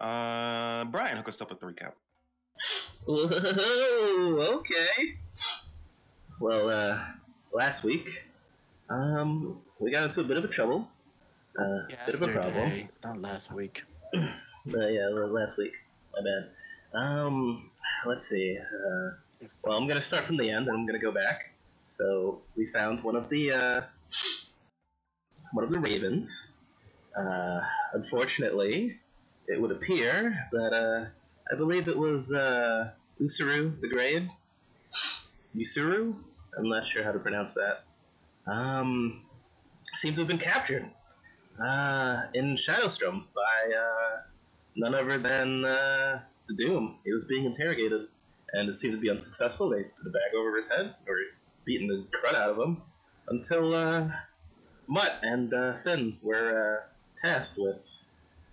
Brian, hook us up with the recap. Whoa, okay. Well, last week, we got into a bit of a trouble. Bit of a problem. Not last week. Yeah, last week. My bad. Let's see. Well, I'm gonna start from the end, and I'm gonna go back. So we found one of the ravens. Unfortunately, it would appear that I believe it was Usuru the Grave. Usuru? I'm not sure how to pronounce that. Seems to have been captured in Shadowstrom by none other than the Doom. He was being interrogated, and it seemed to be unsuccessful. They put a bag over his head, or beaten the crud out of him, until Mutt and Finn were tasked with,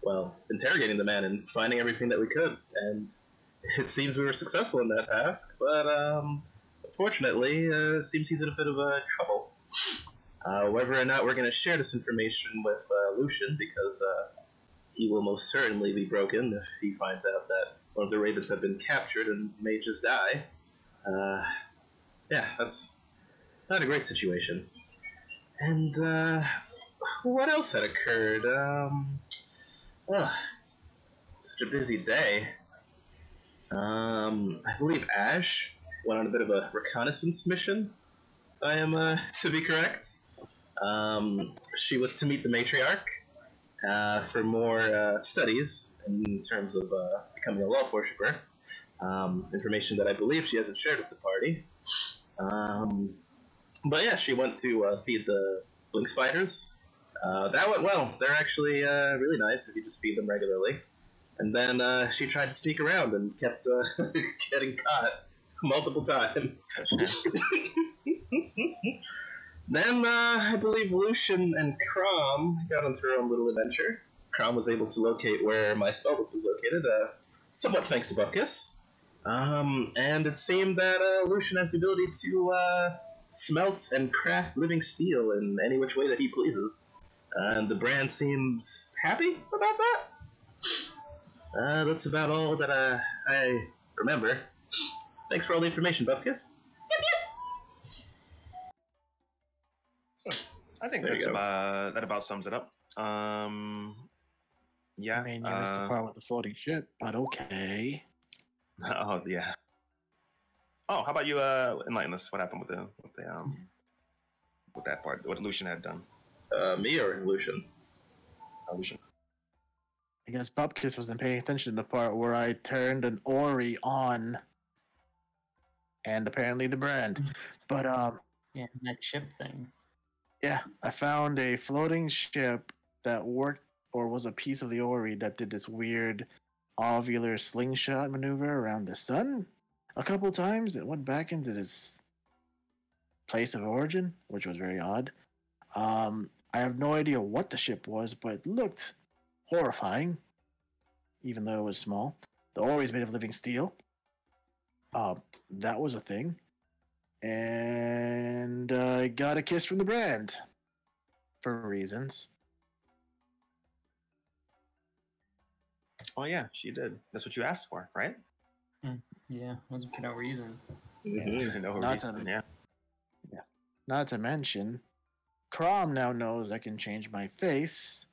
well, interrogating the man and finding everything that we could. And it seems we were successful in that task, but unfortunately, it seems he's in a bit of trouble. Whether or not we're going to share this information with Lucian, because he will most certainly be broken if he finds out that one of the ravens have been captured and may just die. Yeah, that's not a great situation. And what else had occurred? Such a busy day. I believe Ash went on a bit of a reconnaissance mission, if I am to be correct. She was to meet the matriarch for more studies in terms of becoming a law worshipper. Information that I believe she hasn't shared with the party. But yeah, she went to feed the blink spiders. That went well. They're actually really nice if you just feed them regularly. And then she tried to sneak around and kept getting caught multiple times. Then I believe Lucian and Crom got onto their own little adventure. Crom was able to locate where my spellbook was located, somewhat thanks to Bupkis. And it seemed that Lucian has the ability to smelt and craft living steel in any which way that he pleases. And the brand seems happy about that. That's about all that I remember. Thanks for all the information, Bupkis. I think that about sums it up. Yeah. I mean, you missed the part with the floating ship, but okay. Oh yeah. Oh, how about you enlighten us? What happened with that part? What Lucian had done? Me or Lucian? Lucian. I guess Bupkis wasn't paying attention to the part where I turned an Ori on, and apparently the brand. But yeah, that ship thing. Yeah, I found a floating ship that worked, or was a piece of the Ori that did this weird ovular slingshot maneuver around the sun a couple times. It went back into this place of origin, which was very odd. I have no idea what the ship was, but it looked horrifying, even though it was small. The Ori is made of living steel. That was a thing. And I got a kiss from the brand. For reasons. Oh yeah, she did. That's what you asked for, right? Yeah, wasn't for no reason. Yeah. Not to mention, Crom now knows I can change my face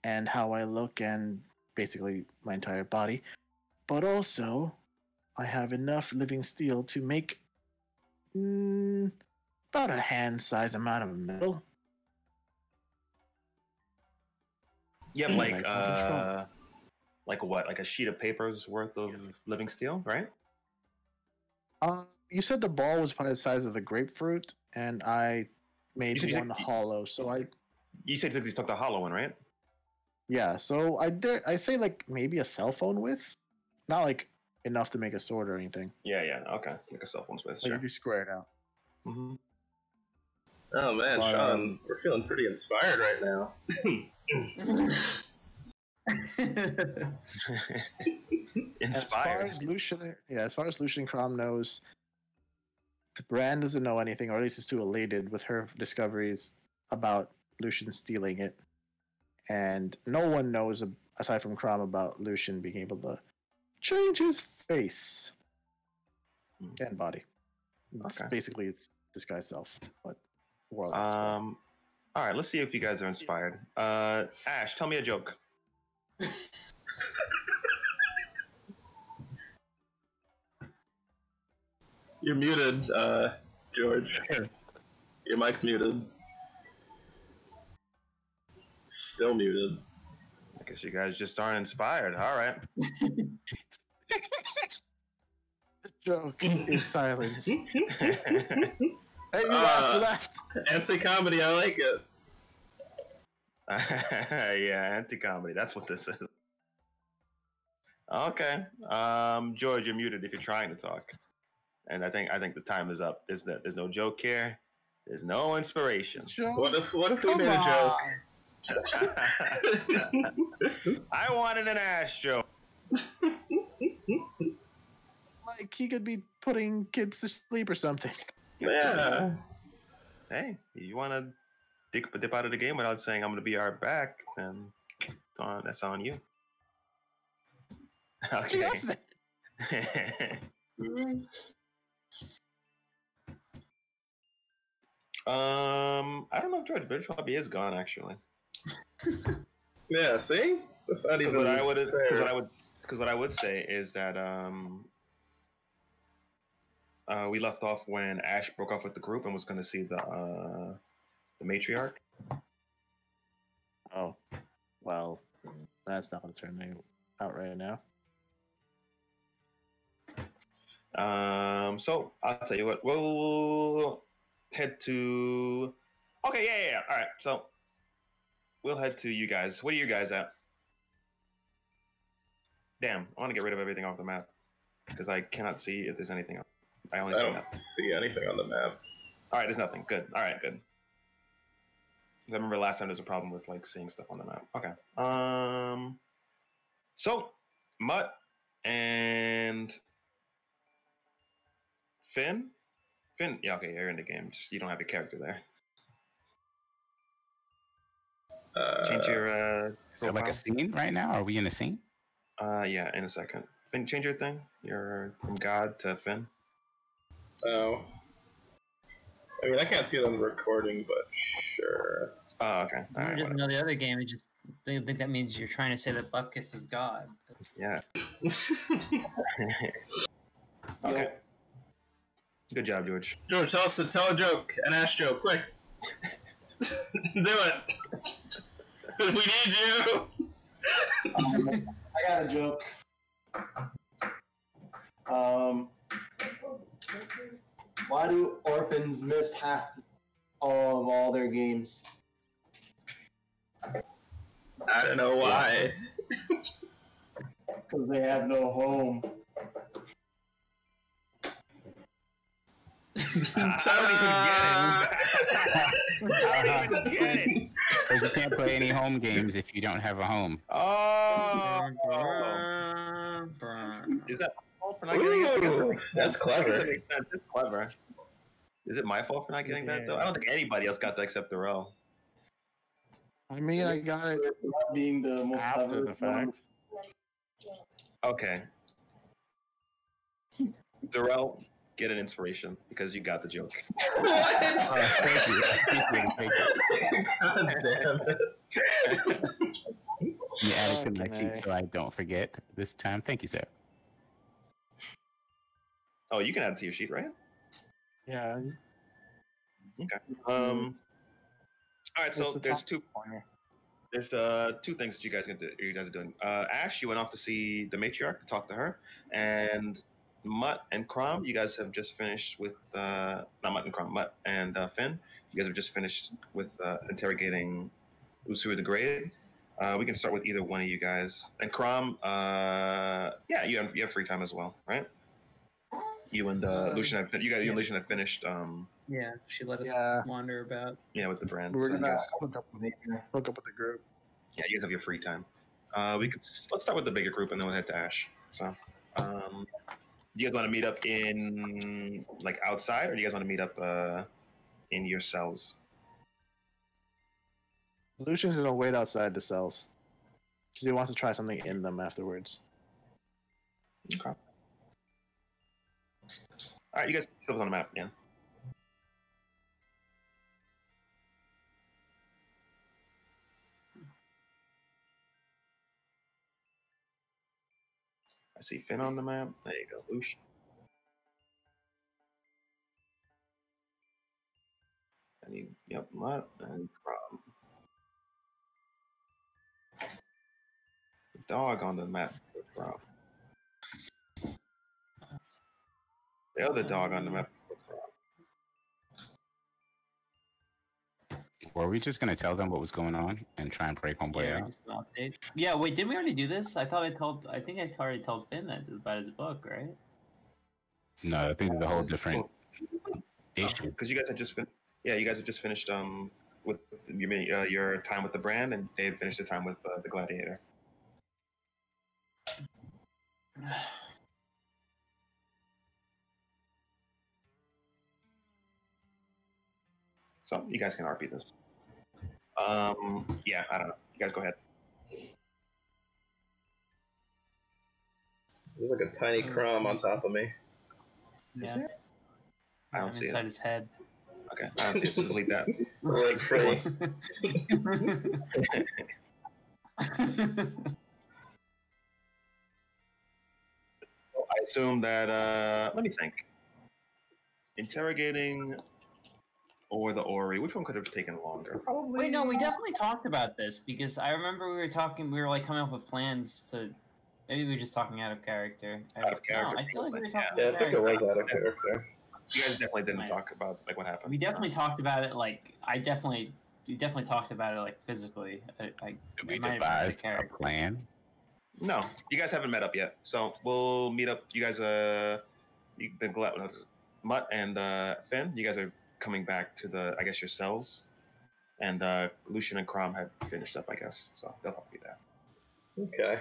and how I look and basically my entire body. But also, I have enough living steel to make about a hand-size amount of metal. Yeah, like what? Like a sheet of paper's worth of living steel, right? You said the ball was probably the size of a grapefruit, and I made one hollow. So you said you took the hollow one, right? Yeah. So I say like maybe a cell phone width, not like enough to make a sword or anything. Yeah. Okay, like a cell phone's width. Like Sure. if you square it out. Mm-hmm. Oh man, but, Sean, we're feeling pretty inspired right now. Inspired. As far as Lucian Crom knows, the brand doesn't know anything, or at least is too elated with her discoveries about Lucian stealing it. And no one knows aside from Crom, about Lucian being able to change his face and body. It's Okay. basically this guy's self, but world. All right, let's see if you guys are inspired. Ash, tell me a joke. You're muted, George. Your mic's muted. Still muted. I guess you guys just aren't inspired. All right. The joke is silence. Hey, you left. Anti-comedy, I like it. Yeah, anti-comedy. That's what this is. Okay. George, you're muted if you're trying to talk. And I think the time is up. There's no joke here. There's no inspiration. What if we made a joke? I wanted an Ash joke. Like he could be putting kids to sleep or something. Yeah. Hey, you want to dip out of the game without saying I'm going to be right back, then that's on you. Okay. I don't know if George Bridge probably is gone actually. Yeah, see? That's not even What I would say is that we left off when Ash broke off with the group and was going to see the matriarch. Oh, well, that's not what's turning out right now. So I'll tell you what. We'll head to. Okay, yeah. All right, so we'll head to you guys. What are you guys at? Damn, I want to get rid of everything off the map because I cannot see if there's anything else. I don't see anything on the map. All right, there's nothing. Good. All right, good. I remember last time there was a problem with like seeing stuff on the map. Okay. So Mutt and Finn. Yeah, okay, you're in the game. Just you don't have your character there. Change your. Is there like a scene right now? Are we in a scene? Yeah, in a second. Finn, change your thing. You're from God to Finn. Oh. I mean, I can't see it on the recording, but sure. Oh, okay. So right, just know the other game. They think that means you're trying to say that Bupkis is God. Yeah. Okay. Good job, George. George, tell a joke, an Ash joke, quick. Do it. We need you. I got a joke. Why do orphans miss half of all their games? I don't know why. Because they have no home. I don't even get it. Because you can't play any home games if you don't have a home. Oh. Is that my fault for not getting it? That's clever. That makes sense. It's clever. Is it my fault for not getting that though? I don't think anybody else got that except Darrell. I mean, I got it being the most after the fact. Okay. Darrell, get an inspiration because you got the joke. What? Thank you. Thank you. God damn it. You added to my sheet so I don't forget this time. Thank you, sir. Oh, you can add it to your sheet, right? Yeah. Okay. All right. So there's two things that you guys are doing. Ash, you went off to see the matriarch to talk to her, and Mutt and Crom, you guys have just finished with not Mutt and Crom, Mutt and Finn. You guys have just finished with interrogating Usuru the Great. We can start with either one of you guys. And Crom, yeah, you have free time as well, right? You and Lucian have you and Lucian have finished. Yeah, she let us wander about. Yeah, with the brands. We're gonna hook up with the group. Yeah, you guys have your free time. Let's start with the bigger group and then we'll head to Ash. So, do you guys want to meet up in like outside, or do you guys want to meet up in your cells? Lucian's gonna wait outside the cells. Because he wants to try something in them afterwards. Okay. All right, you guys put yourselves on the map again. I see Finn on the map. There you go, Loosh. And you, yep, Mutt and Crom. The dog on the map with Crom. The other dog on the map with Crom. Were we just gonna tell them what was going on and try and break homeboy Yeah, out? just an update. Yeah, wait, didn't we already do this? I think I already told Finn that about his book, right? No, I think it's a whole different issue. Because you guys have just been, yeah, you guys have just finished with your time with the brand, and they finished the time with the gladiator. So you guys can RP this. Yeah, I don't know. You guys go ahead. There's like a tiny crumb on top of me. Yeah. I don't see inside it. his head. Okay, I don't see it. So delete that. Leg free. I assume that. Let me think. Interrogating or the Ori. Which one could have taken longer? Probably. Wait, no, we definitely talked about this because I remember we were like coming up with plans to. Maybe we were just talking out of character. Out of character. No, I feel like we were talking. Yeah, I out of think it character. was out of character. You guys definitely didn't Right. talk about like what happened. We definitely talked about it. Like we definitely talked about it like physically. We it might have been out of devised a character. plan. No, you guys haven't met up yet. So we'll meet up. You guys, Mutt and Finn. You guys are coming back to I guess your cells, and Lucian and Crom have finished up, I guess. So they'll probably be there. Okay.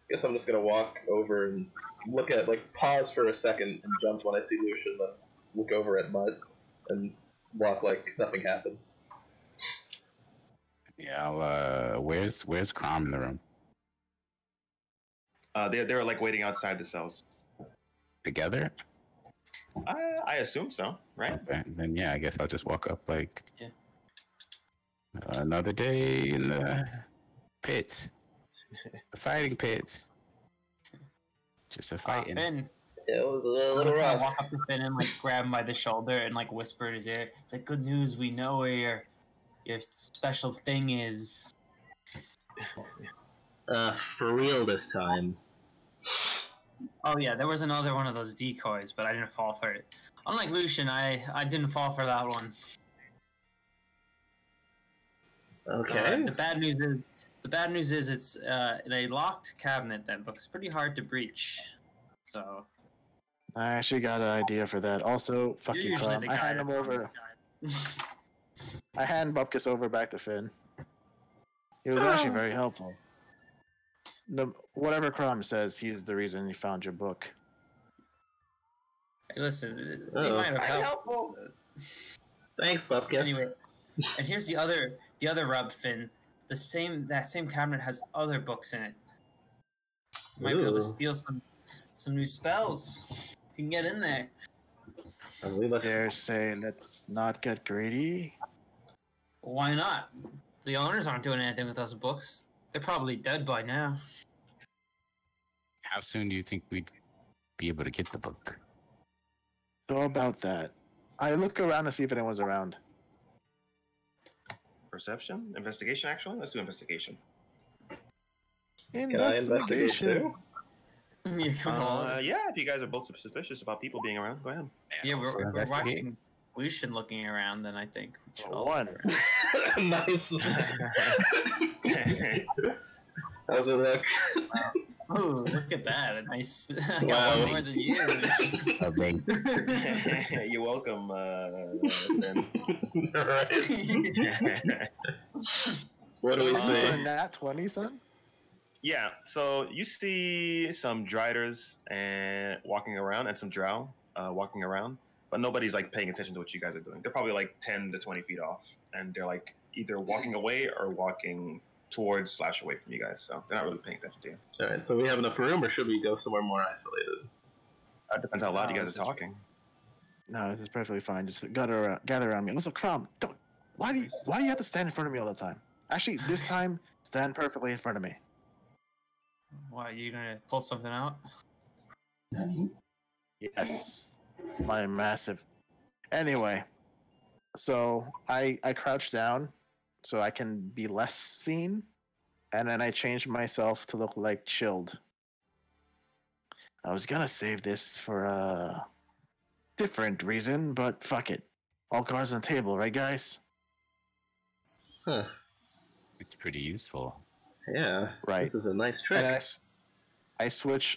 Guess I'm just gonna walk over and look at, like, pause for a second and jump when I see Lucian, then look over at Mutt and walk like nothing happens. Yeah, where's Crom in the room? They're like waiting outside the cells. Together? I assume so, right? Okay, then yeah, I guess I'll just walk up like Yeah. Another day in the pits. The fighting pits. Just a fighting. Finn. It was a I'm little gonna rough. walk up to Finn and like grab him by the shoulder and like whisper in his ear. It's like, good news, we know where your special thing is. For real this time. Oh yeah, there was another one of those decoys, but I didn't fall for it. Unlike Lucian, I didn't fall for that one. Okay. The bad news is it's in a locked cabinet that looks pretty hard to breach. So I actually got an idea for that. Also, fuck you're you, usually Crom. the I guy hand that him over. I hand Bupkis over back to Finn. He was actually very helpful. Whatever Crom says, he's the reason he found your book. Hey, listen, they Uh-oh. might have helped. Thanks, Bupkis. Anyway, and here's the other rub, Finn. That same cabinet has other books in it. You might be able to Ooh. steal some new spells. You can get in there. We must... Dare say, let's not get greedy. Why not? The owners aren't doing anything with those books. They're probably dead by now. How soon do you think we'd be able to get the book? So about that, I look around to see if anyone's around. Perception, investigation. Actually, let's do investigation. Can I investigate too? Yeah, come on. Yeah, if you guys are both suspicious about people being around, go ahead. Yeah, also we're investigate. watching Lucian looking around, then I think we should all look One. around. Nice. How's it look? Oh, look at that. A nice. I got Wow. one more than you. A big You're welcome, Ben. Alright. What do we see? Nat 20, son? Yeah, so you see some Driders and walking around, and some Drow walking around, but nobody's like paying attention to what you guys are doing. They're probably like 10 to 20 feet off, and they're like either walking away or walking towards / away from you guys, so they're not really paying attention to you. All right, so we have enough room, or should we go somewhere more isolated? Depends how loud No, you guys this are is- talking. No, this is perfectly fine. Just gather around me. Also, Crom, don't. Why do you have to stand in front of me all the time? Actually, this time, stand perfectly in front of me. Why, you gonna pull something out? Yes, my massive. Anyway, so I crouch down so I can be less seen, and then I change myself to look like chilled. I was gonna save this for a different reason, but fuck it. All cards on the table, right, guys? Huh. It's pretty useful. Yeah. Right. This is a nice trick. And I switch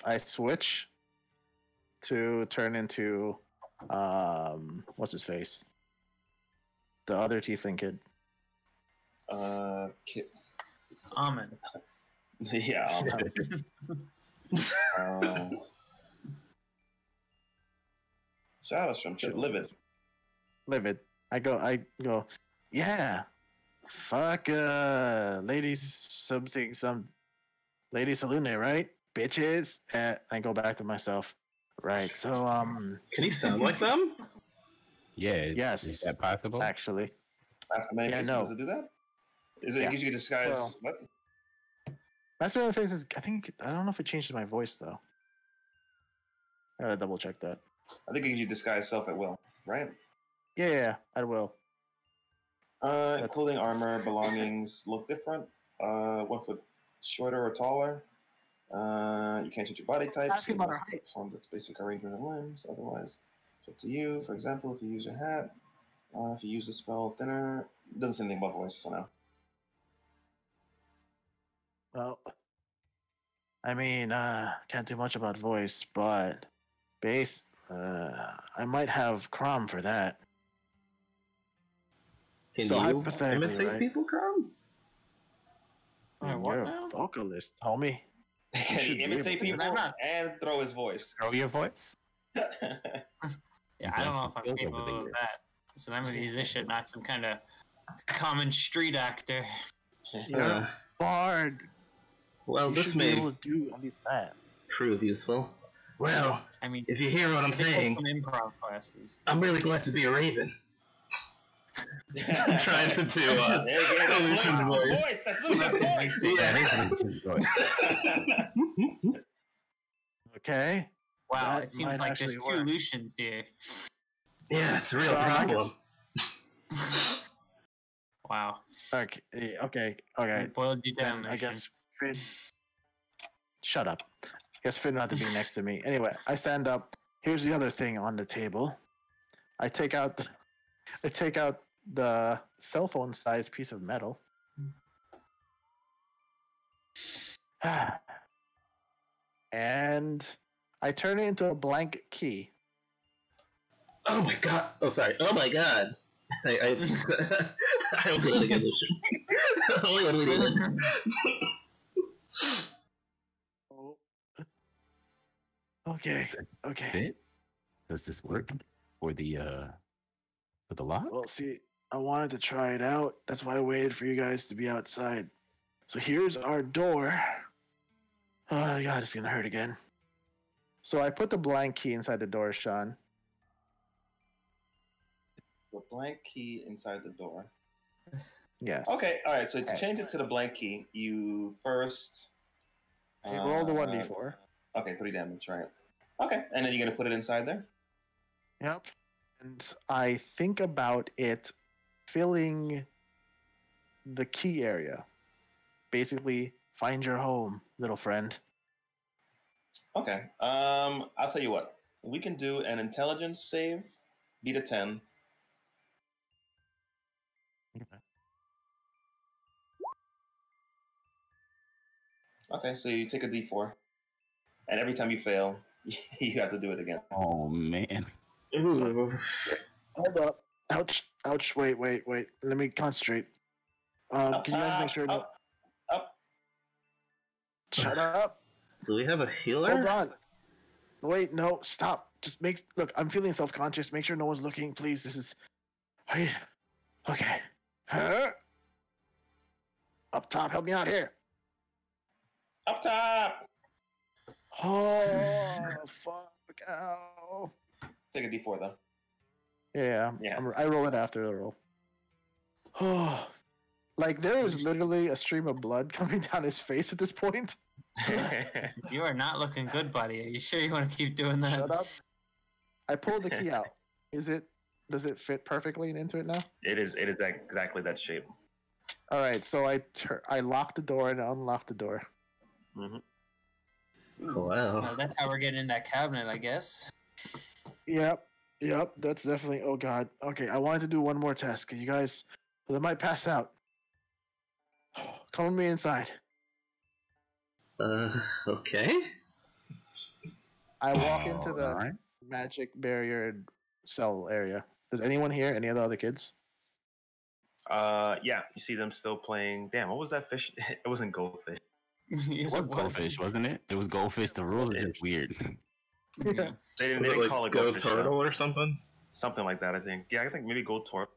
to turn into what's his face? The other tiefling kid. Amen. Yeah. Shadowstrom, livid. Livid. I go, yeah. Fuck ladies something some Lady Salune, right? Bitches. I go back to myself. Right. So Can he sound like them? Yeah. Yes. Is that possible? actually. After many faces, no. does it do that? Is it Yeah. gives you a disguise? Well- what? Master of Faces, I don't know if it changes my voice though. I gotta double check that. I think it gives you disguise self at will, right? Yeah, I will. Clothing, armor, belongings look different. 1 foot shorter or taller. You can't change your body type. Asking about her height. Perform its basic arrangement of limbs. Otherwise, it's up to you. For example, if you use your hat, if you use the spell thinner, it doesn't say anything about voice, so no. Well, I mean, can't do much about voice, but bass, I might have Crom for that. Can So you hypothetically, imitate right? people, Crom? Wait, what You're now? a vocalist, homie. Can should he be able imitate to. people I'm not- and throw his voice? Throw your voice? Yeah, I don't know if I'm Build over capable the of years. that. Listen, I'm a musician, not some kind of common street actor. You're Uh, a bard. well, You this should be may able to do at least that. prove useful. Well, I mean, if you hear what I'm they took saying, some improv classes. I'm really glad to be a raven. I'm trying to do There you go. Lucian's voice. That's Lucian's voice. Yeah. That is Lucian's voice. Okay. Wow, That it seems might like there's actually two work. Lucians here. Yeah, it's a real I problem. Wow. Okay. Okay. I Okay. boiled you down, Then I Lucian. guess Finn. Shut up. Guess Finn will have to be next to me. Anyway, I stand up. Here's the other thing on the table. I take out the cell phone sized piece of metal. And I turn it into a blank key. Oh my god. Oh, sorry. Oh my god. I don't do it again, Lucian. Only when we need it. Okay. Okay. Fit? Does this work for the lock? Well, see, I wanted to try it out. That's why I waited for you guys to be outside. So here's our door. Oh god, it's gonna hurt again. So I put the blank key inside the door, Sean. The blank key inside the door. Yes. Okay, all right. So to change it to the blank key, you first You roll the 1d4. Okay, 3 damage, right? Okay, and then you're gonna put it inside there. Yep. And I think about it filling the key area. Basically, find your home, little friend. Okay. I'll tell you what. We can do an intelligence save, beat a 10. Okay, so you take a D4, and every time you fail, you have to do it again. Oh man. Ooh. Hold up. Ouch. Ouch. Wait. Let me concentrate. Can you guys make sure no... Up. Shut up. Do we have a healer? Hold on. Wait, no, stop. Just look, I'm feeling self-conscious. Make sure no one's looking, please. This is okay. Huh? Up top, help me out here. Up top. Oh, fuck. Ow. Take a D4 though. Yeah, Yeah. I roll it after the roll. Oh, like there was literally a stream of blood coming down his face at this point. You are not looking good, buddy. Are you sure you want to keep doing that? Shut up. I pulled the key out. Does it fit perfectly into it now? It is exactly that shape. All right, so I locked the door and unlocked the door. Mm-hmm. Oh, wow. Well, that's how we're getting in that cabinet, I guess. Yep, that's definitely. Oh god. Okay, I wanted to do one more test because you guys, they might pass out. Come with me inside. Okay. I walk into the Alright. magic barrier cell area. Does anyone here? Any of the other kids? Yeah, you see them still playing. Damn, what was that fish? It wasn't goldfish. It was goldfish, wasn't it? It was goldfish. The rules are just weird. Yeah. They didn't, Was they it didn't like call it Go goldfish. Turtle or something? Something like that, I think. Yeah, I think maybe Gold Torp.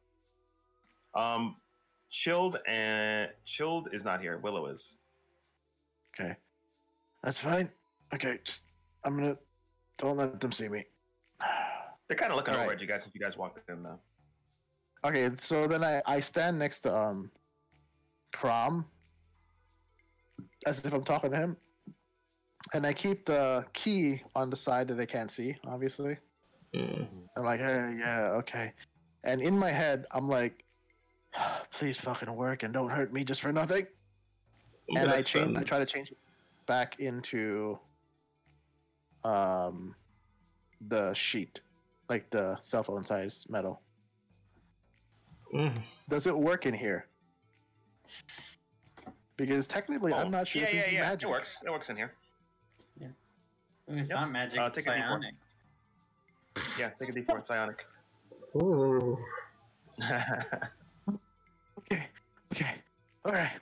Chilled is not here. Willow is. Okay, that's fine. Okay, don't let them see me. They're kind of looking All over right. at you guys if you guys walked in though. Okay, so then I stand next to Crom as if I'm talking to him, and I keep the key on the side that they can't see. Obviously, I'm like, hey, yeah, okay. And in my head, I'm like, please fucking work and don't hurt me just for nothing. And I try to change it back into the sheet, like the cell phone size metal. Does it work in here? Because technically, I'm not sure if it's Yeah. magic. It works. It works in here. It's Yep. not magic, it's take a D4. psionic. Yeah, take a D4. Psionic. Ooh. Okay, all right.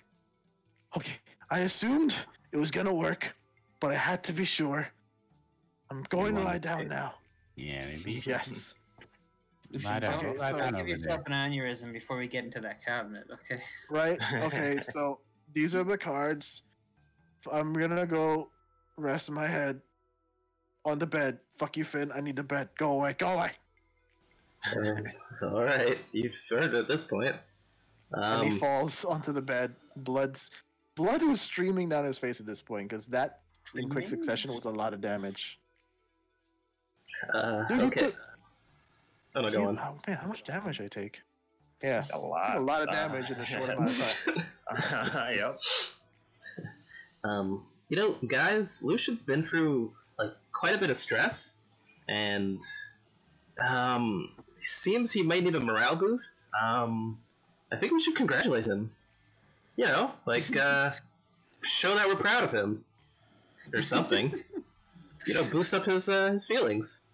Okay, I assumed it was gonna work, but I had to be sure. I'm going to lie down now. Yeah, maybe. You should Yes. lie down. Okay, Lie so- down Give over yourself an aneurysm before we get into that cabinet, okay? Right? Okay, so these are the cards. I'm gonna go rest my head on the bed. Fuck you, Finn. I need the bed. Go away. Go away. All right, you've heard it at this point. And he falls onto the bed. Blood was streaming down his face at this point because that, in quick Streaming? succession, was a lot of damage. Okay. took- Oh, no, go on. Oh man, how much damage I take? Yeah, A lot. a lot of damage in a short amount of time. Yep. You know, guys, Lucian's been through like quite a bit of stress, and seems he might need a morale boost. I think we should congratulate him. You know, like show that we're proud of him, or something. You know, boost up his feelings.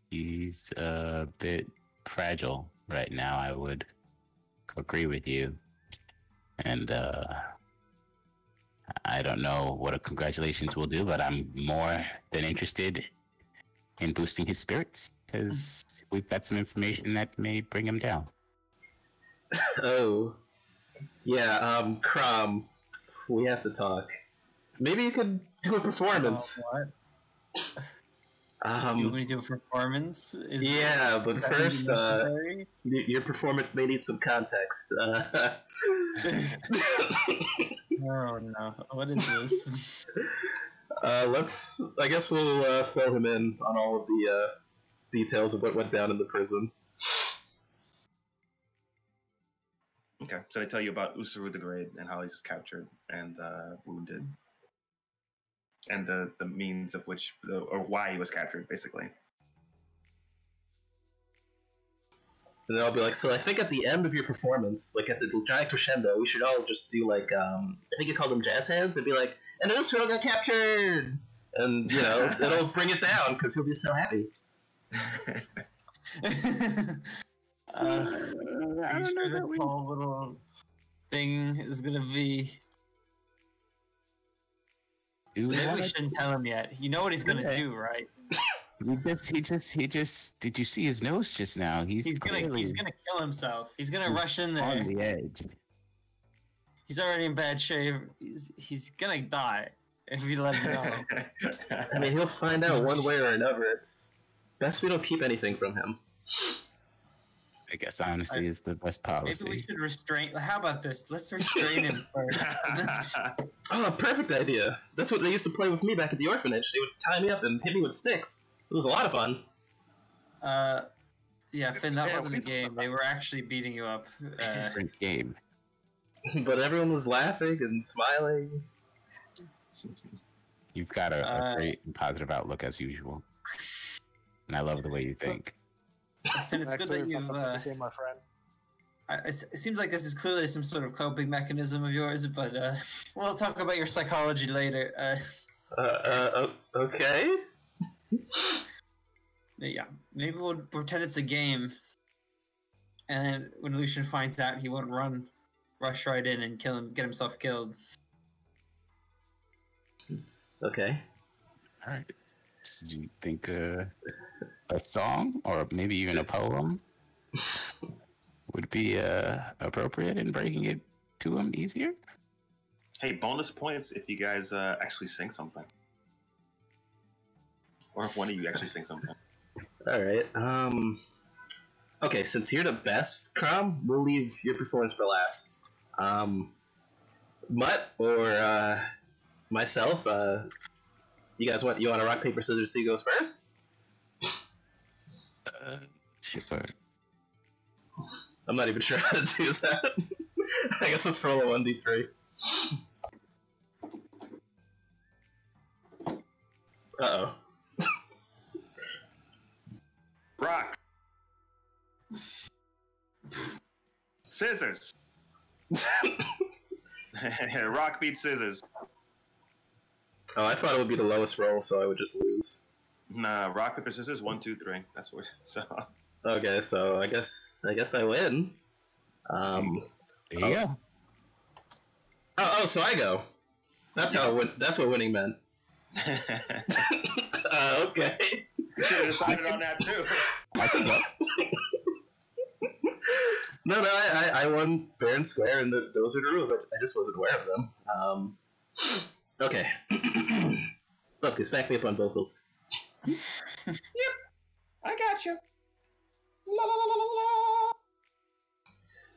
He's a bit fragile right now, I would agree with you. And I don't know what a congratulations will do, but I'm more than interested in boosting his spirits because we've got some information that may bring him down. Oh, yeah. Crom, we have to talk. Maybe you could do a performance. What? You want me to do a performance? Yeah, but is that first, necessary? your performance may need some context. Oh no! What is this? I guess we'll fill him in on all of the details of what went down in the prison. Okay, so they tell you about Usuru the Great and how he's captured and wounded, and the means of which or why he was captured, basically. And then I'll be like, so I think at the end of your performance, like at the giant crescendo, we should all just do like, I think you call them jazz hands, and be like, and Usuru got captured! And, you know, it'll bring it down, because he'll be so happy. Are you sure this whole little thing is gonna be? Do we Maybe we wanna- shouldn't tell him yet. You know what he's gonna Yeah. do, right? He just. Did you see his nose just now? He's He's gonna clearly kill himself. He's gonna rush in on there. the edge. He's already in bad shape. He's gonna die if you let him go. I mean, he'll find out one way or another. It's best we don't keep anything from him. I guess honesty is the best policy. Maybe we should restrain. How about this? Let's restrain him first. Oh, perfect idea. That's what they used to play with me back at the orphanage. They would tie me up and hit me with sticks. It was a lot of fun. Yeah, Finn, that wasn't a game. They were actually beating you up. Different game. But everyone was laughing and smiling. You've got a great and positive outlook as usual. And I love the way you think. And it's good that you've... became my friend. It seems like this is clearly some sort of coping mechanism of yours, but we'll talk about your psychology later. Okay. Yeah, maybe we'll pretend it's a game, and then when Lucian finds out, he won't rush right in and kill him, get himself killed. Okay. All right. So do you think a song or maybe even a poem would be appropriate in breaking it to him easier? Hey, bonus points if you guys actually sing something. Or if one of you actually sing something. Alright, okay, since you're the best, Crom, we'll leave your performance for last. Mutt or myself, you want to rock, paper, scissors, see who goes first? Sure. I'm not even sure how to do that. I guess let's roll a 1d3. Uh-oh. Rock. Scissors. Rock beats scissors. Oh, I thought it would be the lowest roll, so I would just lose. Nah, rock, paper, scissors, 1, 2, 3. That's what. So. Okay, so I guess I win. There you go. Oh, so I go. That's how that's what winning meant. Okay. You should have decided on that too. No, I won fair and square, and those are the rules. I just wasn't aware of them. Okay. Look, just back me up on vocals. Yep, I got you. La la la la la.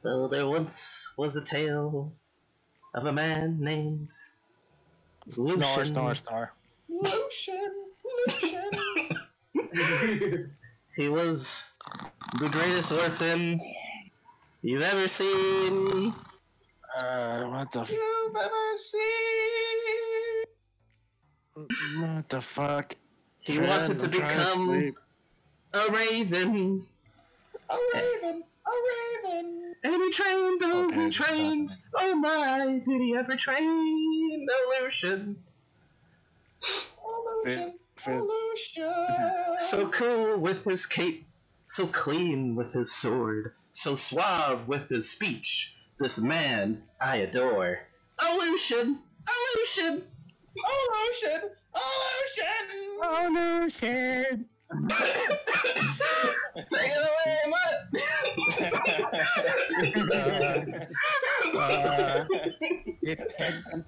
Well, there once was a tale of a man named Lucian. Star. Lucian. He was the greatest orphan you've ever seen. What the You've ever seen. what the fuck? He Friend, wanted to I'm trying become sleep. a raven. A raven. And he trained, Okay, he it's trained. Oh my, did he ever train Lucian? Finn. So cool with his cape, so clean with his sword, so suave with his speech. This man I adore. Lucian! Lucian! Lucian. Take it away, Mutt! It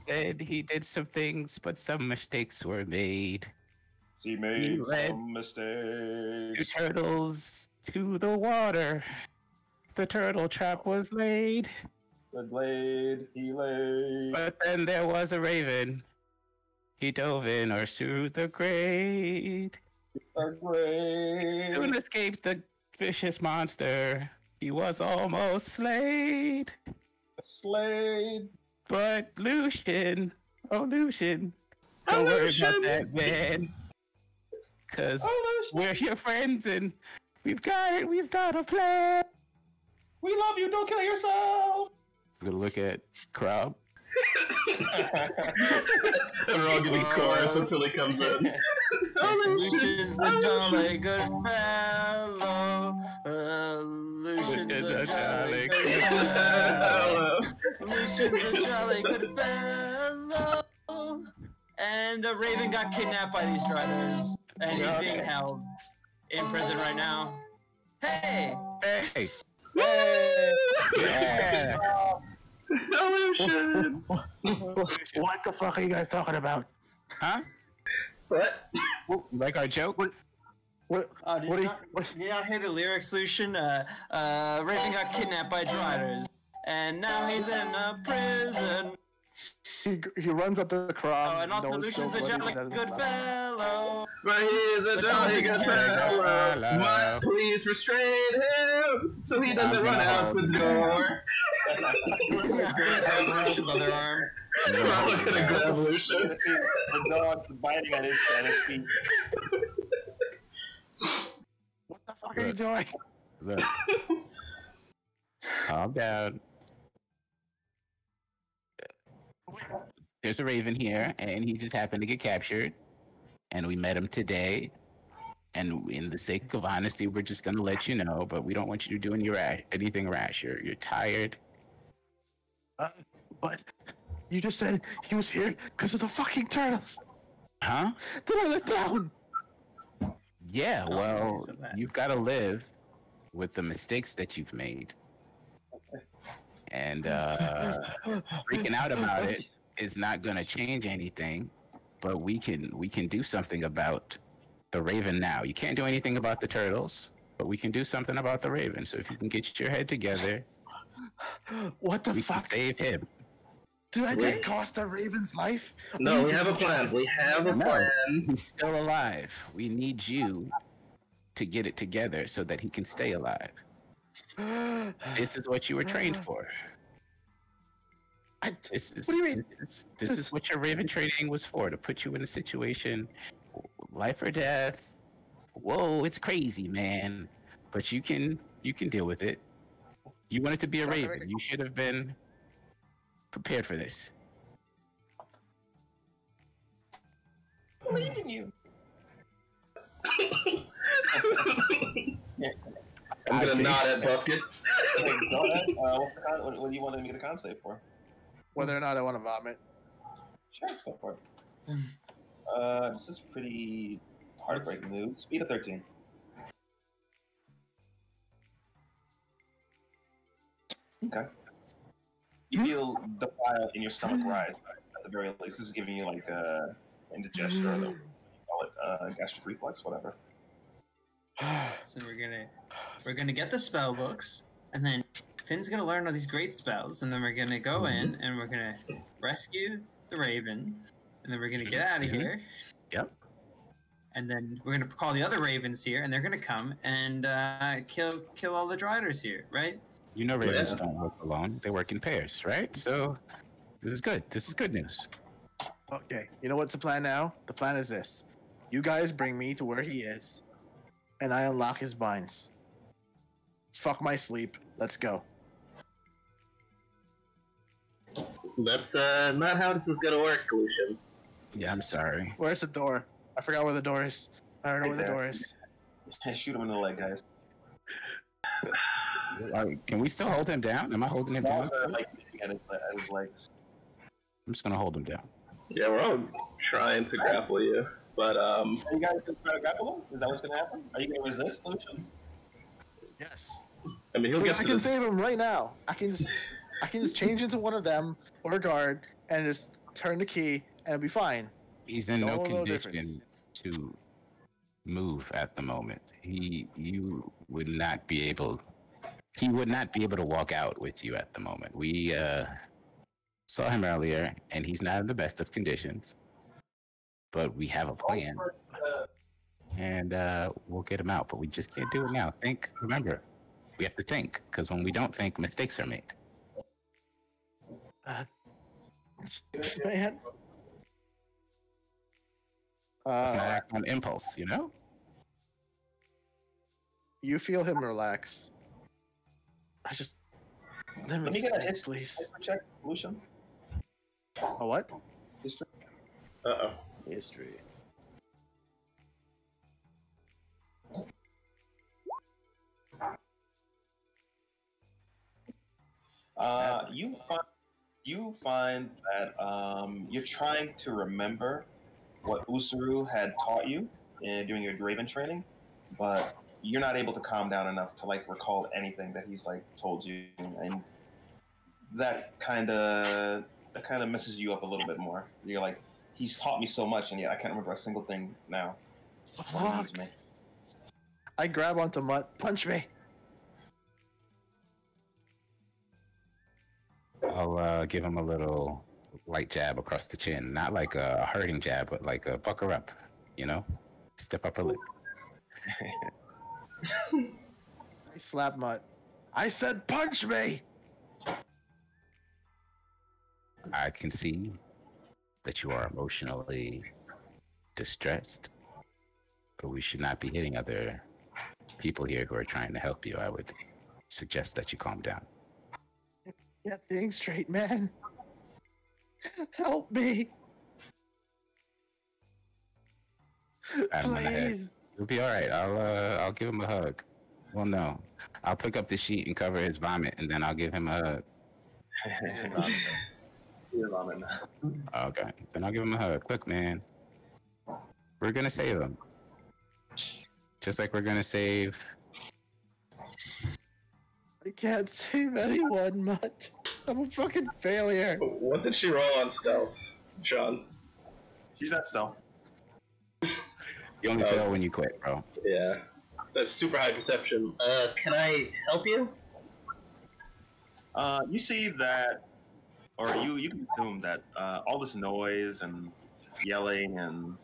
said he did some things, but some mistakes were made. He made led some mistakes. Two turtles to the water. The turtle trap was laid. The blade he laid. But then there was a raven. He dove in or through the grate. A grave. Soon escaped the vicious monster. He was almost slayed. Slayed. But Lucian, Lucian, don't worry about that, man. Cause we're your friends and we've got a plan. We love you, don't kill yourself. We're gonna look at Crab. And we're all giving chorus until he comes in. Lucian's the jolly good fellow. Lucian's the jolly good fellow. Lucian's the jolly good fellow. And the Raven got kidnapped by these Striders, and he's being held in prison right now. Hey! Hey! Woo! Yeah! Evolution. What the fuck are you guys talking about? Huh? What? You like our joke? What? Oh, did What you, are you? not, What? did you not hear the lyrics, Lucian? Raven got kidnapped by Driders, and now he's in a prison. He runs up the crowd. Oh, and also Lucian's a jolly good fellow. But he's a jolly good fellow. But please restrain him so he doesn't run out the door. Lucian's other arm. I'm gonna grab Lucian. The dog's biting at his feet. What the fuck are you doing? Look. Calm down. There's a Raven here, and he just happened to get captured. And we met him today. And in the sake of honesty, we're just gonna let you know, but we don't want you to do anything rash. You're tired. But you just said he was here because of the fucking turtles. Huh? Then I let down. Yeah, Oh, well, so bad. you've got to live with the mistakes that you've made. And freaking out about it is not going to change anything, but we can do something about the Raven now. You can't do anything about the turtles, but we can do something about the Raven. So if you can get your head together, What the we fuck? can save him. Did I just cost a Raven's life? No, we have a plan. We have a No, plan. he's still alive. We need you to get it together so that he can stay alive. This is what you were trained for. This is, What do you mean? This is what your Raven training was for, to put you in a situation, life or death. Whoa, it's crazy, man. But you can deal with it. You wanted to be a Raven. You should have been prepared for this. Believe in you. I'm gonna see. nod at Buckets. Go ahead. What do you want me to con save for? Whether or not I want to vomit. Sure, go for it. This is pretty heartbreaking news. Speed of 13. Okay. You feel the file in your stomach rise at the very least. This is giving you like indigestion or the, call it gastric reflux, whatever. So we're gonna get the spell books, and then Finn's gonna learn all these great spells, and then we're gonna go in and we're gonna rescue the Raven, and then we're gonna get out of here. Yep. And then we're gonna call the other Ravens here, and they're gonna come and kill all the Driders here, right? You know Ravens don't work alone. They work in pairs, right? So this is good. This is good news. Okay. You know what's the plan now? The plan is this. You guys bring me to where he is, and I unlock his binds. Fuck my sleep. Let's go. That's not how this is gonna work, Lucian. Yeah, I'm sorry. Where's the door? I forgot where the door is. I don't know where the door is. Shoot him in the leg, guys. Can we still hold him down? Am I holding him down? Dogs are like at his legs. I'm just gonna hold him down. Yeah, we're all trying to grapple you, but Are you guys just trying to grapple him? Is that what's gonna happen? Are you gonna resist, Lucian? Yes. I mean, he'll get I to can the... save him right now. I can just change into one of them or a guard and just turn the key and it'll be fine. He's in no No condition difference. to move at the moment. He would not be able to walk out with you at the moment. We saw him earlier, and he's not in the best of conditions. But we have a plan, and we'll get him out. But we just can't do it now. Remember, we have to think, because when we don't think, mistakes are made. Man. Let's not act on impulse, you know? You feel him relax. I just let Let me me get a sleep, history please. check, Lucian. A what? History. Uh-oh. History. You find that you're trying to remember what Usuru had taught you in doing your Draven training, but you're not able to calm down enough to like recall anything that he's like told you, and that kind of messes you up a little bit more. You're like, he's taught me so much, and yet I can't remember a single thing now. What he means to me. I grab onto Mutt. Punch me. I'll give him a little light jab across the chin. Not like a hurting jab, but like a pucker up, you know? Stiff upper lip. I slap Mutt. I said punch me! I can see that you are emotionally distressed, but we should not be hitting other people here who are trying to help you. I would suggest that you calm down. Get things straight, man. Help me. I'm gonna Please. You'll be all right. I'll give him a hug. Well, no, I'll pick up the sheet and cover his vomit, and then I'll give him a hug. Okay, then I'll give him a hug. Look, man, we're gonna save him, just like we're gonna save. I can't save anyone, Mutt. I'm a fucking failure. What did she roll on stealth, Sean? She's not stealth. You only fail when you quit, bro. Yeah. So that's super high perception. Can I help you? You see that, or you can assume that all this noise and yelling and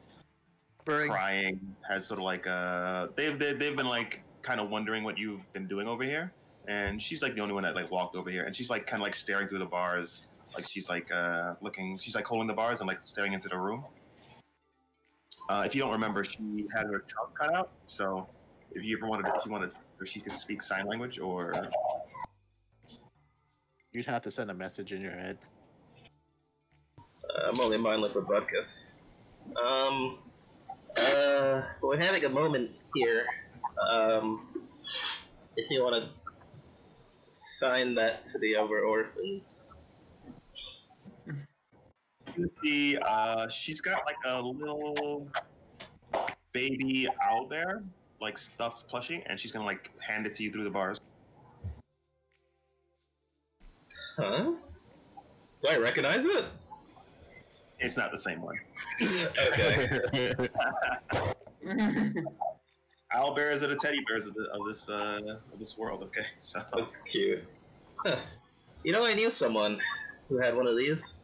crying has sort of like they've been like kind of wondering what you've been doing over here, and she's like the only one that like walked over here, and she's like kind of like staring through the bars, like she's like looking, she's like holding the bars and like staring into the room. If you don't remember, she had her tongue cut out, so if you ever wanted, or she could speak sign language, or you'd have to send a message in your head. I'm only mindless with Butkus. We're having a moment here. If you want to sign that to the other orphans. you see, she's got like a little baby owlbear, like stuffed plushie, and she's gonna like hand it to you through the bars. Huh? Do I recognize it? It's not the same one. Okay. Owlbears are the teddy bears of this world. Okay, so That's cute. Huh. You know, I knew someone who had one of these.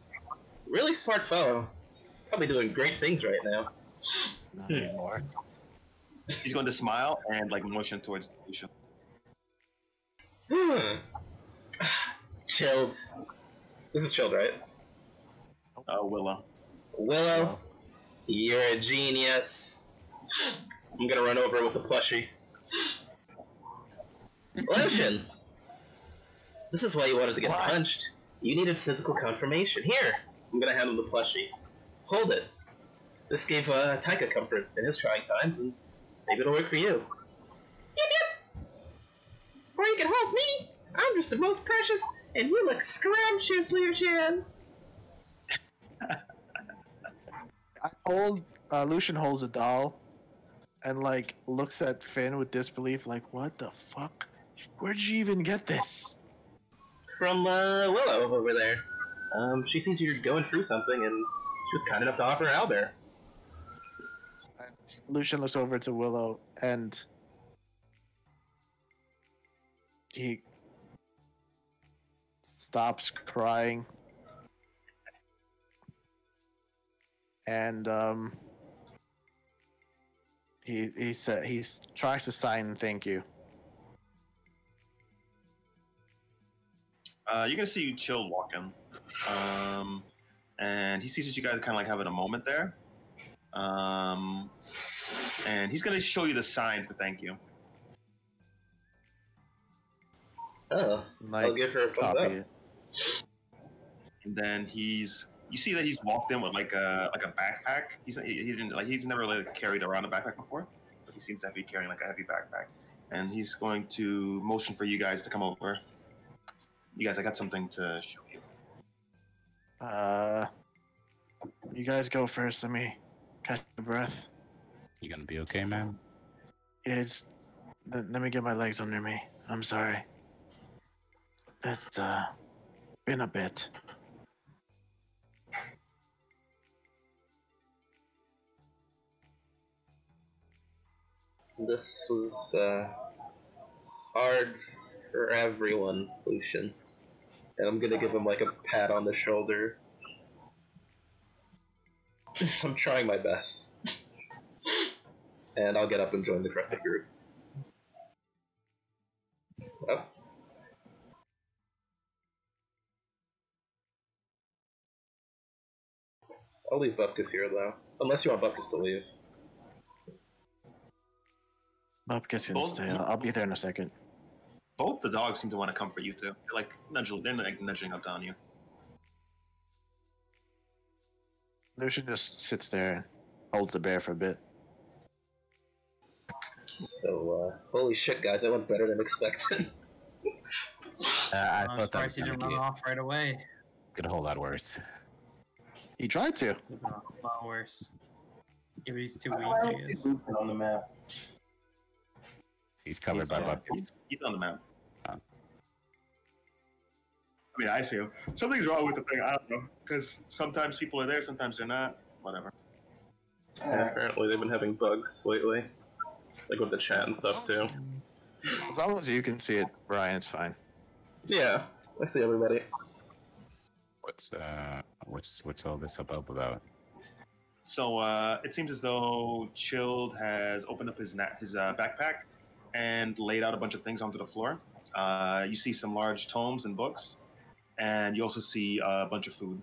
Really smart fellow. He's probably doing great things right now. Not anymore. she's going to smile and like motion towards Lucian. Chilled. This is chilled, right? Willow. Willow, you're a genius. I'm gonna run over with the plushie. Lucian! This is why you wanted to get punched. You needed physical confirmation. Here, I'm gonna hand him the plushie. Hold it. This gave Taika comfort in his trying times, and maybe it'll work for you. Yep. Or you can hold me. I'm just the most precious, and you look scrumptious, Lucian. Lucian holds a doll and like looks at Finn with disbelief, like, what the fuck? Where did you even get this? From Willow over there. She sees you're going through something, and she was kind enough to offer Owlbear. Lucian looks over to Willow and he stops crying and he tries to sign thank you. You're gonna see Chill walk in, and he sees that you guys kind of like having a moment there, and he's gonna show you the sign for thank you. Oh, Like, I'll give her a thumbs up. it. And then you see that he's walked in with like a backpack. He's never really carried around a backpack before, but he seems to be carrying like a heavy backpack. And he's going to motion for you guys to come over. You guys, I got something to show you. You guys go first. Let me catch my breath. You gonna be okay, man? Let me get my legs under me. I'm sorry. Been a bit. This was hard for everyone, Lucian. And I'm gonna give him like a pat on the shoulder. I'm trying my best. And I'll get up and join the crescent group. Oh. I'll leave Bupkis here though. Unless you want Bupkis to leave. Bupkis can stay. I'll be there in a second. Both the dogs seem to want to comfort you too. They're like nudging up on you. Lucian just sits there and holds the bear for a bit. So, holy shit, guys, that went better than expected. I I'm thought that was surprised he gonna didn't be run off right away. get a whole lot worse. He tried to. A lot worse. Yeah, but he's too weak, I guess. On the map. He's covered by Bupkis. He's on the map. Oh. I mean, I see him. Something's wrong with the thing. I don't know. Because sometimes people are there, sometimes they're not. Whatever. Yeah, apparently they've been having bugs lately. Like with the chat and stuff too. As long as you can see it, Brian, it's fine. Yeah, I see everybody. What's all this hubbub about? So it seems as though Chilled has opened up his backpack and laid out a bunch of things onto the floor. You see some large tomes and books, and you also see a bunch of food.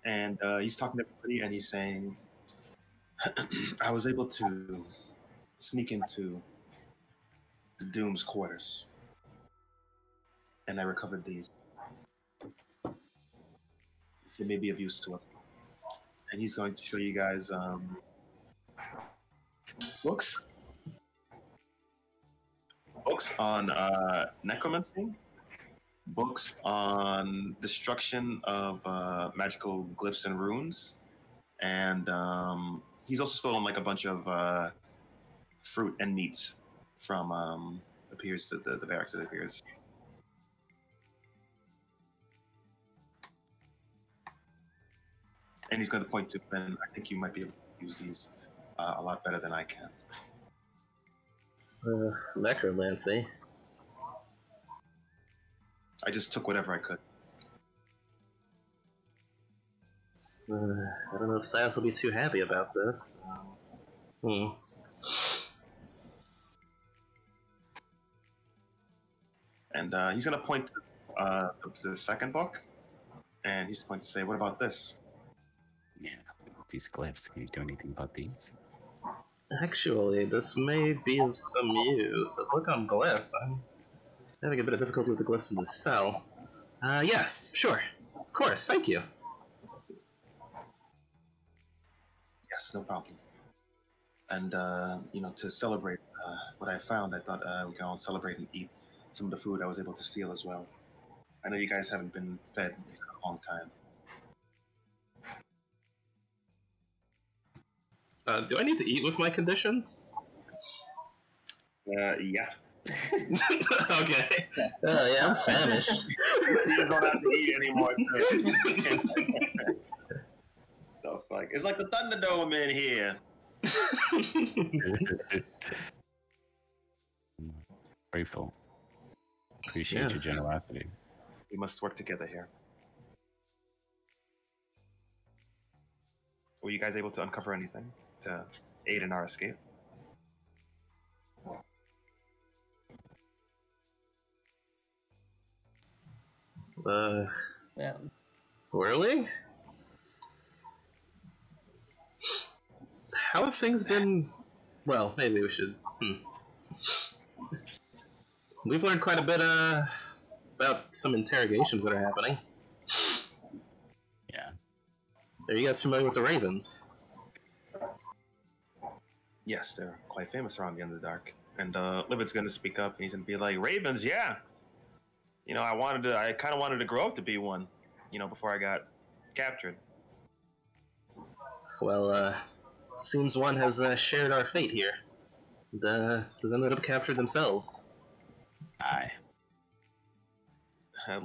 And he's talking to everybody, and he's saying, I was able to sneak into the Doom's quarters, and I recovered these. They may be of use to us. And he's going to show you guys books on necromancy, books on destruction of magical glyphs and runes, and he's also stolen like a bunch of fruit and meats from appears to the barracks. It appears. And he's going to point to Ben. I think you might be able to use these a lot better than I can. Necromancy. I just took whatever I could. I don't know if Silas will be too happy about this. And he's going to point to the second book, and he's going to say, "What about this?" Yeah, these glyphs. Can you do anything about these? Actually, this may be of some use. A book on glyphs. I'm having a bit of difficulty with the glyphs in this cell. Yes, sure. Of course, thank you. Yes, no problem. And, to celebrate what I found, I thought we can all celebrate and eat some of the food I was able to steal as well. I know you guys haven't been fed in a long time. Do I need to eat with my condition? Yeah. Okay. Yeah, I'm famished. You don't have to eat anymore. So, it's like the Thunderdome in here. Grateful. Appreciate your generosity. We must work together here. Were you guys able to uncover anything to aid in our escape? Yeah. Really? How have things been? Well, maybe we should. We've learned quite a bit about some interrogations that are happening. Yeah. Are you guys familiar with the Ravens? Yes, they're quite famous around the Underdark. And Livid's going to speak up, and he's going to be like, "Ravens, yeah. I kind of wanted to grow up to be one, before I got captured." Well, seems one has shared our fate here. And has ended up captured themselves. Aye.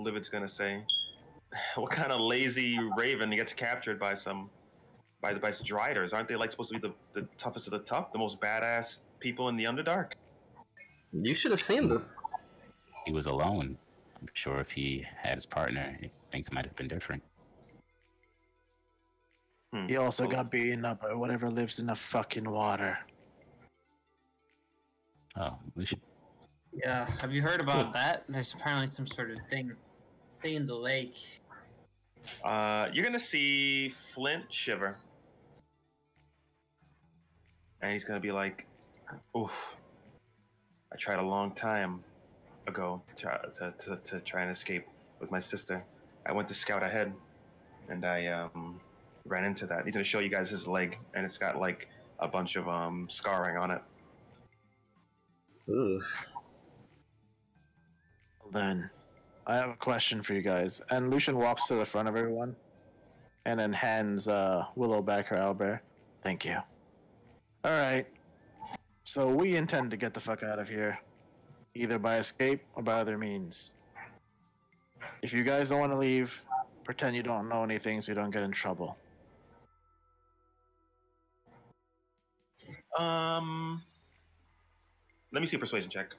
Livid's gonna say, what kind of lazy raven gets captured by some Driders? Aren't they like supposed to be the toughest of the tough, the most badass people in the Underdark? You should have seen this. He was alone. I'm sure if he had his partner, things might have been different. He also got beaten up by whatever lives in the fucking water. Oh, we should. Yeah, have you heard about that? There's apparently some sort of thing in the lake. You're gonna see Flint shiver, and he's gonna be like, "Oof, I tried a long time ago to try and escape with my sister. I went to scout ahead, and I ran into that. He's gonna show you guys his leg, and it's got like a bunch of scarring on it. Ugh. Then, I have a question for you guys. And Lucian walks to the front of everyone, and then hands Willow back her owlbear. Thank you. All right. So we intend to get the fuck out of here, either by escape or by other means. If you guys don't want to leave, pretend you don't know anything so you don't get in trouble. Let me see a persuasion check.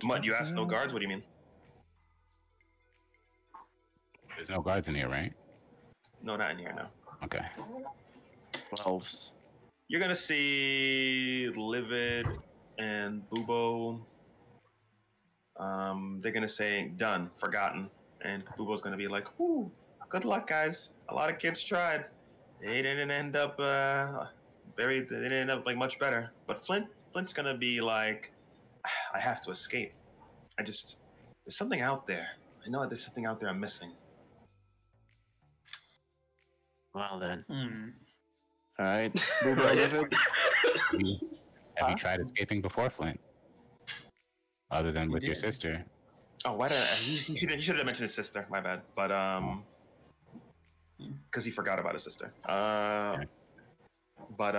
Mud, you asked no guards? What do you mean? There's no guards in here, right? No, not in here, no. Okay. 12s. You're gonna see Livid and Bubo. They're gonna say done, forgotten, and Bubo's gonna be like, "Whoo, good luck, guys. A lot of kids tried. They didn't end up They didn't end up like much better. But Flint's gonna be like, I have to escape. There's something out there. I know there's something out there I'm missing." Well then. Hmm. All right. Bubo, Livid. Have you tried escaping before, Flint? Other than with your sister? Oh, why did he should have mentioned his sister? My bad. But because he forgot about his sister. But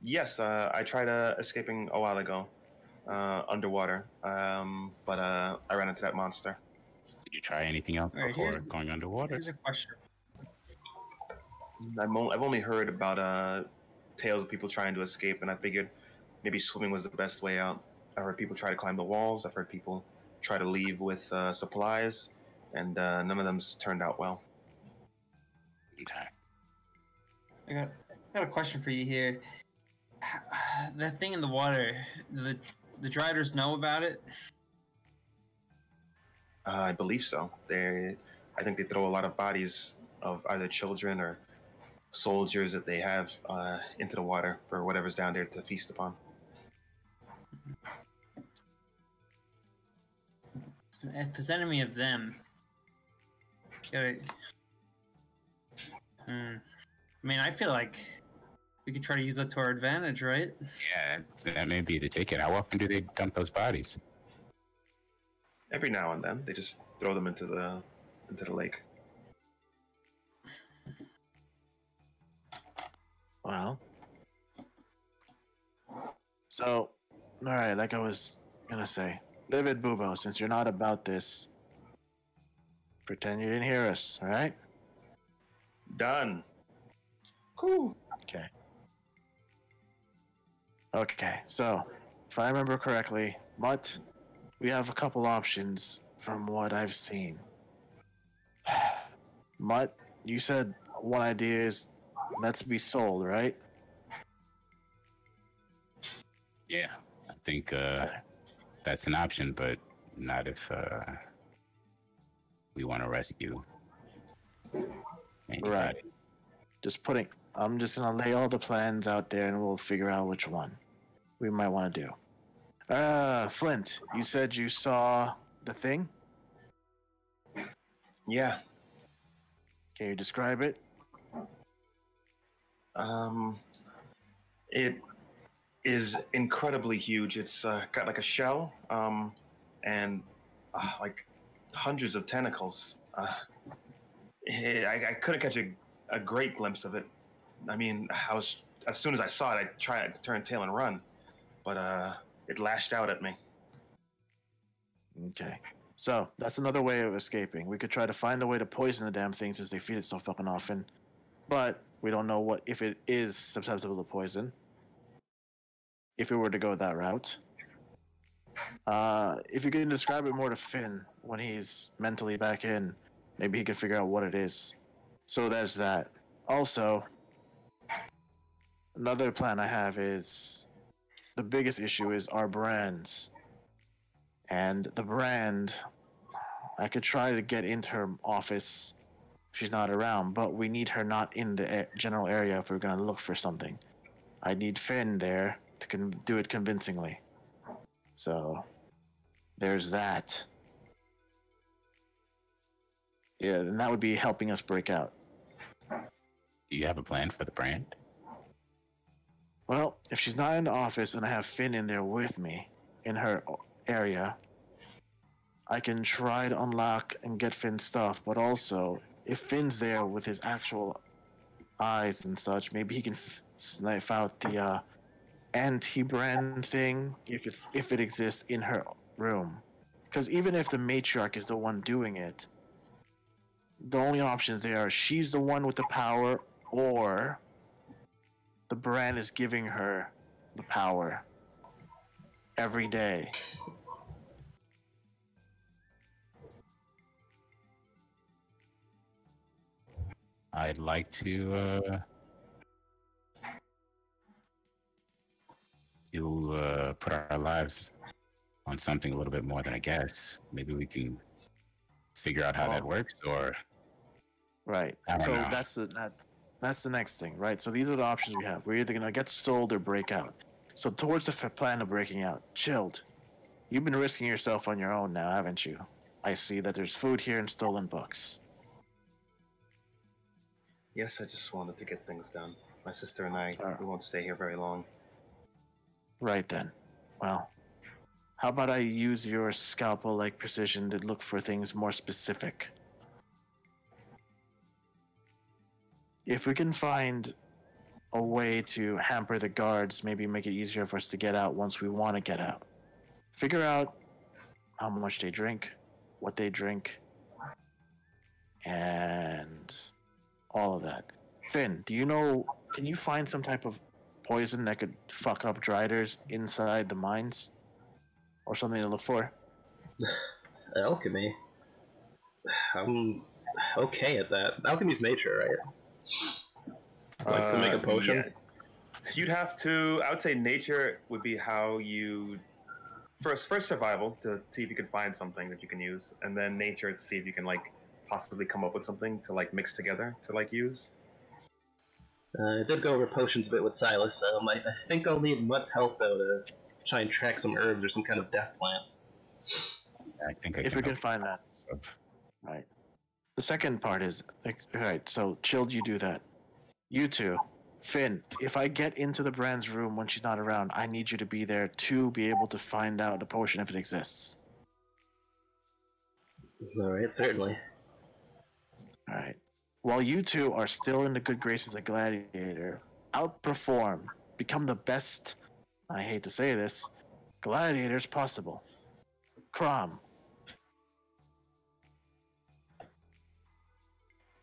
yes, I tried escaping a while ago, underwater. But I ran into that monster. Did you try anything else All right, before going underwater? Here's a question. I've only heard about tales of people trying to escape, and I figured maybe swimming was the best way out. I heard people try to climb the walls. I've heard people try to leave with supplies, and none of them's turned out well. Okay. I got a question for you here. That thing in the water, the Driders know about it? I believe so. I think they throw a lot of bodies of either children or soldiers that they have into the water for whatever's down there to feast upon. If there's enemy of them, I mean, I feel like we could try to use that to our advantage, right? Yeah, that may be the ticket. How often do they dump those bodies? Every now and then, they just throw them into the lake. Well. So, all right, like I was gonna say, Livid Bubo, since you're not about this, pretend you didn't hear us, all right? Done. Cool. Okay. Okay, so if I remember correctly, Mutt, we have a couple options from what I've seen. Mutt, you said one idea is let's be sold, right? Yeah, I think that's an option, but not if we want to rescue anybody. Right. I'm just gonna lay all the plans out there and we'll figure out which one we might want to do. Flint, you said you saw the thing? Yeah. Can you describe it? It is incredibly huge. It's got like a shell, and like hundreds of tentacles. I couldn't catch a great glimpse of it. I mean, as soon as I saw it, I tried to turn tail and run. but it lashed out at me. Okay. So that's another way of escaping. We could try to find a way to poison the damn thing since they feed it so fucking often. But we don't know what if it is susceptible to poison. If we were to go that route. If you can describe it more to Finn when he's mentally back in, maybe he can figure out what it is. So there's that. Also, another plan I have is the biggest issue is our brands. And the brand, I could try to get into her office if she's not around, but we need her not in the general area if we're going to look for something. I need Finn there to do it convincingly. So, there's that. Yeah, and that would be helping us break out. Do you have a plan for the brand? Well, if she's not in the office and I have Finn in there with me, in her area, I can try to unlock and get Finn's stuff, but also, if Finn's there with his actual eyes and such, maybe he can sniff out the anti-brand thing if it exists in her room. Because even if the matriarch is the one doing it, the only options there are she's the one with the power, or the brand is giving her the power every day. I'd like to put our lives on something a little bit more than a guess. Maybe we can figure out how that works, or right. So that's the next thing, right? So these are the options we have. We're either gonna get sold or break out. So towards the plan of breaking out, Chilled, you've been risking yourself on your own now, haven't you? I see that there's food here and stolen books. Yes, I just wanted to get things done. My sister and I, we won't stay here very long. Right then. Well, how about I use your scalpel-like precision to look for things more specific? If we can find a way to hamper the guards, maybe make it easier for us to get out once we want to get out. Figure out how much they drink, what they drink, and all of that. Finn, can you find some type of poison that could fuck up driders inside the mines? Or something to look for? Alchemy? I'm okay at that. Alchemy's nature, right? Like to make a potion? Yeah. You'd have to, I would say nature would be how you, first survival to see if you can find something that you can use, and then nature to see if you can like possibly come up with something to like mix together to like use. I did go over potions a bit with Silas. I think I'll need Mutt's help though to try and track some herbs or some kind of death plant. I think if we can find that. Right. The second part is, alright, so Chilled, you do that. You two, Finn, if I get into the brand's room when she's not around, I need you to be there to be able to find out the potion if it exists. Alright, certainly. Alright. While you two are still in the good graces of the gladiator, outperform, become the best, I hate to say this, gladiators possible. Crom.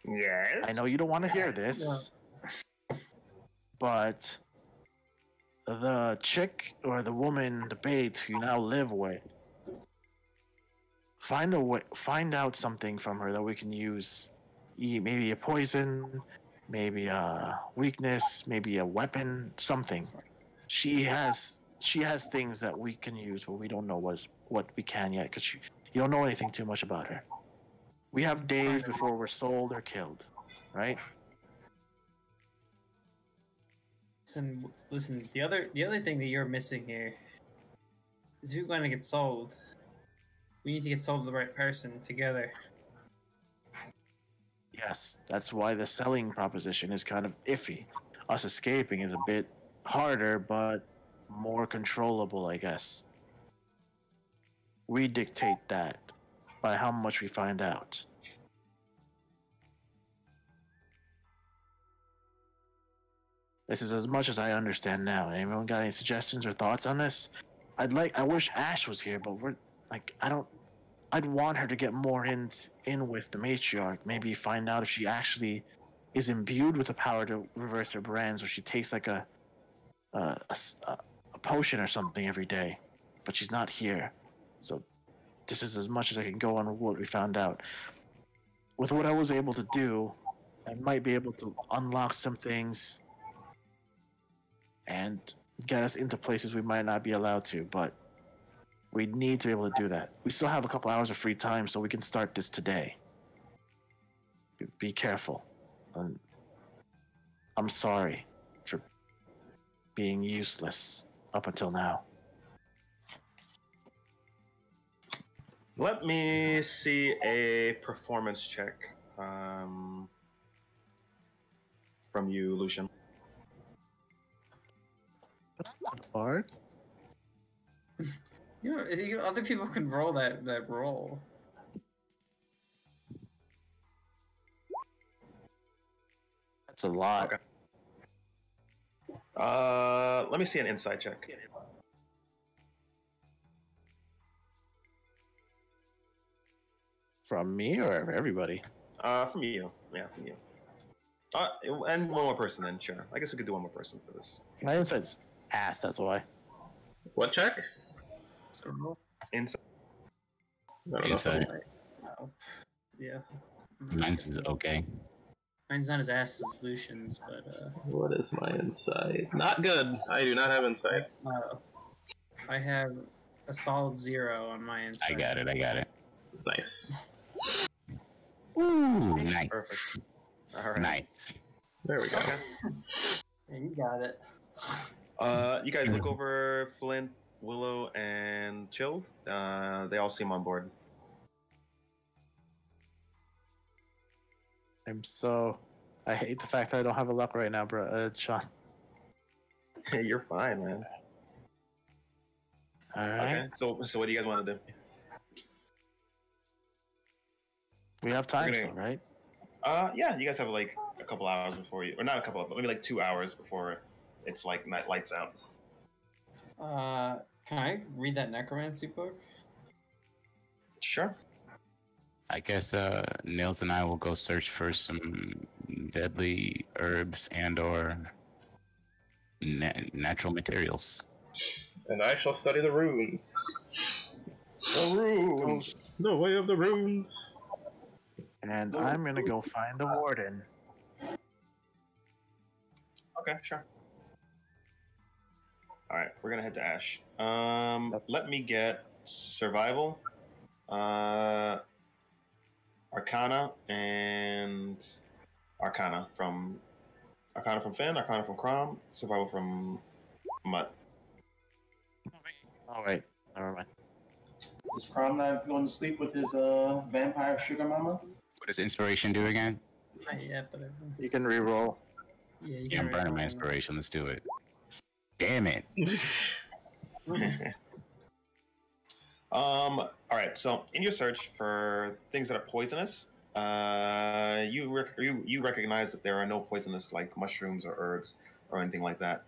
Yes. I know you don't want to hear this, but the chick or the woman, the bait who you now live with, find out something from her that we can use. Maybe a poison, maybe a weakness, maybe a weapon, something. She has things that we can use, but we don't know what we can yet because you don't know anything too much about her. We have days before we're sold or killed, right? Listen. The other thing that you're missing here is if we're going to get sold, we need to get sold to the right person together. Yes, that's why the selling proposition is kind of iffy. Us escaping is a bit harder, but more controllable, I guess. We dictate that by how much we find out. This is as much as I understand now. Anyone got any suggestions or thoughts on this? I wish Ash was here, but we're like, I don't. I'd want her to get more in with the matriarch. Maybe find out if she actually is imbued with the power to reverse her brands, or she takes like a potion or something every day. But she's not here, so this is as much as I can go on what we found out. With what I was able to do, I might be able to unlock some things and get us into places we might not be allowed to, but we need to be able to do that. We still have a couple hours of free time, so we can start this today. Be careful. I'm sorry for being useless up until now. Let me see a performance check from you, Lucian. Bard? Other people can roll that roll. That's a lot. Okay. Let me see an insight check. From me or everybody? From you. Yeah, from you. And one more person then, sure. I guess we could do one more person for this. My insight's ass, that's why. What check? Insight. Insight. Oh, yeah. Mine's is okay. Mine's not as ass as Lucian's, but What is my insight? Not good. I do not have insight. I have a solid 0 on my insight. I got it. Nice. Ooh, nice. Perfect. All right. Nice. There we go. Yeah, you got it. You guys look over Flint, Willow, and Chilled. They all seem on board. I hate the fact that I don't have a luck right now, bro. Sean. You're fine, man. Alright. Okay. So what do you guys want to do? We have time We're still, gonna- right? Yeah, you guys have like a couple hours before you, or not a couple, but maybe like 2 hours before it's like night lights out. Can I read that necromancy book? Sure. I guess Nils and I will go search for some deadly herbs and/or natural materials. And I shall study the runes. The runes. The way of the runes. And I'm gonna go find the warden. Okay, sure. All right, we're gonna head to Ash. Let me get survival, Arcana, and Arcana from Finn, Arcana from Crom, survival from Mutt. All right, never mind. Is Prom not going to sleep with his vampire sugar mama? What does inspiration do again? Not yet, but You can re-roll. yeah, you Yeah, I'm can burning my roll. inspiration. Let's do it. Damn it. All right. So in your search for things that are poisonous, you recognize that there are no poisonous like mushrooms or herbs or anything like that.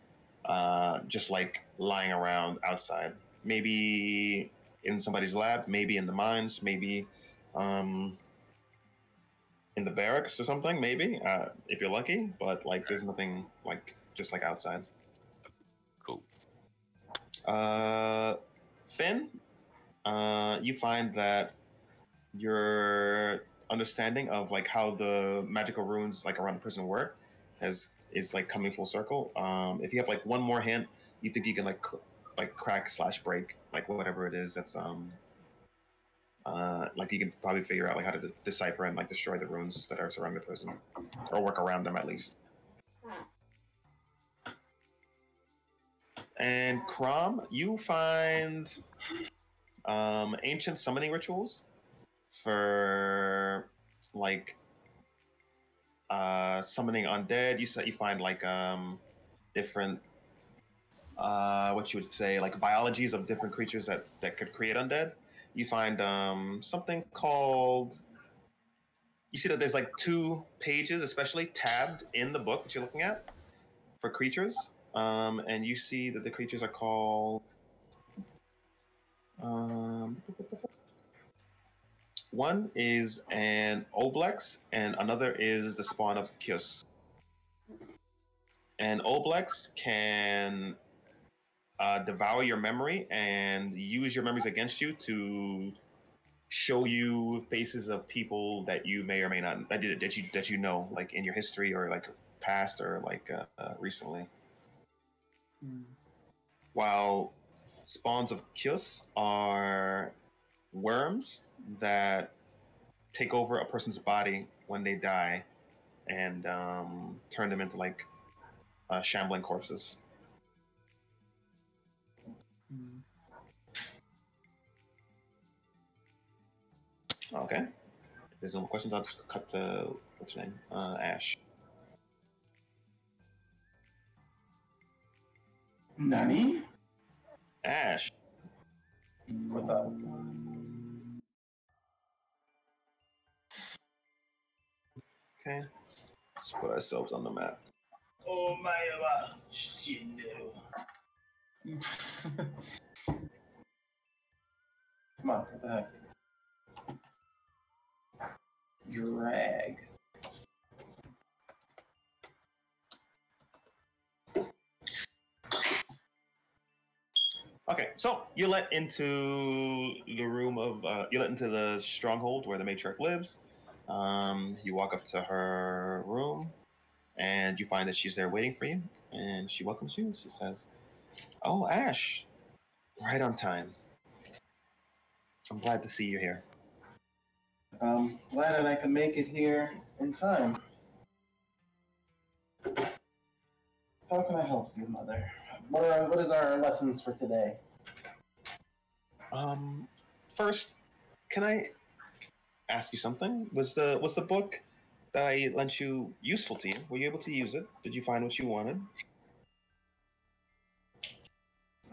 Just like lying around outside. Maybe in somebody's lab, maybe in the mines, maybe in the barracks or something. Maybe if you're lucky. But like, there's nothing like just like outside. Cool. Finn, you find that your understanding of like how the magical runes like around the prison work is like coming full circle. If you have like one more hint, you think you can like crack / break like whatever it is that's like you can probably figure out like how to decipher and like destroy the runes that are surrounding the prison or work around them at least. And Crom, you find ancient summoning rituals for like summoning undead. You find like different what you would say like biologies of different creatures that could create undead. You find something called. You see that there's like 2 pages, especially tabbed in the book that you're looking at, for creatures, and you see that the creatures are called. Um, One is an Oblex, and another is the spawn of Kios. An Oblex can devour your memory and use your memories against you to show you faces of people that you may or may not that you know, like in your history or like past or like recently. While spawns of Kios are worms that take over a person's body when they die and turn them into like shambling corpses. Okay. If there's no more questions, I'll just cut to what's your name? Ash. Nani? Ash. What's up? Okay. Let's put ourselves on the map. Oh my god, Shindu. Come on, what the heck? Drag. Okay, so you're let into the room of you're let into the stronghold where the matriarch lives. You walk up to her room, and you find that she's there waiting for you, and she welcomes you. She says, "Oh, Ash, right on time. I'm glad to see you here." Glad that I could make it here in time. How can I help you, Mother? What is our lessons for today? First, can I ask you something? Was the book that I lent you useful to you? Were you able to use it? Did you find what you wanted?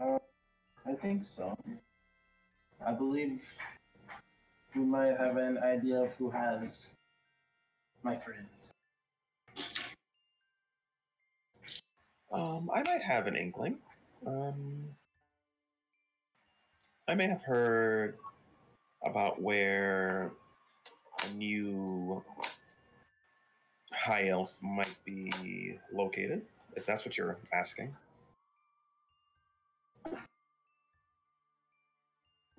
I think so. I believe we might have an idea of who has my friend. I might have an inkling. Um, I may have heard about where a new high elf might be located, if that's what you're asking.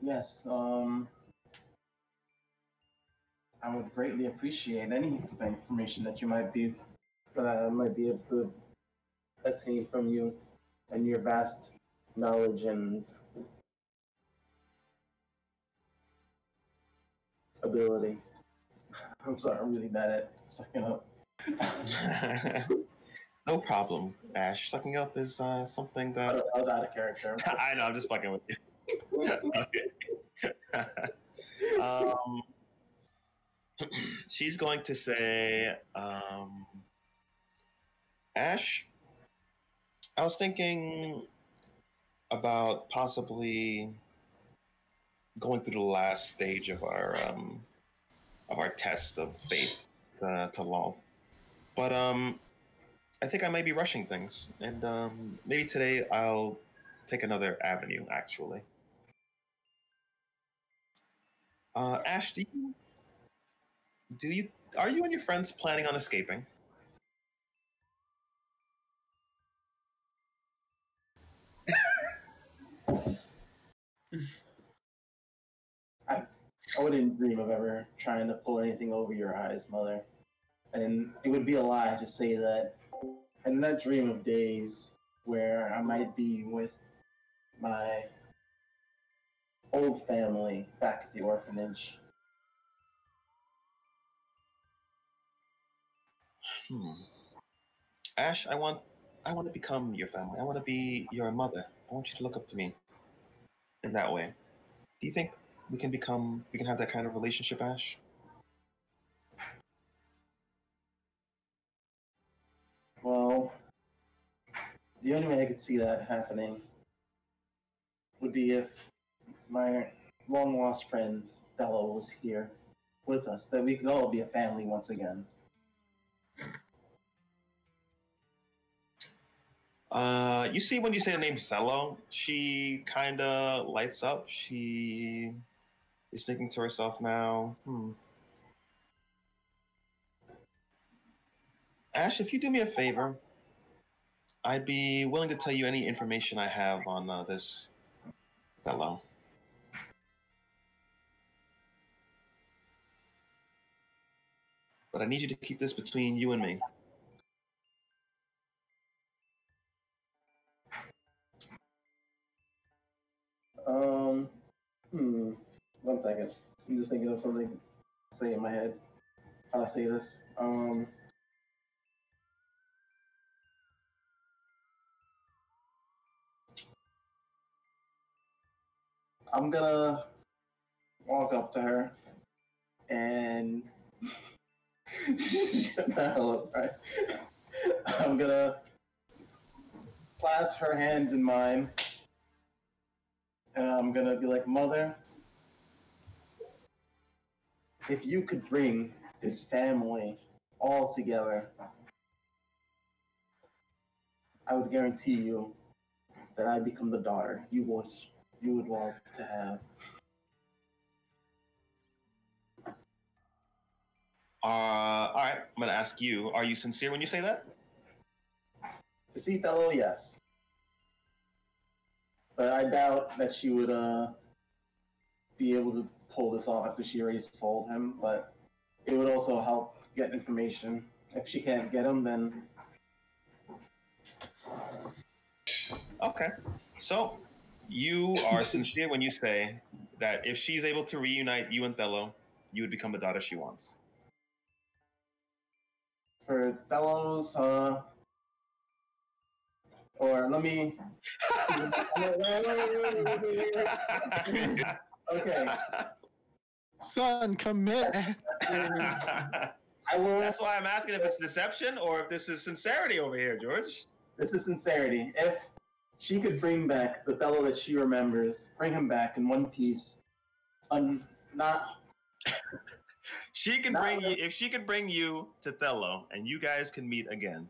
Yes, I would greatly appreciate any information that I might be able to attain from you and your vast knowledge and ability. I'm sorry, I'm really bad at sucking up. No problem, Ash. Sucking up is something that I was out of character. I know. I'm just fucking with you. um, she's going to say, Ash, I was thinking about possibly going through the last stage of our test of faith to law, but I think I may be rushing things, and maybe today I'll take another avenue. Actually, Ash, do you are you and your friends planning on escaping? I wouldn't dream of ever trying to pull anything over your eyes, Mother. And it would be a lie to say that I do not dream of days where I might be with my old family back at the orphanage. Hmm. Ash, I want to become your family. I want to be your mother. I want you to look up to me in that way. Do you think we can have that kind of relationship, Ash? Well, the only way I could see that happening would be if my long lost friend Bello was here with us, that we could all be a family once again. You see, when you say the name Thello, she kind of lights up. She is thinking to herself now, Ash, if you do me a favor, I'd be willing to tell you any information I have on this Thello. But I need you to keep this between you and me. Um, hmm. 1 second. I'm just thinking of something to say in my head. How to say this? I'm gonna walk up to her and right. I'm gonna clasp her hands in mine, and I'm gonna be like, Mother, if you could bring this family all together, I would guarantee you that I become the daughter you would want to have. All right, I'm gonna ask you: are you sincere when you say that? To see Thello, yes, but I doubt that she would be able to pull this off after she already sold him. But it would also help get information. If she can't get him, then Okay. So you are sincere when you say that if she's able to reunite you and Thello, you would become the daughter she wants. for Thello's, or let me. Okay, Son, commit. I will. That's why I'm asking if it's deception or if this is sincerity over here, George. This is sincerity. If she could bring back the fellow that she remembers, bring him back in one piece, not. She can bring you if she could bring you to Thello and you guys can meet again.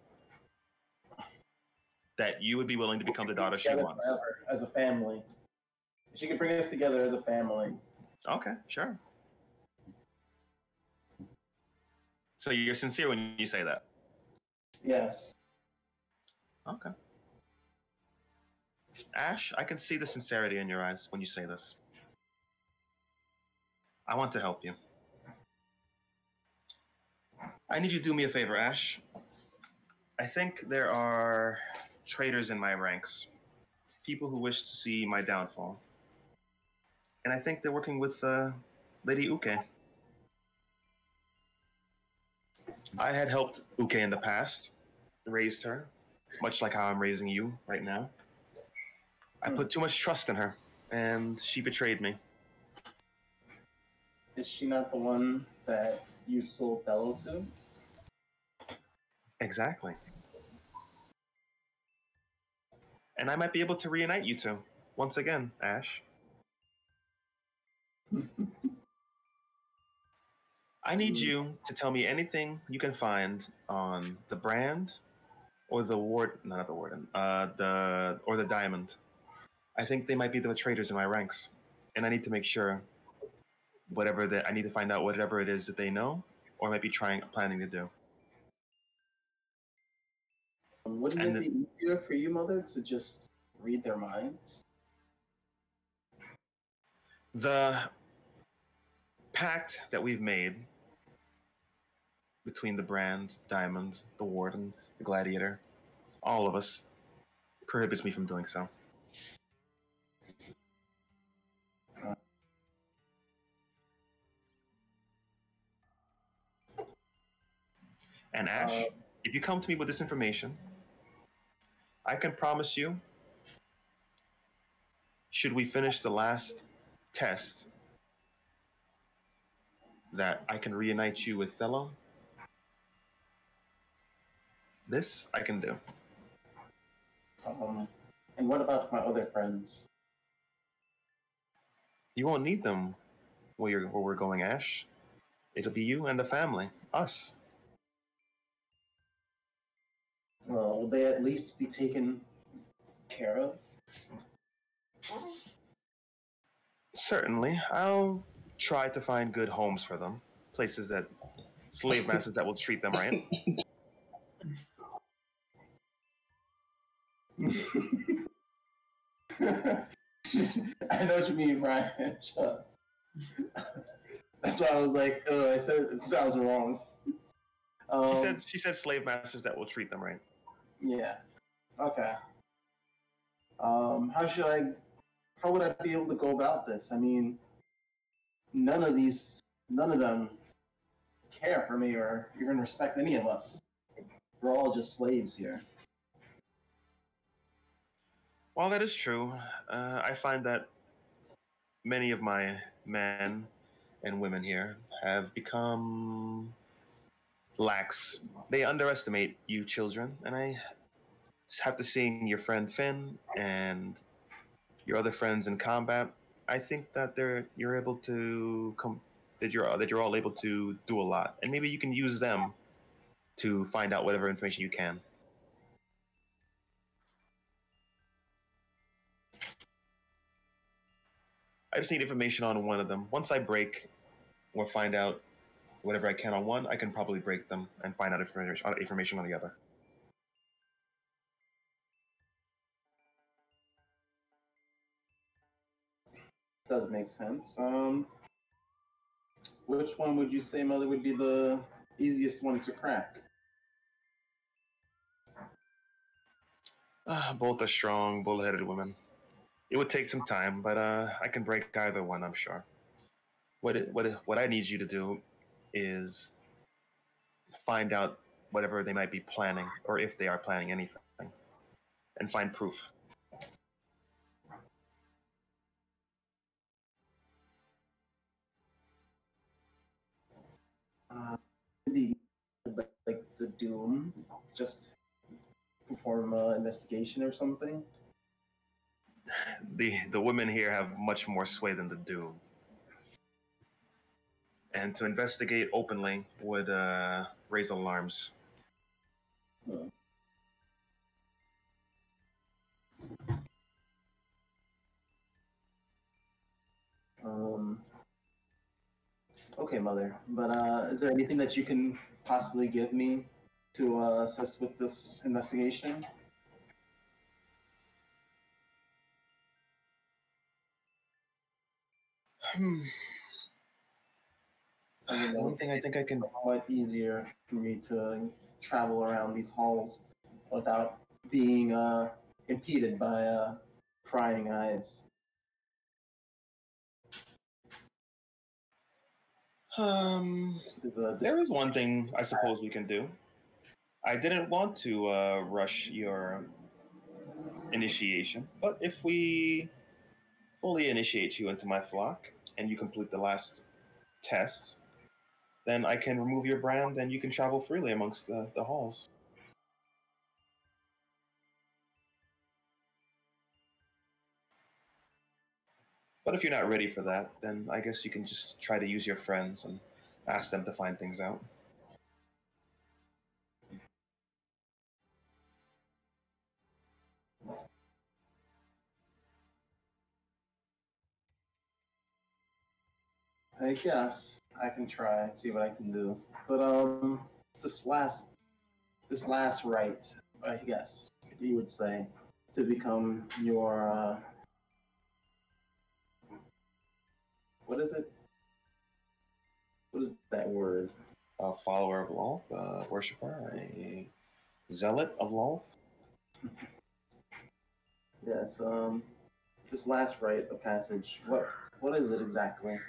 That you would be willing to become the daughter she wants. As a family. She could bring us together as a family. Okay, sure. So you're sincere when you say that? Yes. Okay. Ash, I can see the sincerity in your eyes when you say this. I want to help you. I need you to do me a favor, Ash. I think there are traitors in my ranks, people who wish to see my downfall. And I think they're working with Lady Uke. I had helped Uke in the past, raised her, much like how I'm raising you right now. I put too much trust in her, and she betrayed me. Is she not the one that you sold Thello to? Exactly. And I might be able to reunite you two once again, Ash. I need you to tell me anything you can find on the brand or the ward, not the warden, the diamond. I think they might be the traitors in my ranks, and I need to make sure I need to find out whatever it is that they know or might be planning to do. Wouldn't it be easier for you, Mother, to just read their minds? The pact that we've made between the brand, Diamond, the Warden, the Gladiator, all of us, prohibits me from doing so. And Ash, if you come to me with this information, I can promise you, should we finish the last test, that I can reunite you with Thello. This I can do. And what about my other friends? You won't need them where we're going, Ash. It'll be you and the family, us. Well, will they at least be taken care of? Certainly, I'll try to find good homes for them, places that slave masters that will treat them right. I know what you mean, Ryan. That's why I was like, I said it sounds wrong. She said slave masters that will treat them right. Yeah. Okay. How should I? How would I be able to go about this? I mean, none of them care for me or even respect any of us. We're all just slaves here. While that is true, I find that many of my men and women here have become lax. They underestimate you children, and I after seeing your friend Finn and your other friends in combat, I think that you're able to come that you're all able to do a lot, and maybe you can use them to find out whatever information you can. I just need information on one of them. Once I break or find out whatever I can on one, I can probably break them and find out information on the other. Does make sense. Which one would you say, Mother, would be the easiest one to crack? Both are strong, bull-headed women. It would take some time, but I can break either one, I'm sure. What I need you to do is find out whatever they might be planning, or if they are planning anything, and find proof. The like the Doom, just perform an investigation or something. The women here have much more sway than the Doom, and to investigate openly would raise alarms. Hmm. Um, okay, Mother. But is there anything that you can possibly give me to assist with this investigation? Hmm. Something The that only would thing I think I can. somewhat easier for me to travel around these halls without being impeded by prying eyes. This is a There is one thing I suppose we can do. I didn't want to rush your initiation, but if we fully initiate you into my flock and you complete the last test, then I can remove your brand and you can travel freely amongst the halls. But if you're not ready for that, then I guess you can just try to use your friends and ask them to find things out. I guess I can try and see what I can do. But this last this last rite, I guess you would say, to become your what is it? What is that word? A follower of Lolth, a worshiper, a zealot of Lolth. Yes, this last rite of passage. What is it exactly?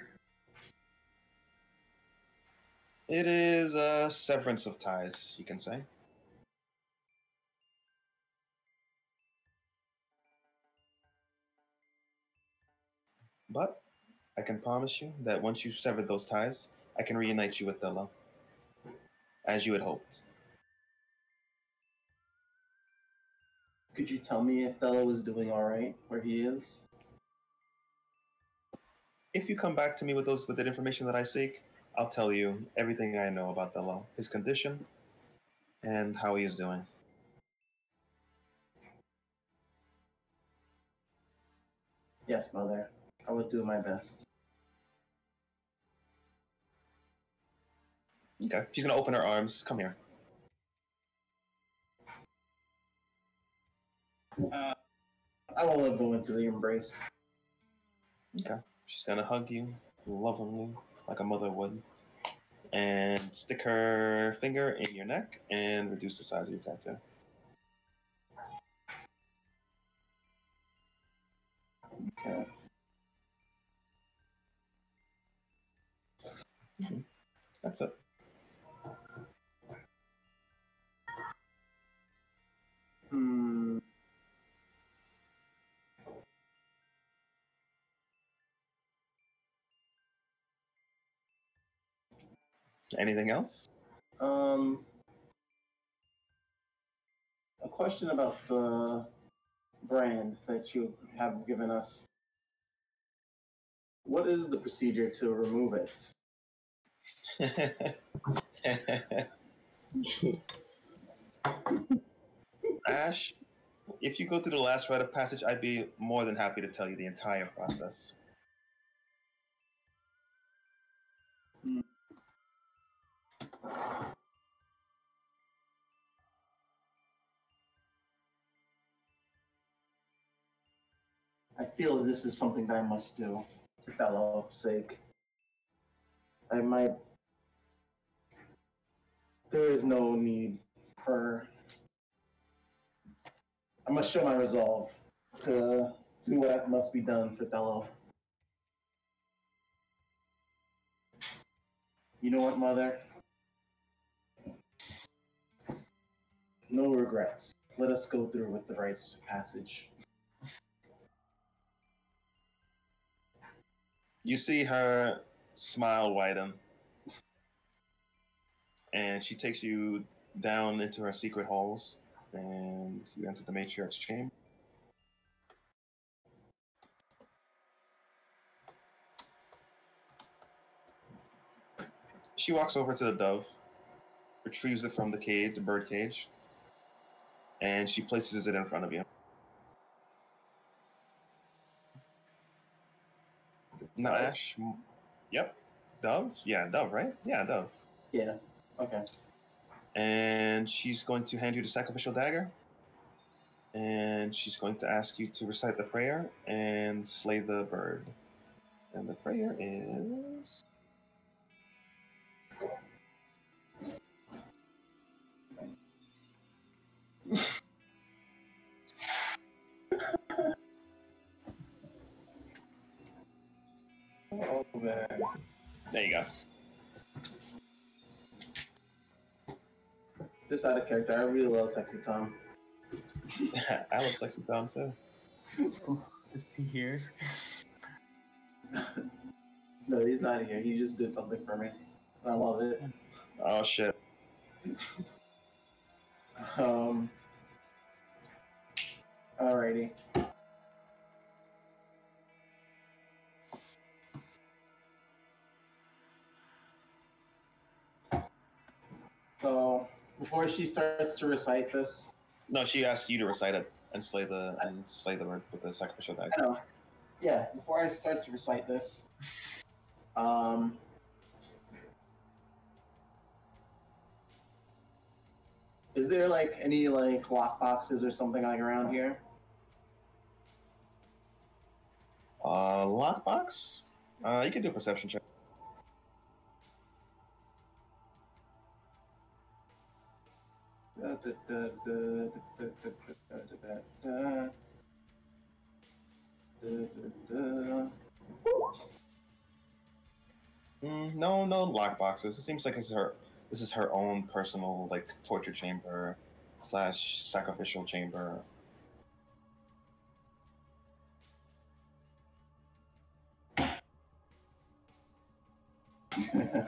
It is a severance of ties, you can say. But I can promise you that once you've severed those ties, I can reunite you with Della, as you had hoped. Could you tell me if Thella is doing all right where he is? If you come back to me with that information that I seek, I'll tell you everything I know about Della, his condition, and how he is doing. Yes, mother. I will do my best. Okay. She's gonna open her arms. Come here. I will go into the embrace. Okay. She's gonna hug you lovingly, like a mother would, and stick her finger in your neck and reduce the size of your tattoo. Okay. That's it. Hmm. Anything else? A question about the brand that you have given us. What is the procedure to remove it? Ash, if you go through the last rite of passage, I'd be more than happy to tell you the entire process. I feel this is something that I must do for fellow's sake. I might. There is no need for. I must show my resolve to do what must be done for Thello. You know what, Mother? No regrets. Let us go through with the rites of passage. You see her smile widen, and she takes you down into her secret halls, and you enter the matriarch's chamber. She walks over to the dove, retrieves it from the cage, the bird cage, and she places it in front of you. Now, Ash, yep, dove? Yeah, dove, right? Yeah, dove. Yeah. Okay. And she's going to hand you the sacrificial dagger, and she's going to ask you to recite the prayer and slay the bird. And the prayer is. Oh man. There you go. Just out of character, I really love Sexy Tom. I love Sexy Tom too. Oh, is he here? No, he's not here. He just did something for me. I love it. Oh shit. Alrighty. So before she starts to recite this, No, she asked you to recite it and slay the bird with the sacrificial dagger. I know. Yeah, before I start to recite this, um, is there like any like lock boxes or something like around here? Lockbox? You can do a perception check. No, no lockboxes. It seems like this is her own personal like torture chamber slash sacrificial chamber.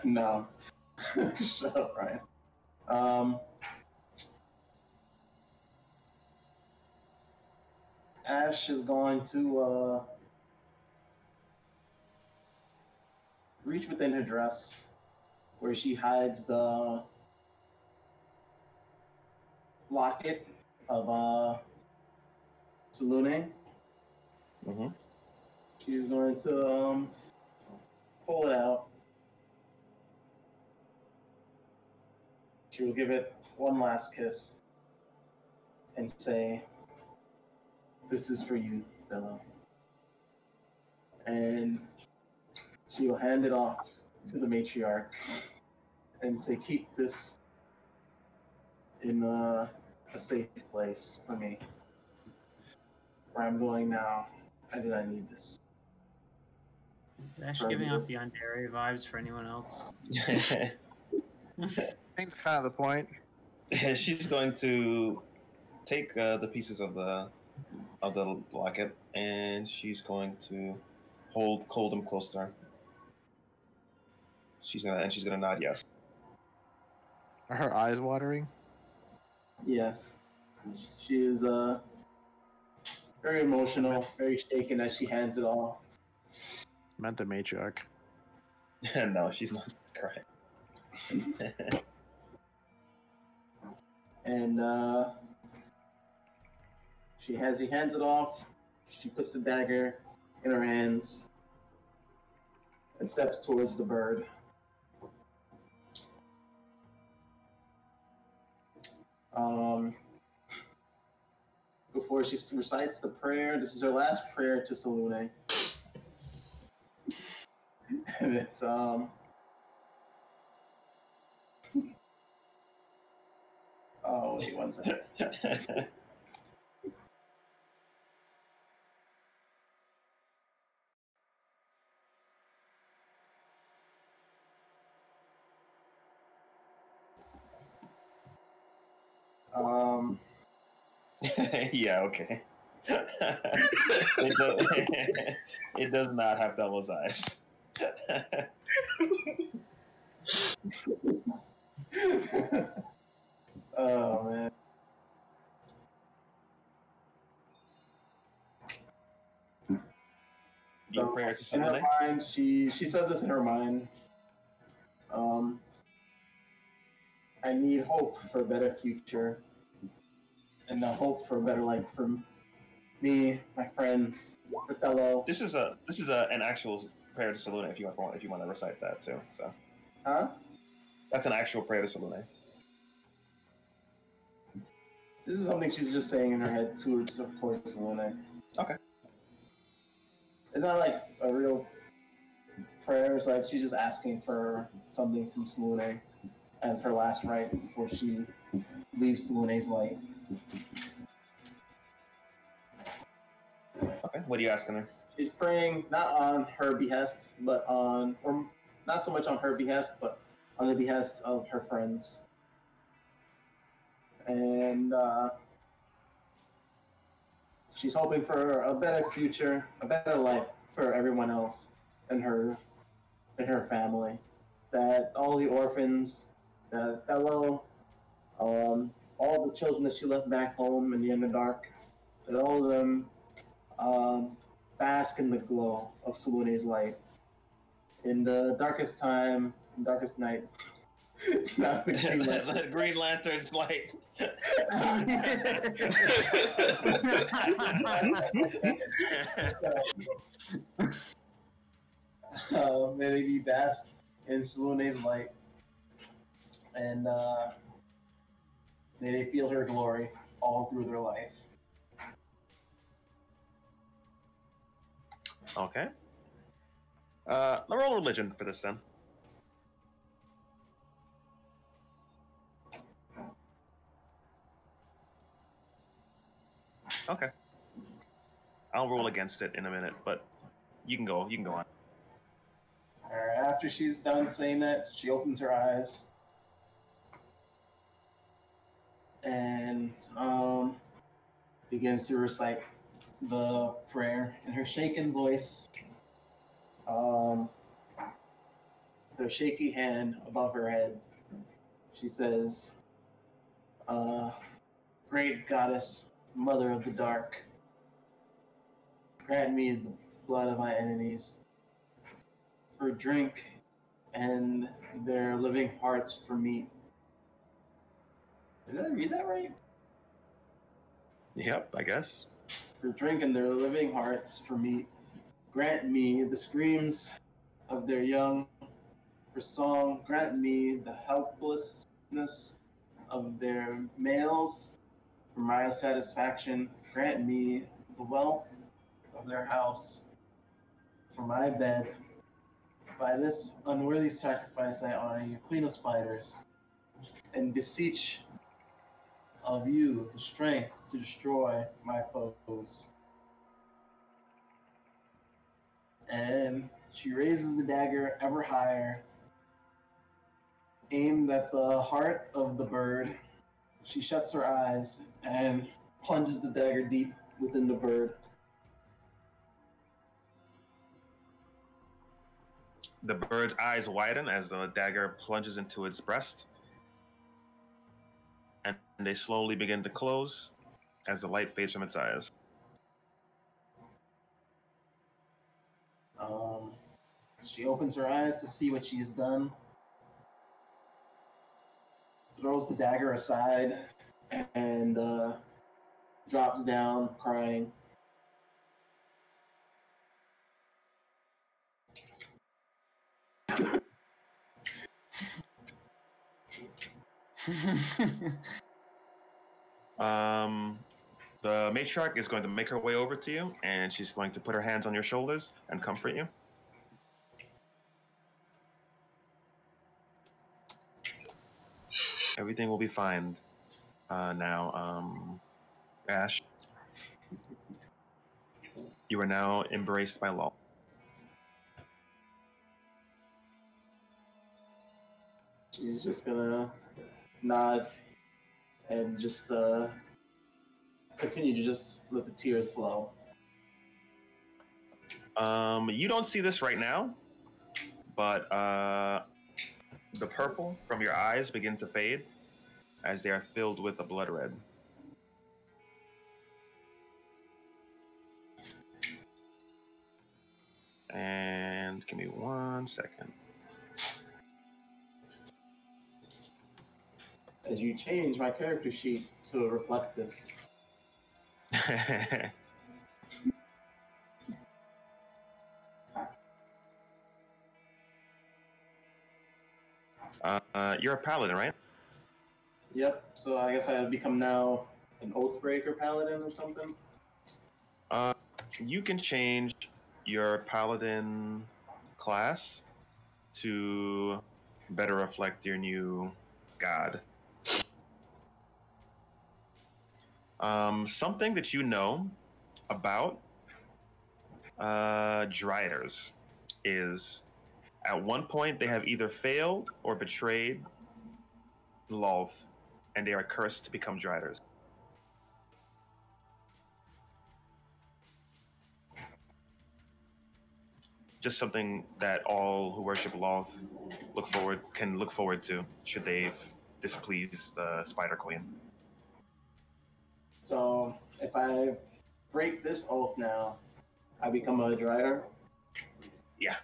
No. Shut up, Ryan. Ash is going to reach within her dress where she hides the locket of Salune. Mm-hmm. She's going to pull it out. She will give it one last kiss and say, "This is for you, Bella." And she will hand it off to the matriarch and say, "Keep this in a safe place for me. Where I'm going now, I do not need this." Ash giving off the Yandere vibes for anyone else. I think that's kind of the point. She's going to take the pieces of the locket, and she's going to hold them close to her. She's gonna nod yes. Are her eyes watering? Yes. She is very emotional, very shaken as she hands it off. Meant the matriarch. No, she's not crying. And he hands it off. She puts the dagger in her hands and steps towards the bird. Before she recites the prayer, this is her last prayer to Salune. And it's oh wait one second. Yeah, okay. It does not have devil's eyes. Oh man. Your prayer to in her Salune? mind, she says this in her mind. I need hope for a better future, and the hope for a better life for me, my friends, Othello. This is an actual prayer to Salune if you want to recite that too. So. Huh? That's an actual prayer to Salune. This is something she's just saying in her head towards Salune. Okay. It's not like a real prayer. It's like she's just asking for something from Salune as her last rite before she leaves Salune's light. Okay. What are you asking her? She's praying not on her behest, but or not so much on her behest, but on the behest of her friends. And she's hoping for a better future, a better life for everyone else in her family. That all the orphans, that Othello, all the children that she left back home in the Underdark, that all of them bask in the glow of Salune's light. In the darkest time, darkest night, not the Green Lantern. The Green Lantern's light. May they be basked in Salune's light, and may they feel her glory all through their life. Okay. Roll religion for this then. Okay. I'll roll against it in a minute, but you can go on. Alright, after she's done saying that, she opens her eyes and begins to recite the prayer in her shaken voice. Her shaky hand above her head. She says, "Great goddess, mother of the dark, grant me the blood of my enemies, for drink and their living hearts for meat." Did I read that right? Yep, I guess. For drink and their living hearts for meat, grant me the screams of their young for song. Grant me the helplessness of their males for my satisfaction. Grant me the wealth of their house for my bed. By this unworthy sacrifice I honor you, Queen of Spiders, and beseech of you the strength to destroy my foes. And she raises the dagger ever higher, aimed at the heart of the bird. She shuts her eyes and plunges the dagger deep within the bird. The bird's eyes widen as the dagger plunges into its breast, and they slowly begin to close as the light fades from its eyes. She opens her eyes to see what she's done, throws the dagger aside, and drops down crying. The matriarch is going to make her way over to you, and she's going to put her hands on your shoulders and comfort you. Everything will be fine now. Ash, you are now embraced by law. She's just gonna nod and just continue to just let the tears flow. You don't see this right now, but the purple from your eyes begin to fade as they are filled with a blood red. And give me 1 second. As you change my character sheet to reflect this. You're a paladin, right? Yep, so I guess I have become now an Oathbreaker paladin or something. You can change your paladin class to better reflect your new god. Something that you know about Driders is at one point they have either failed or betrayed Lolth, and they are cursed to become Driders. Just something that all who worship Lolth can look forward to should they displease the Spider Queen. So if I break this oath now, I become a Drider? Yeah.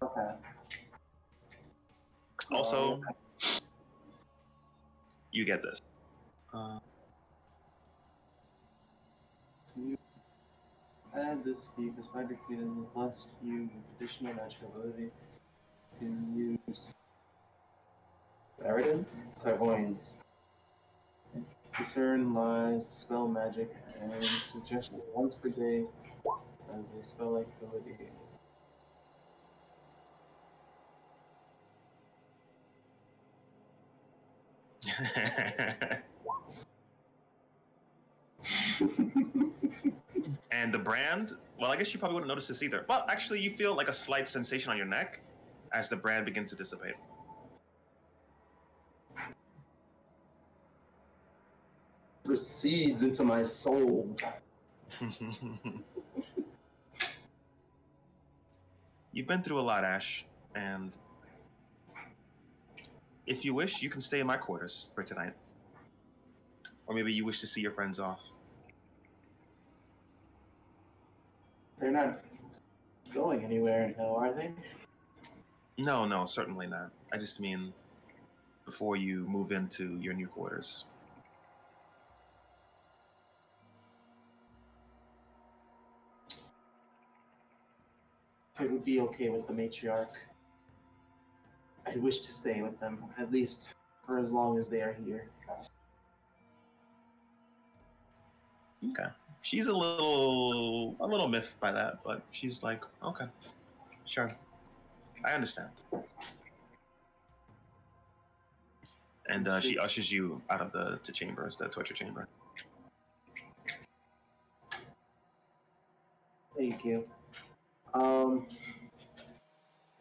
Okay. Also, you get this. Add this feat, the Spider Queen blessed you with additional natural ability. You can use Claritin, Clairvoyance, Discern Lies, Spell Magic, and Suggestion once per day as a spell-like ability. And the brand, well, I guess you probably wouldn't notice this either. Well, actually, you feel like a slight sensation on your neck as the brand begins to dissipate. Proceeds into my soul. You've been through a lot, Ash, and if you wish, you can stay in my quarters for tonight. Or maybe you wish to see your friends off. They're not going anywhere now, are they? No, certainly not. I just mean before you move into your new quarters. it would be okay with the matriarch, I wish to stay with them, at least for as long as they are here. Okay. She's a little miffed by that, but she's like, okay, sure, I understand. And she ushers you out of the chambers, the torture chamber. Thank you.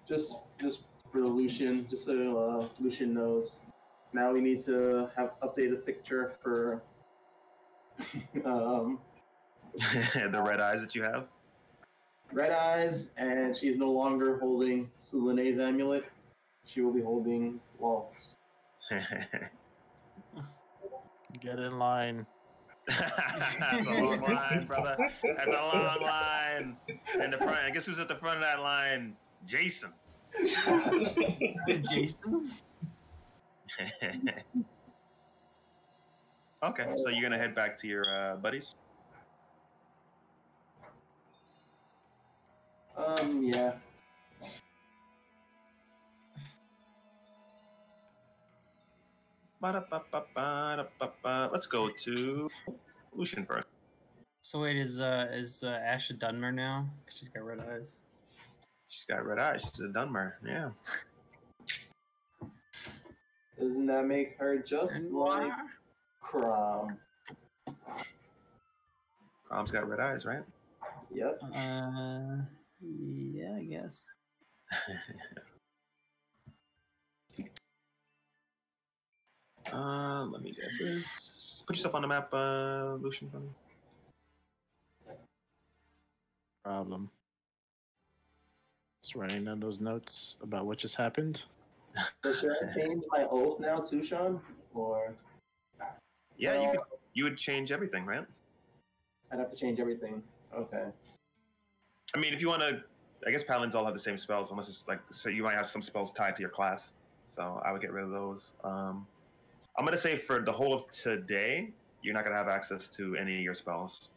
Just for Lucian, just so Lucian knows. Now we need to have updated picture for The red eyes that you have. Red Eyes, and she's no longer holding Selene's amulet. She will be holding Walt's. Get in line. That's a long line, brother. That's a long line. In the front, and guess who's at the front of that line? Jason. Jason? Okay, so you're gonna head back to your buddies. Yeah. Let's go to Lucian first. So wait, is Ash a Dunmer now? 'Cause she's got red eyes. She's got red eyes. She's a Dunmer. Yeah. Doesn't that make her just like Crom? Crom's got red eyes, right? Yep. Yeah, I guess. Let me get this. Put yourself on the map, Lucian, for me. Problem. Just writing down those notes about what just happened. So should I change my oath now too, Sean? Or Yeah, you would change everything, right? I'd have to change everything. Okay. I mean, if you want to, I guess paladins all have the same spells, unless it's like, so you might have some spells tied to your class. So I would get rid of those. I'm gonna say for the whole of today, you're not gonna have access to any of your spells.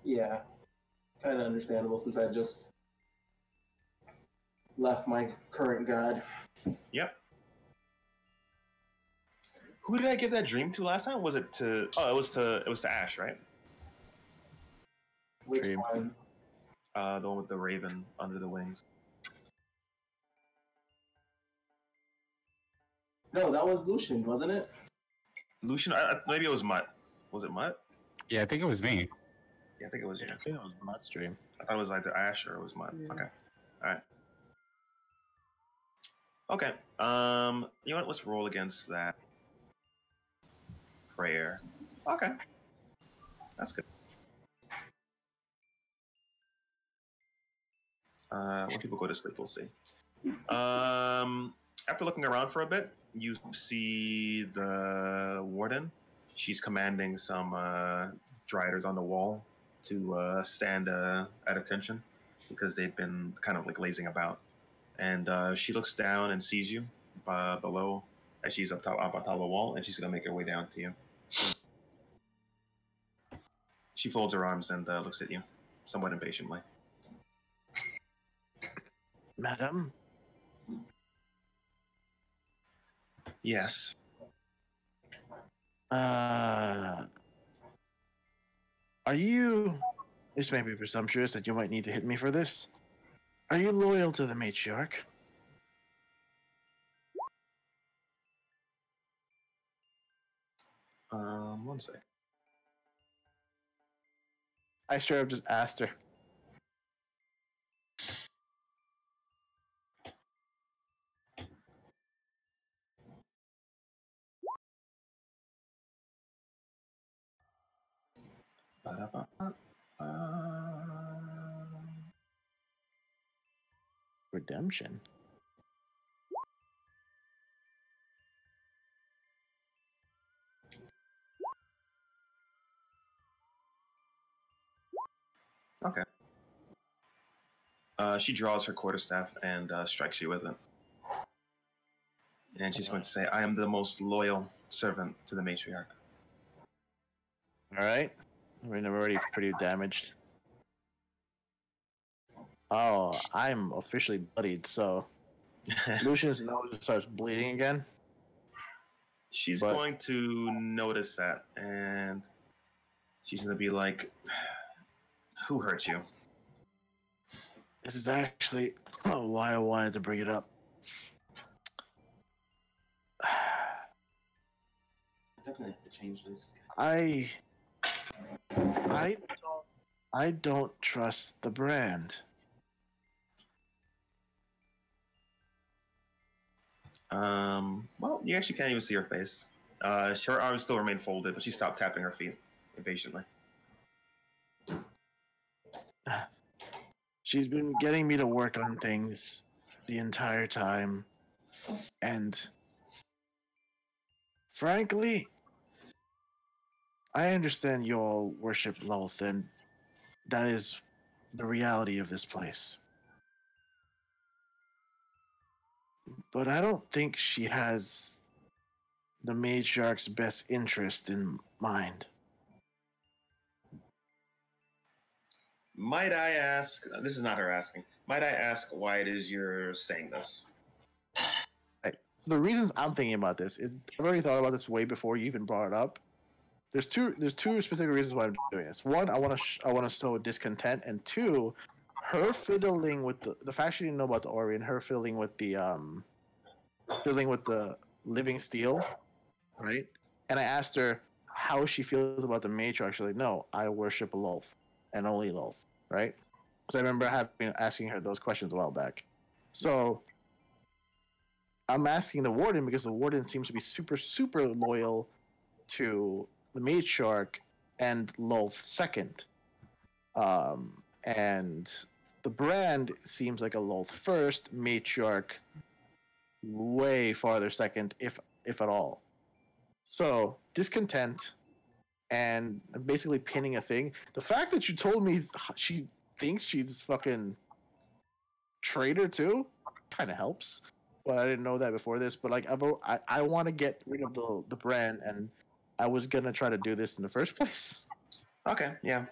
Yeah. Kind of understandable since I just left my current god. Yep. Who did I give that dream to last time? Was it to? Oh, it was to Ash, right? Which Dream. one? The one with the raven under the wings. No, that was Lucian, wasn't it? Lucian, maybe it was Mutt. Was it Mutt? Yeah, I think it was me. Yeah, I think it was you. I think it was my stream. I thought it was either Ash or it was Mutt. Yeah. Okay. All right. Okay. You know what? Let's roll against that prayer. Okay. That's good. When people go to sleep, we'll see. After looking around for a bit, you see the warden. She's commanding some driders on the wall to stand at attention because they've been kind of like lazing about. And she looks down and sees you below as she's up on top of the wall, and she's gonna make her way down to you. She folds her arms and looks at you, somewhat impatiently. Madam, Yes. are you? This may be presumptuous that you might need to hit me for this. Are you loyal to the matriarch? One sec. I straight up just asked her. Redemption. Okay. She draws her quarterstaff and strikes you with it. And she's going to say, I am the most loyal servant to the matriarch. All right. I mean, I'm already pretty damaged. Oh, I'm officially bloodied, so Lucian's nose starts bleeding again. She's But- going to notice that, and she's going to be like, "Who hurt you?" This is actually why I wanted to bring it up. Definitely have to change this. I don't trust the brand. Well, you actually can't even see her face. Her arms still remain folded, but she stopped tapping her feet impatiently. She's been getting me to work on things the entire time, and frankly, I understand you all worship Loth, and that is the reality of this place. But I don't think she has the matriarch's best interest in mind. Might I ask? This is not her asking. Might I ask why it is you're saying this? Right. So the reasons I'm thinking about this is I've already thought about this way before you even brought it up. There's two specific reasons why I'm doing this. One, I want to sow discontent, and two, her fiddling with the fact she didn't know about the Ori and her fiddling with the living steel, right? And I asked her how she feels about the matriarch. She's like, no, I worship Loth and only Loth, right? Because I remember asking her those questions a while back. So I'm asking the warden because the warden seems to be super loyal to the matriarch and Loth second. And the brand seems like a Loth first, matriarch way farther second, if at all. So discontent and basically pinning a thing. The fact that you told me she thinks she's fucking traitor too kind of helps. Well, I didn't know that before this, but like I want to get rid of the brand, and I was gonna try to do this in the first place. Okay, yeah.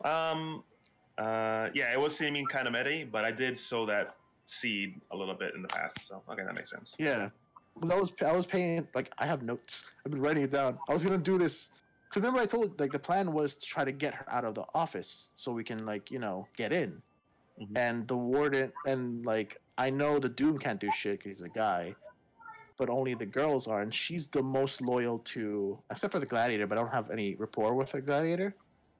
Yeah, it was seeming kind of meta, but I did sow that seed a little bit in the past, so okay, that makes sense. Yeah, because I was paying, like, I have notes. I've been writing it down. I was gonna do this because remember I told, like, the plan was to try to get her out of the office so we can, like, get in. Mhm. And the warden, and like, I know the Doom can't do shit because he's a guy, but only the girls are, and she's the most loyal to, except for the gladiator, but I don't have any rapport with the gladiator.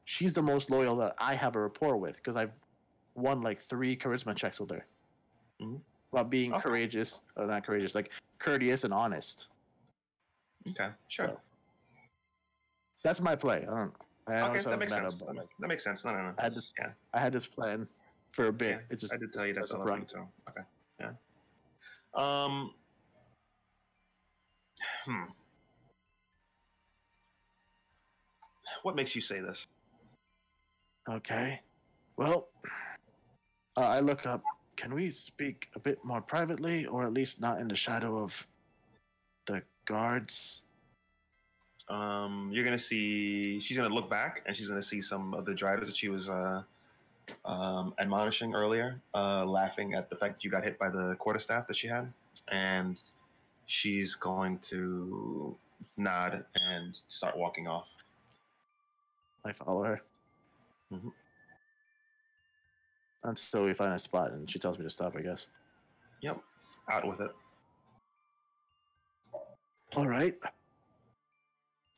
She's the most loyal that I have a rapport with because I've won like 3 charisma checks with her. Mhm. About being Okay. courageous, or not courageous, like courteous and honest. Okay, sure. So, that's my play. I know Okay, it that sounds makes meta, sense. but like, That makes sense. No. I had this, Yeah, I had this plan for a bit. yeah. It just, I did tell you that's a a thing, surprise. so okay, yeah. Um, hmm. What makes you say this? Okay. Well, I look up. Can we speak a bit more privately, or at least not in the shadow of the guards? You're gonna see. She's gonna look back, and she's gonna see some of the drivers that she was admonishing earlier, laughing at the fact that you got hit by the quarterstaff that she had, and she's going to nod and start walking off. I follow her Mhm. until we find a spot, and she tells me to stop. I guess. Yep, out with it. All right.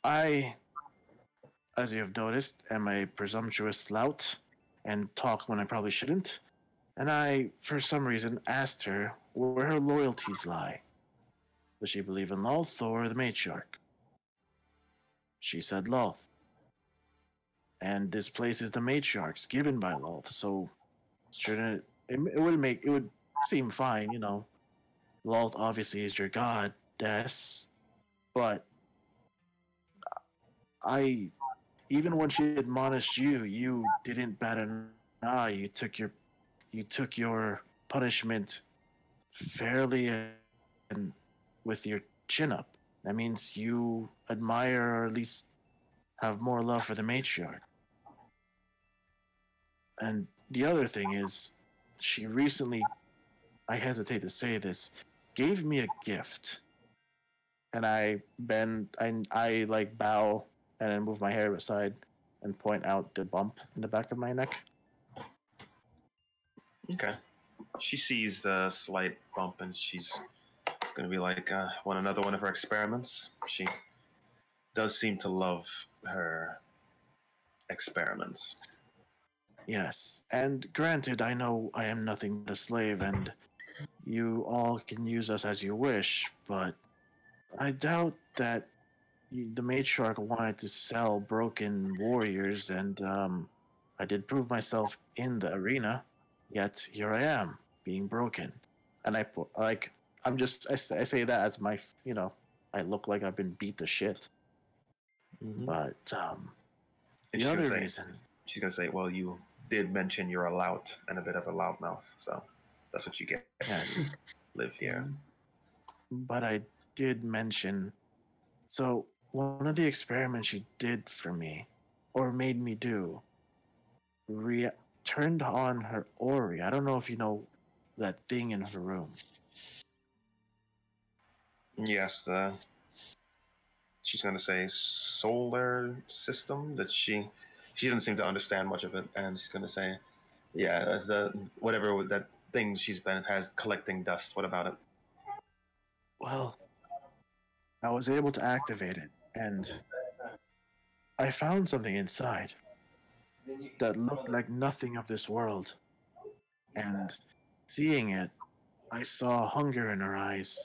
I, as you have noticed, am a presumptuous lout and talk when I probably shouldn't. And I, for some reason, asked her where her loyalties lie. Does she believe in Loth or the matriarch? She said Loth. And this place is the matriarch's given by Loth, so shouldn't it would seem fine, Loth obviously is your goddess, but I, even when she admonished you, you didn't bat an eye. You took your punishment fairly and with your chin up. That means you admire or at least have more love for the matriarch. And the other thing is, she recently, I hesitate to say this, gave me a gift. And I bend, I like bow and then move my hair aside and point out the bump in the back of my neck. Okay. She sees the slight bump and she's gonna be like, want another one of her experiments? She does seem to love her experiments. Yes, and granted, I know I am nothing but a slave, and you all can use us as you wish, but I doubt that the matriarch wanted to sell broken warriors, and I did prove myself in the arena. Yet here I am, being broken, and I say that as my I look like I've been beat to shit. Mm-hmm. But And the other reason, she's gonna say, well, you did mention you're a lout and a bit of a loudmouth, so that's what you get. yes, Live here. but I did mention. So one of the experiments she did for me, or made me do, turned on her Ori. I don't know if you know that thing in her room. Yes, she's gonna say solar system that she doesn't seem to understand much of it, and she's gonna say, yeah, the whatever that thing she's been has collecting dust. What about it? Well, I was able to activate it, and I found something inside that looked like nothing of this world. And seeing it, I saw hunger in her eyes,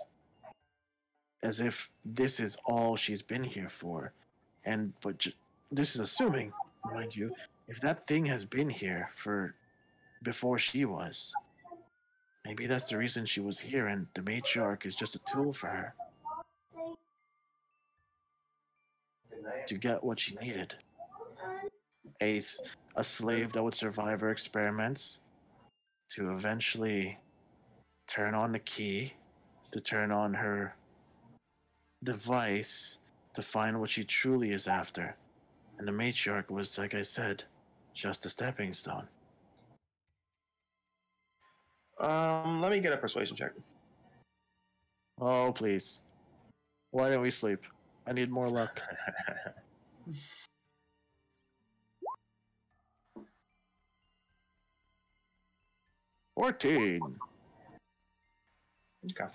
as if this is all she's been here for. And this is assuming, mind you, if that thing has been here for before she was, maybe that's the reason she was here, and the matriarch is just a tool for her to get what she needed. A, a slave that would survive her experiments, to eventually turn on the key, to turn on her device to find what she truly is after. And the matriarch was, like I said, just a stepping stone. Let me get a persuasion check. Oh, please. Why didn't we sleep? I need more luck. 14. Okay.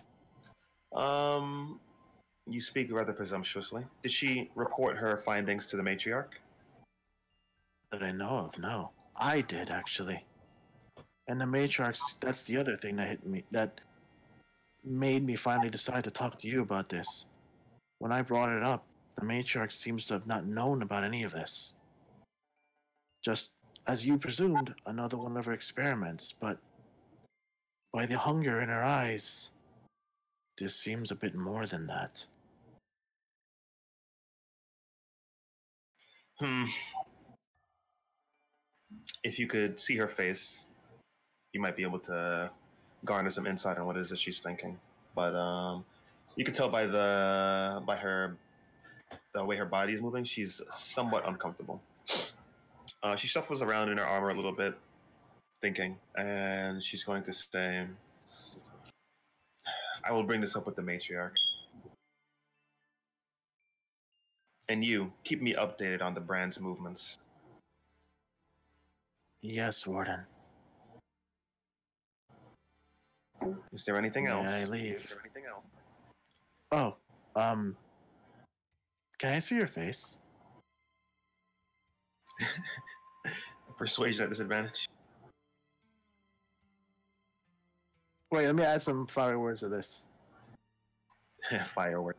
You speak rather presumptuously. Did she report her findings to the matriarch? That I know of, no. I did, actually. And the matriarchs, that's the other thing that hit me, that made me finally decide to talk to you about this. When I brought it up, the matriarch seems to have not known about any of this. Just, as you presumed, another one of her experiments, but by the hunger in her eyes, this seems a bit more than that. If you could see her face, you might be able to garner some insight on what it is that she's thinking. But you can tell by the way her body is moving, she's somewhat uncomfortable. She shuffles around in her armor a little bit, thinking, and she's going to say, I will bring this up with the matriarch. And you, keep me updated on the brand's movements. Yes, Warden. Is there anything else? May I leave? Oh, can I see your face? Persuasion at disadvantage. Wait, let me add some fiery words to this. Firework.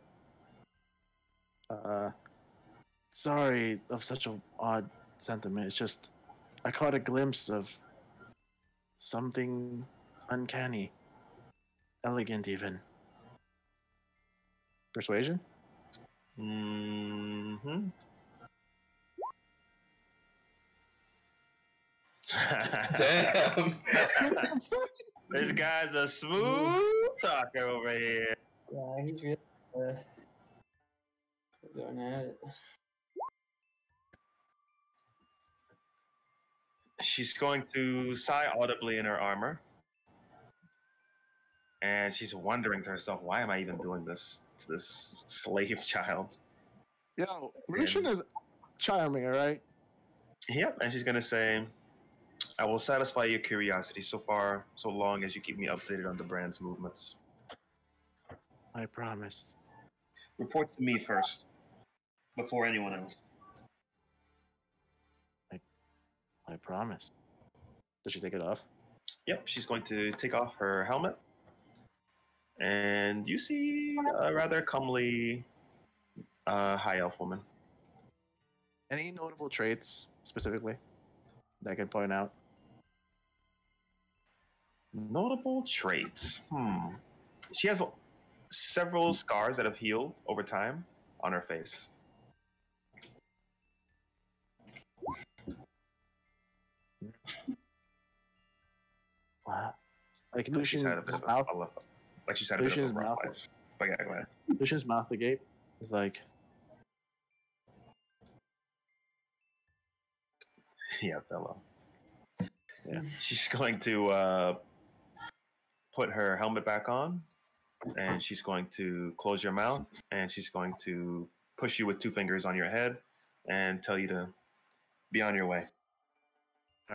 Sorry of such a odd sentiment. It's just I caught a glimpse of something uncanny, elegant even. Persuasion? Mm-hmm. Damn. This guy's a smooth talker over here. Yeah, he's really going at it. She's going to sigh audibly in her armor and she's wondering to herself, "Why am I even doing this to this slave child?" Yo, Lucian And is charming, all right? yep, and she's gonna say, "I will satisfy your curiosity so long as you keep me updated on the brand's movements. I promise. Report to me first, before anyone else." I promise. Does she take it off? Yep, she's going to take off her helmet, and you see a rather comely high elf woman. Any notable traits specifically that I can point out? Notable traits. She has several scars that have healed over time on her face. Wow. Like She's Lucian's had a bit of mouth. like she's had a bit of a Lucian's rough mouth. life. But yeah, go ahead. Lucian's mouth agape is like, Yeah, fellow. yeah. She's going to put her helmet back on, and she's going to close your mouth, and she's going to push you with two fingers on your head and tell you to be on your way.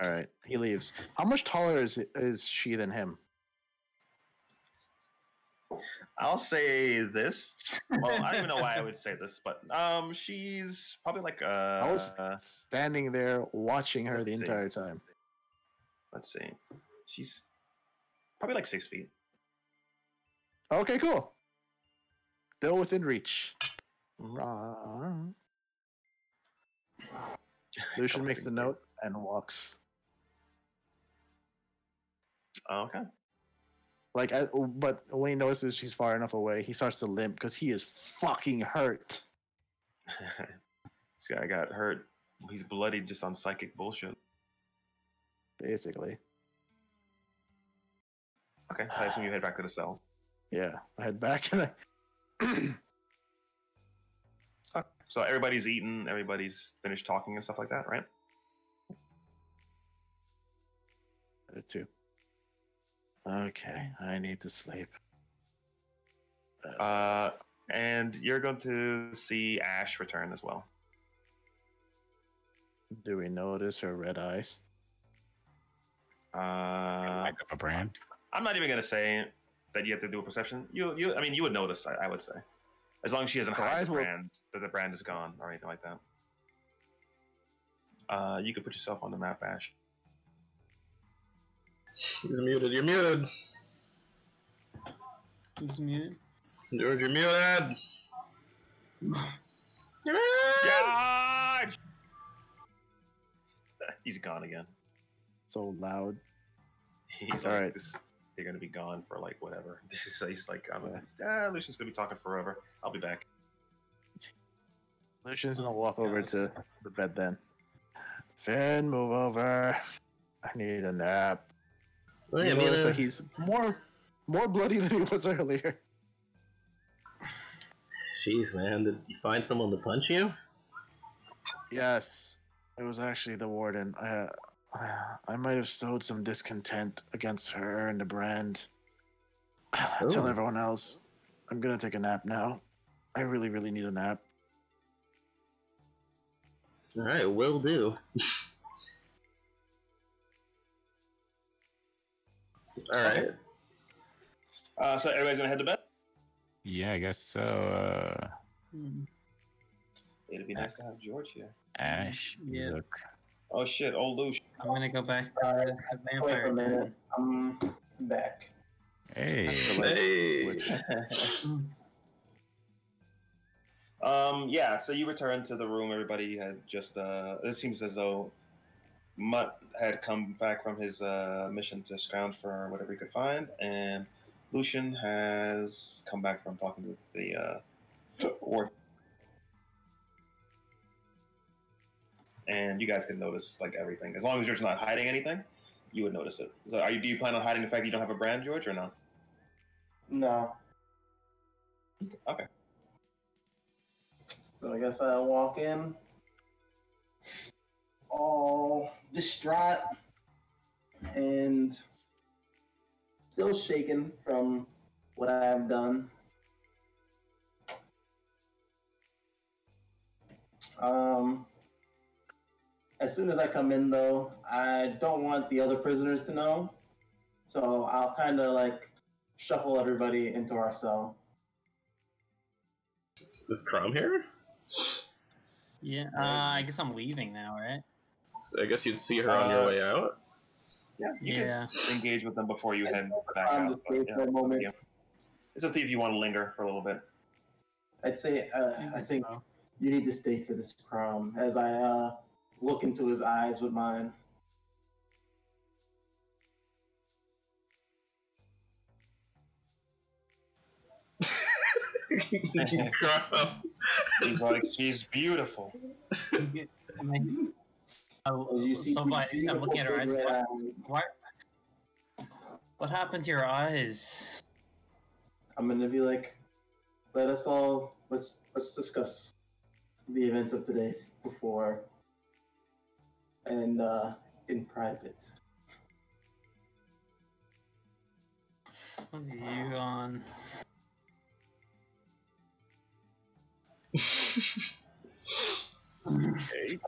All right. He leaves. How much taller is she than him? I'll say this. Well, I don't even know why I would say this, but she's probably like I was standing there watching her the let's see. entire time. Let's see. She's probably like 6 feet. Okay, cool. Still within reach. Mhm. Lucian Couple makes a feet. note and walks. Okay. Like, but when he notices she's far enough away, he starts to limp because he is fucking hurt. This guy got hurt. He's bloodied just on psychic bullshit. Basically, Okay, so I assume you head back to the cells. yeah. I head back and Okay. So everybody's eaten, everybody's finished talking and stuff like that, right? too. Okay, I need to sleep. And you're going to see Ash return as well. Do we notice her red eyes? Lack of a brand. I'm not even gonna say that you have to do a perception. I mean, you would notice. I would say, as long as she doesn't Her hide eyes the will- brand, that the brand is gone or anything like that. You could put yourself on the map, Ash. He's muted. You're muted. Who's muted? George, you're muted. Yeah. He's gone again. So loud. He's All like, right. they're gonna be gone for like whatever. He's like, Yeah. Lucian's gonna be talking forever. I'll be back. Lucian's gonna walk over to the bed then. Finn, move over. I need a nap. Well, You I mean, notice that he's more bloody than he was earlier. jeez, man, did you find someone to punch you? Yes, it was actually the warden. I might have sowed some discontent against her and the brand. Tell Oh. everyone else, I'm gonna take a nap now. I really, really need a nap. All right, will do. All right. So everybody's gonna head to bed. Yeah, I guess so. It'd be nice to have George here. Ash, you Yeah. look. Oh shit, old Lucian. I'm gonna go back to the Wait vampire. a minute. den. I'm back. Hey. Hey. Which, Yeah, so you return to the room. Everybody had just it seems as though Mutt had come back from his mission to scrounge for whatever he could find, and Lucian has come back from talking with the orc. And you guys can notice like everything. As long as you're just not hiding anything, you would notice it. So do you plan on hiding the fact that you don't have a brand, George, or no? No. Okay. So I guess I'll walk in, all distraught, and still shaken from what I have done. Um, as soon as I come in, though, I don't want the other prisoners to know, so I'll kind of like shuffle everybody into our cell. Is Crom here? Yeah, I guess I'm leaving now, right? So I guess you'd see her on your way out. Yeah, you Yeah. can engage with them before you head back I'm out. just But, wait yeah, for a moment. it's up to you if you want to linger for a little bit. I'd say I think so. you need to stay for this prom as I look into his eyes with mine. Crom. He's like, she's beautiful. You see Somebody, I'm looking at her eyes. beautiful red What? What happened to your eyes? I'm gonna be like, let's discuss the events of today before and in private. What are you on? Okay.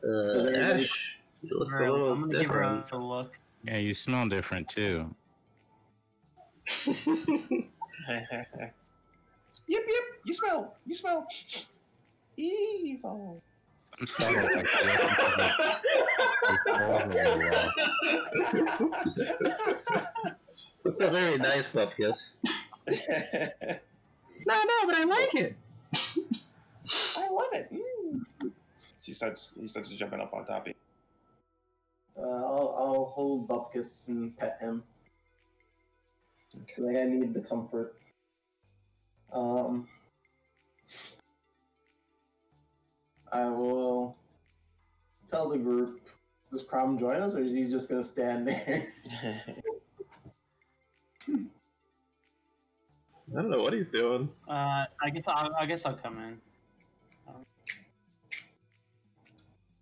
Ash, you look a little I'm gonna give her different. a look. Yeah, you smell different too. Yep, yep. You smell evil. I'm sorry. Like, That's a very nice bupkis. No, but I like it. I love it. He starts jumping up on top of you. I'll hold Bupkis and pet him. Like I need the comfort. I will tell the group. Does Crom join us, or is he just gonna stand there? I don't know what he's doing. I guess I'll come in.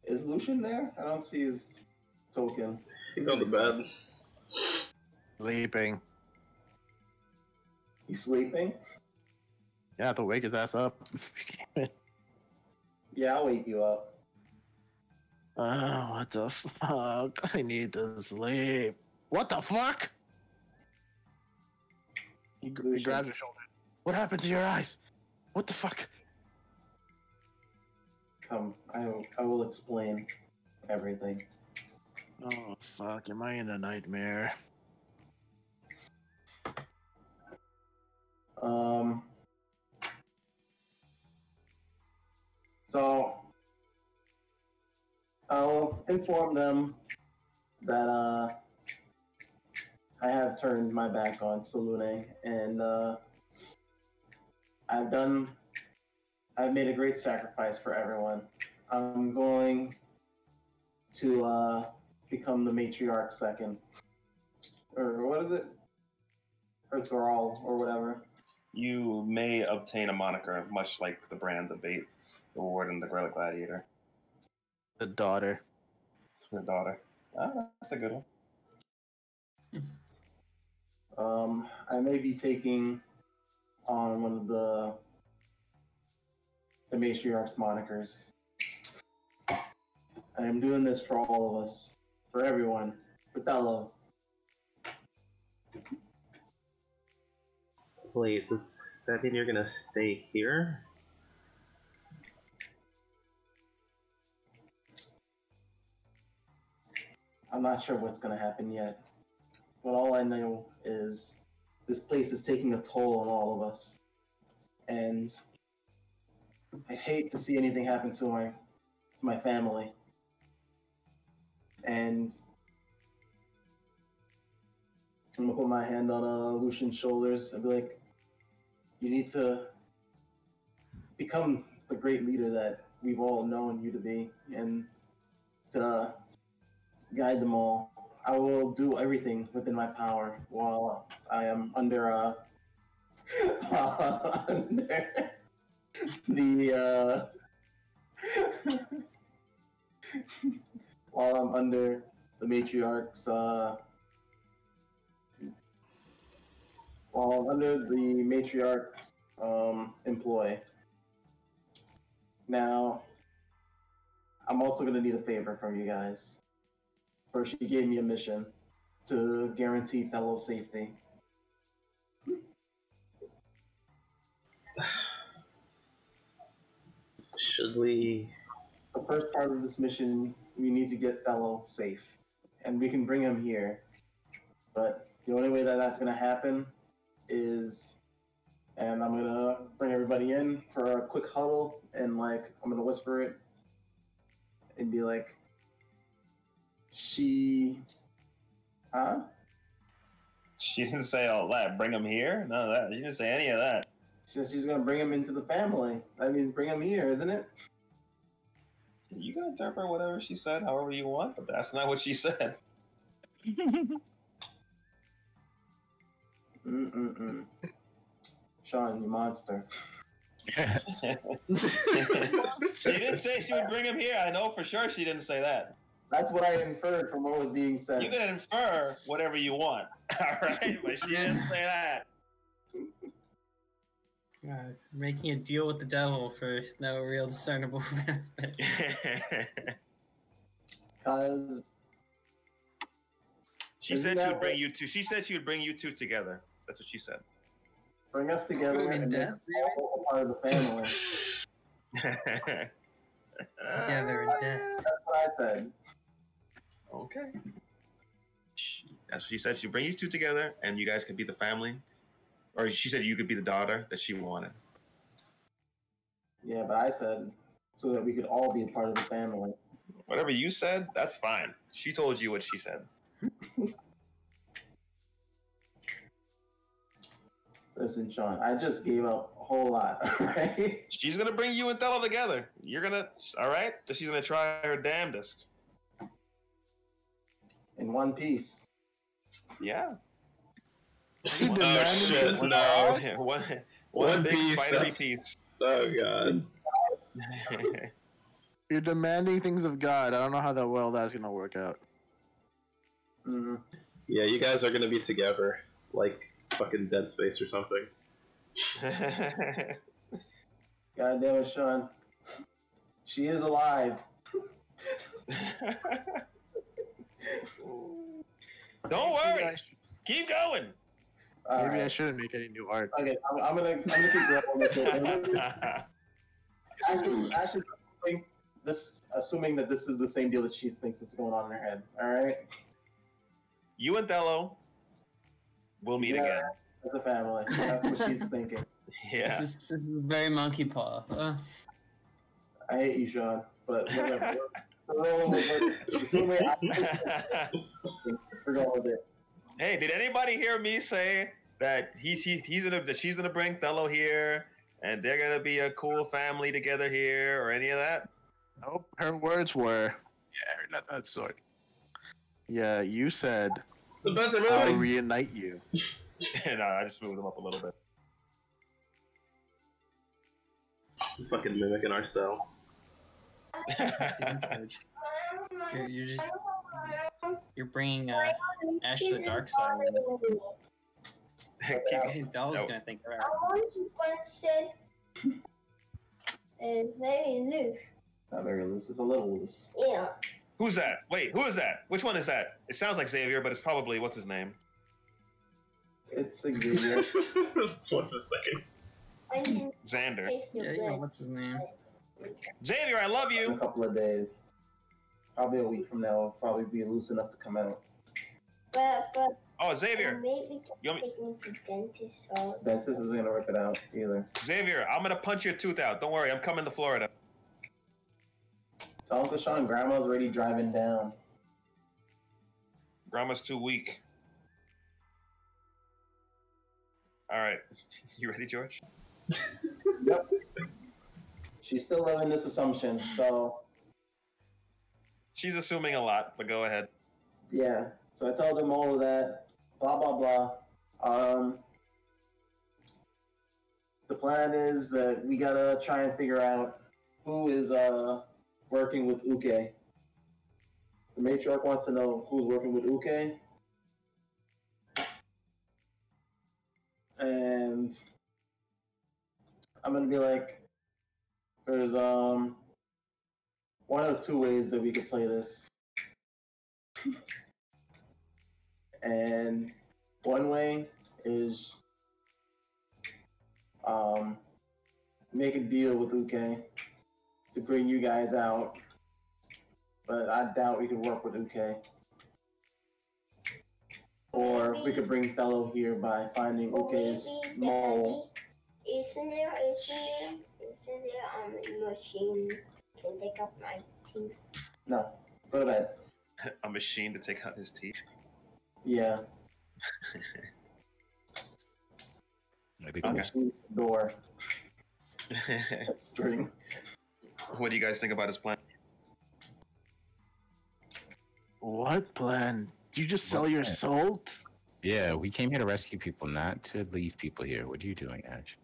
Is Lucian there? I don't see his token. He's on the bed. Sleeping. He's sleeping? Yeah, I have to wake his ass up. Yeah, I'll wake you up. Oh, what the fuck? I need to sleep. What the fuck? He grabs your shoulder. What happened to your eyes? What the fuck? Come, I will explain everything. Oh, fuck. Am I in a nightmare? So, I'll inform them that, I have turned my back on Salune, and, I've made a great sacrifice for everyone. I'm going to, become the matriarch second. Or what is it? Or Thrall, or whatever. You may obtain a moniker, much like the brand, the bait, the ward, and the Gorilla Gladiator. The daughter. The daughter. That's a good one. I may be taking on one of the matriarch's monikers. I am doing this for all of us, for everyone, for Thello. Wait, does that mean you're gonna stay here? I'm not sure what's going to happen yet, but all I know is this place is taking a toll on all of us, and I hate to see anything happen to my family. And I'm gonna put my hand on Lucian's shoulders and be like, "You need to become the great leader that we've all known you to be, and to guide them all. I will do everything within my power while I am under under the while I'm under the matriarch's while under the matriarch's employ. Now, I'm also going to need a favor from you guys. First, she gave me a mission to guarantee fellow safety. Should we? The first part of this mission, we need to get fellow safe, and we can bring him here. But the only way that that's going to happen is, and I'm going to bring everybody in for a quick huddle, and like I'm going to whisper it and be like, huh? She didn't say all that. Bring him here? None of that. She didn't say any of that. She's going to bring him into the family. That means bring him here, isn't it? You can interpret whatever she said however you want, but that's not what she said. Sean, you monster. She didn't say she would bring him here. I know for sure she didn't say that. That's what I inferred from what was being said. You can infer whatever you want, all right? But she didn't say that. Making a deal with the devil for no real discernible benefit. Because she said she would bring you two. She said she would bring you two together. That's what she said. Bring us together and make us all a part of the family. Together in death. That's what I said. Okay. That's what she said. She'd bring you two together, and you guys could be the family. Or she said you could be the daughter that she wanted. Yeah, but I said so that we could all be a part of the family. Whatever you said, that's fine. She told you what she said. Listen, Sean, I just gave up a whole lot, right? She's gonna bring you and Thella together. You're gonna, all right? She's gonna try her damnedest. In one piece. Yeah. Oh shit! No. One big piece. spidery piece. Oh god. You're demanding things of God. I don't know how that well that's gonna work out. Mm-hmm. Yeah, you guys are gonna be together, like fucking Dead Space or something. God damn it, Sean. She is alive. Don't worry. Keep going. Maybe I shouldn't make any new art. Okay, I'm gonna keep going with it. Actually, assuming that this is the same deal that she thinks is going on in her head. All right. You and Thello will meet again. As a family. That's what she's thinking. Yeah. This is very monkey paw. I hate you, Sean, but whatever. We're rolling with it. We're going with it. Hey, did anybody hear me say that she's gonna bring Thello here, and they're gonna be a cool family together here, or any of that? Nope. Her words were, Yeah, not that sort. "Yeah, you said The beds are I'll moving. reunite you." And I just moved them up a little bit. Just fucking mimicking our cell. You're bringing Ash to the dark side. That was gonna think about It's very loose. Not very loose. It's a little loose. Yeah. Who's that? Wait, who is that? Which one is that? It sounds like Xavier, but it's probably what's his name? It's Xavier. What's his name? I can Xander. taste your Yeah, blood. what's his name? Xavier, I love In a you. couple of days. Probably a week from now, it'll probably be loose enough to come out. But Oh, Xavier. maybe You want me- take me to dentist or Dentist isn't gonna rip it out either. Xavier, I'm gonna punch your tooth out. Don't worry, I'm coming to Florida. Tell Uncle Sean Grandma's already driving down. Grandma's too weak. All right, you ready, George? Yep. She's still living this assumption, so She's assuming a lot, but go ahead. yeah. So I told them all of that. Blah blah blah. The plan is that we gotta try and figure out who is working with Uke. The matriarch wants to know who's working with Uke. I'm gonna be like, there's one of two ways that we could play this, and one way is make a deal with Uke to bring you guys out, but I doubt we could work with Uke. Or we could bring Fellow here by finding Uke's mole. Isn't there a machine can take up my teeth? No, go to bed. A machine to take out his teeth. Yeah, Maybe a machine door. String. What do you guys think about his plan? What plan? You just sell What your plan? soul? Yeah, we came here to rescue people, not to leave people here. What are you doing, Ash?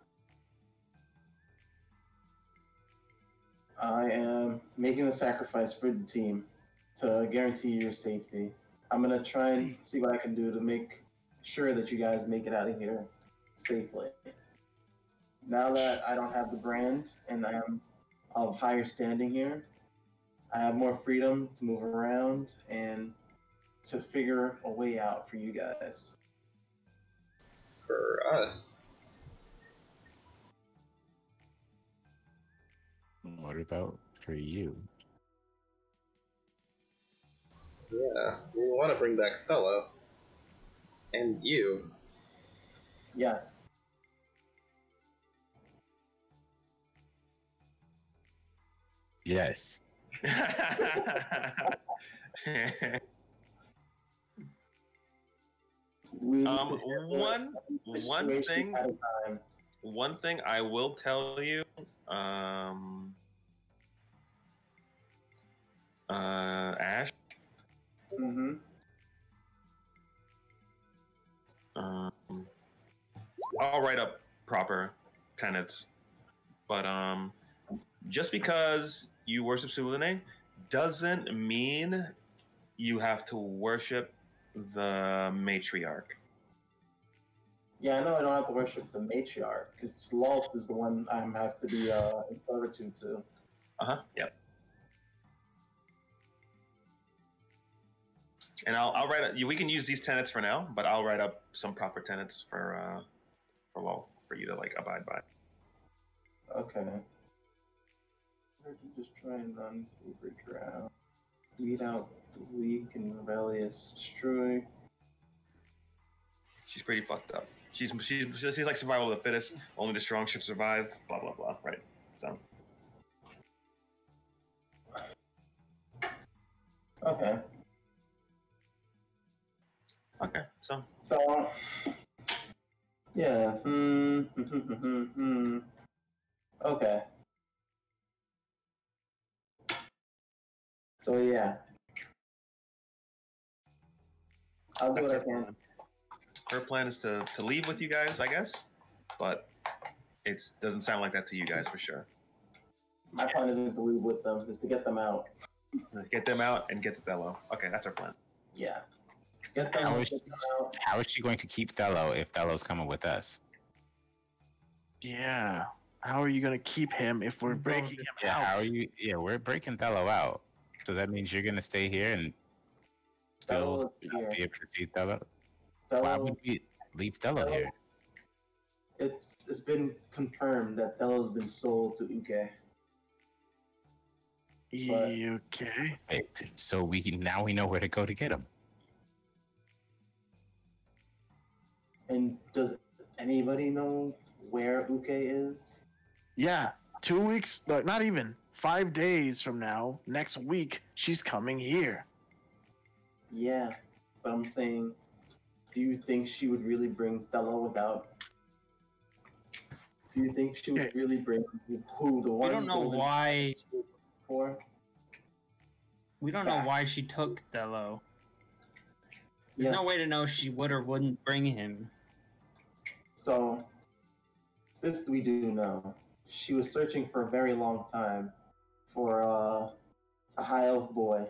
I am making a sacrifice for the team to guarantee your safety. I'm gonna try and see what I can do to make sure that you guys make it out of here safely. Now that I don't have the brand and I am of higher standing here, I have more freedom to move around and to figure a way out for you guys. For us. What about for you? Yeah, we want to bring back Fellow. And you. Yes. Yes. We need Um, to handle one the one situation thing at a time. one thing I will tell you, Ash, Mm-hmm. um, I'll write up proper tenets, but just because you worship Sulene doesn't mean you have to worship the matriarch. Yeah, I know I don't have to worship the matriarch because Lolth is the one I have to be in servitude to. Yep. And I'll write. We can use these tenets for now, but I'll write up some proper tenets for law for you to like abide by. Okay. Just try and run Fever Drow. Weed out the weak and rebellious. Destroy. She's pretty fucked up. She's like survival of the fittest. Only the strong should survive. Blah blah blah. Right. So. Okay. Okay. So. So. Yeah. Okay. So yeah. I'll do That's what I her can. plan. Her plan is to leave with you guys, I guess, but it doesn't sound like that to you guys for sure. My plan isn't to leave with them, is to get them out. Get them out and get the fellow. Okay, that's our plan. Yeah. Get them, How is get them out. How is she going to keep Fellow if Fellow's coming with us? Yeah. How are you gonna keep him if we're breaking him Yeah, out? how are you? Yeah, we're breaking Fellow out. So that means you're gonna stay here and Fellow still is not here. be able to see Fellow. Why Fellow, would we leave Fellow here? it's been confirmed that Fellow has been sold to Uke. Okay. Right. So now we know where to go to get him. And does anybody know where Uke is? Yeah. 2 weeks, not even 5 days from now, next week, she's coming here. Yeah, but I'm saying, do you think she would really bring Fellow without? Do you think she would really bring who the one? We don't know golden why. for? We don't know why she took Thello. There's no Yes. way to know if she would or wouldn't bring him. So, this we do know. She was searching for a very long time for a high elf boy.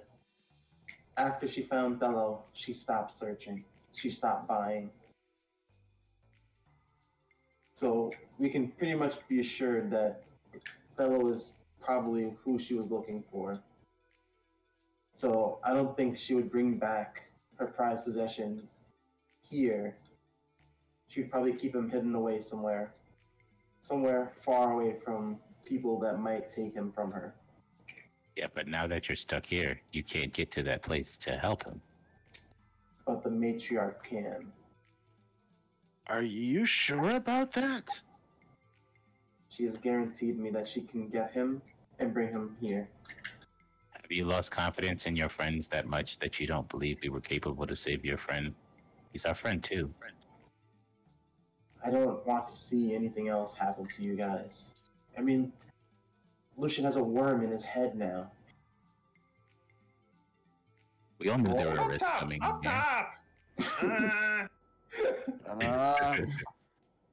After she found Thello, she stopped searching. She stopped buying. So we can pretty much be assured that Fellow is probably who she was looking for. So I don't think she would bring back her prized possession here. She'd probably keep him hidden away somewhere far away from people that might take him from her. Yeah, but now that you're stuck here, you can't get to that place to help him. But the matriarch can. Are you sure about that? She has guaranteed me that she can get him and bring him here. Have you lost confidence in your friends that much that you don't believe we were capable to save your friend? He's our friend too. I don't want to see anything else happen to you guys. I mean, Lucian has a worm in his head now. We all knew there were Up risks top! coming. Up top!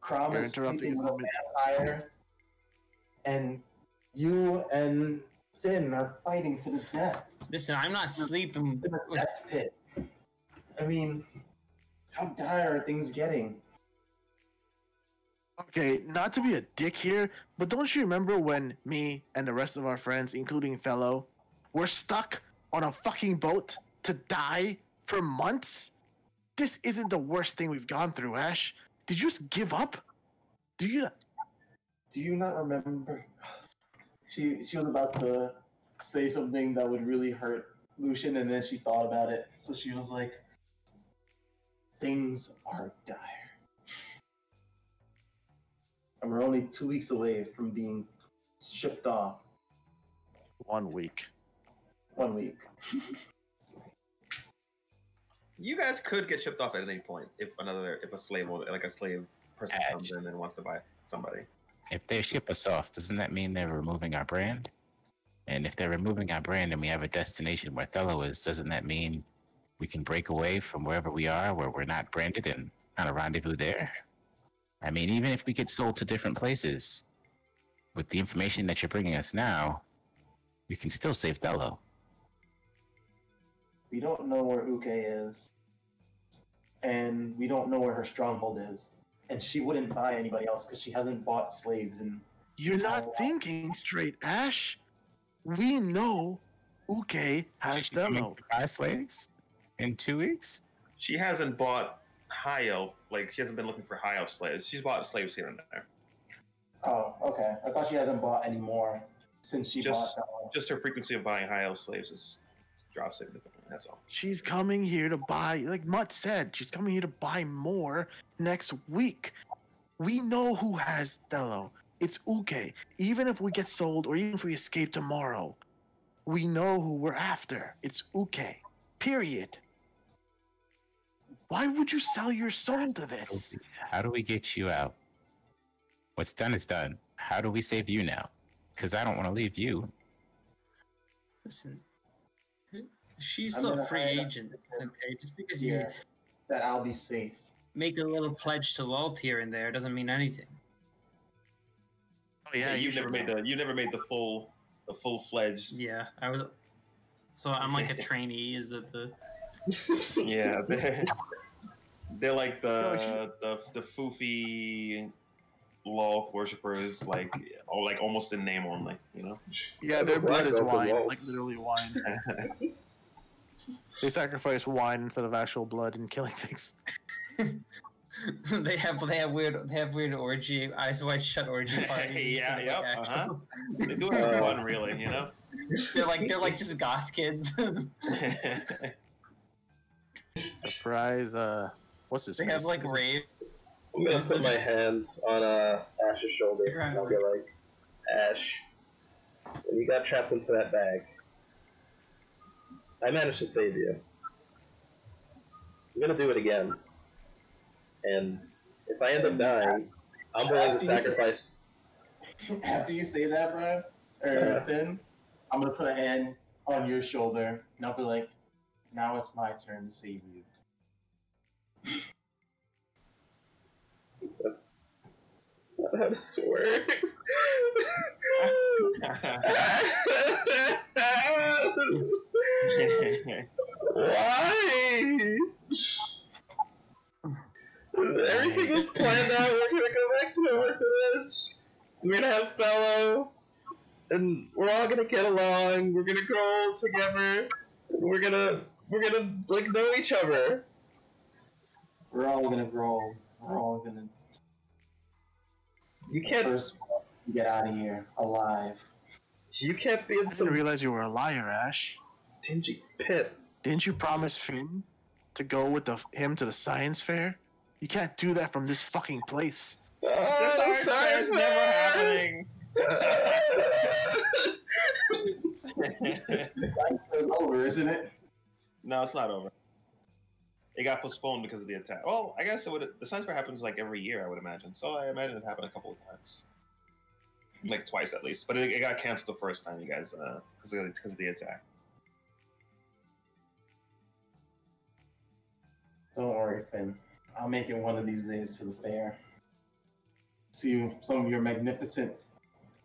Crom You're is interrupting sleeping with a him. vampire, and you and Finn are fighting to the death Listen, I'm not sleeping. in a death pit. I mean, how dire are things getting? Okay, not to be a dick here, but don't you remember when me and the rest of our friends, including Fellow, were stuck on a fucking boat to die for months? This isn't the worst thing we've gone through, Ash. Did you just give up? Do you not remember? She was about to say something that would really hurt Lucian, and then she thought about it. So she was like, "Things are dire." And we're only 2 weeks away from being shipped off. 1 week. 1 week. You guys could get shipped off at any point if a slave person comes in and wants to buy somebody. If they ship us off, doesn't that mean they're removing our brand? And if they're removing our brand and we have a destination where Thello is, doesn't that mean we can break away from wherever we are, where we're not branded, and kind of rendezvous there? I mean, even if we get sold to different places, with the information that you're bringing us now, we can still save Thello. We don't know where Uke is, and we don't know where her stronghold is. And she wouldn't buy anybody else because she hasn't bought slaves in. You're not thinking straight, Ash. We know Uke has Thello. Buy slaves in 2 weeks? She hasn't bought high elf, she hasn't been looking for high elf slaves. She's bought slaves here and there. Oh, okay. I thought she hasn't bought any more since she bought that one. Just her frequency of buying high elf slaves is dropped significantly. That's all. She's coming here to buy, like Mutt said, she's coming here to buy more next week. We know who has Thello. It's Uke. Even if we get sold or even if we escape tomorrow, we know who we're after. It's Uke. Period. Why would you sell your soul to this? How do we get you out? What's done is done. How do we save you now? Because I don't want to leave you. Listen, she's still a free agent, okay? Just because you that I'll be safe. make a little pledge to Lult here and there doesn't mean anything. Oh yeah, you never made the full fledged. Yeah, I was. So I'm like a trainee. Is that the? Yeah, they're like the foofy Loth worshippers, almost in name only, you know. Yeah, their blood is wine, like literally wine. They sacrifice wine instead of actual blood in killing things. they have weird orgy eyes wide shut orgy parties. They do have fun, really, you know. They're like just goth kids. Surprise! What's this? They have like rave. I'm gonna put my hands on Ash's shoulder and I'll be like, Ash, when you got trapped into that bag, I managed to save you. I'm gonna do it again. And if I end up dying, I'm willing to sacrifice. After you say that, Brian, or Finn, I'm gonna put a hand on your shoulder and I'll be like, now it's my turn to save you. That's not how this works. Why? Everything was planned out. We're gonna go back to the We're gonna have fellow, and we're all gonna get along. We're gonna grow old together. We're gonna like know each other. We're all gonna grow. We're all gonna. You can't. First, get out of here alive. You can't be in I some didn't realize you were a liar, Ash. dingy pit. Didn't you promise Finn to go with him to the science fair? You can't do that from this fucking place. Oh, Science fair's never happening. It's over, isn't it? No, it's not over. It got postponed because of the attack. Well, I guess the science fair happens like every year, I would imagine. So I imagine it happened a couple of times, like twice at least. But it got canceled the first time, you guys, because of the attack. Don't worry, Finn. I'll make it one of these days to the fair. See some of your magnificent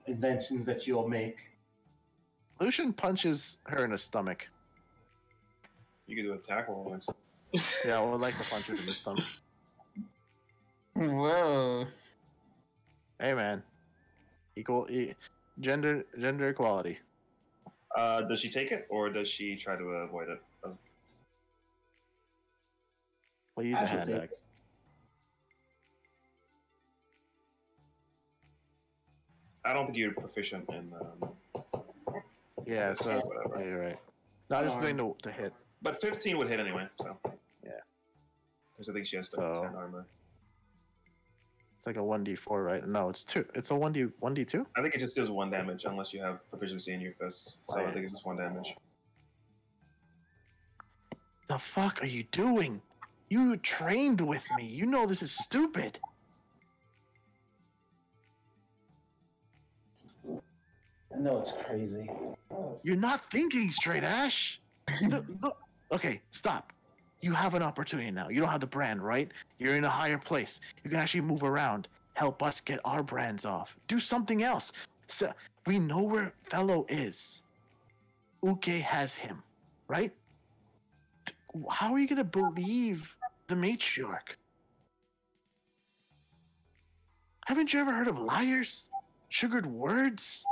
inventions that you'll make. Lucian punches her in the stomach. You could do attack rolls. Yeah, I would like to punch her in the stomach. Whoa. Hey, man. Gender equality. Does she take it, or does she try to avoid it? We'll use I a should hand take axe. I don't think you're proficient in. Yeah, so whatever. yeah, you're right. No, I'm just doing the hit. But 15 would hit anyway, so. Yeah. Because I think she has So- 10 armor. It's like a 1d4, right? No, it's 2. It's a 1d2? I think it just does 1 damage unless you have proficiency in your fists. So I think it's just 1 damage. The fuck are you doing? You trained with me. You know this is stupid. I know it's crazy. You're not thinking straight, Ash. Look. Okay, stop. You have an opportunity now. You don't have the brand, right? You're in a higher place. You can actually move around. Help us get our brands off. Do something else. So, we know where Fellow is. Uke has him, right? How are you going to believe the matriarch? Haven't you ever heard of liars? Sugared words?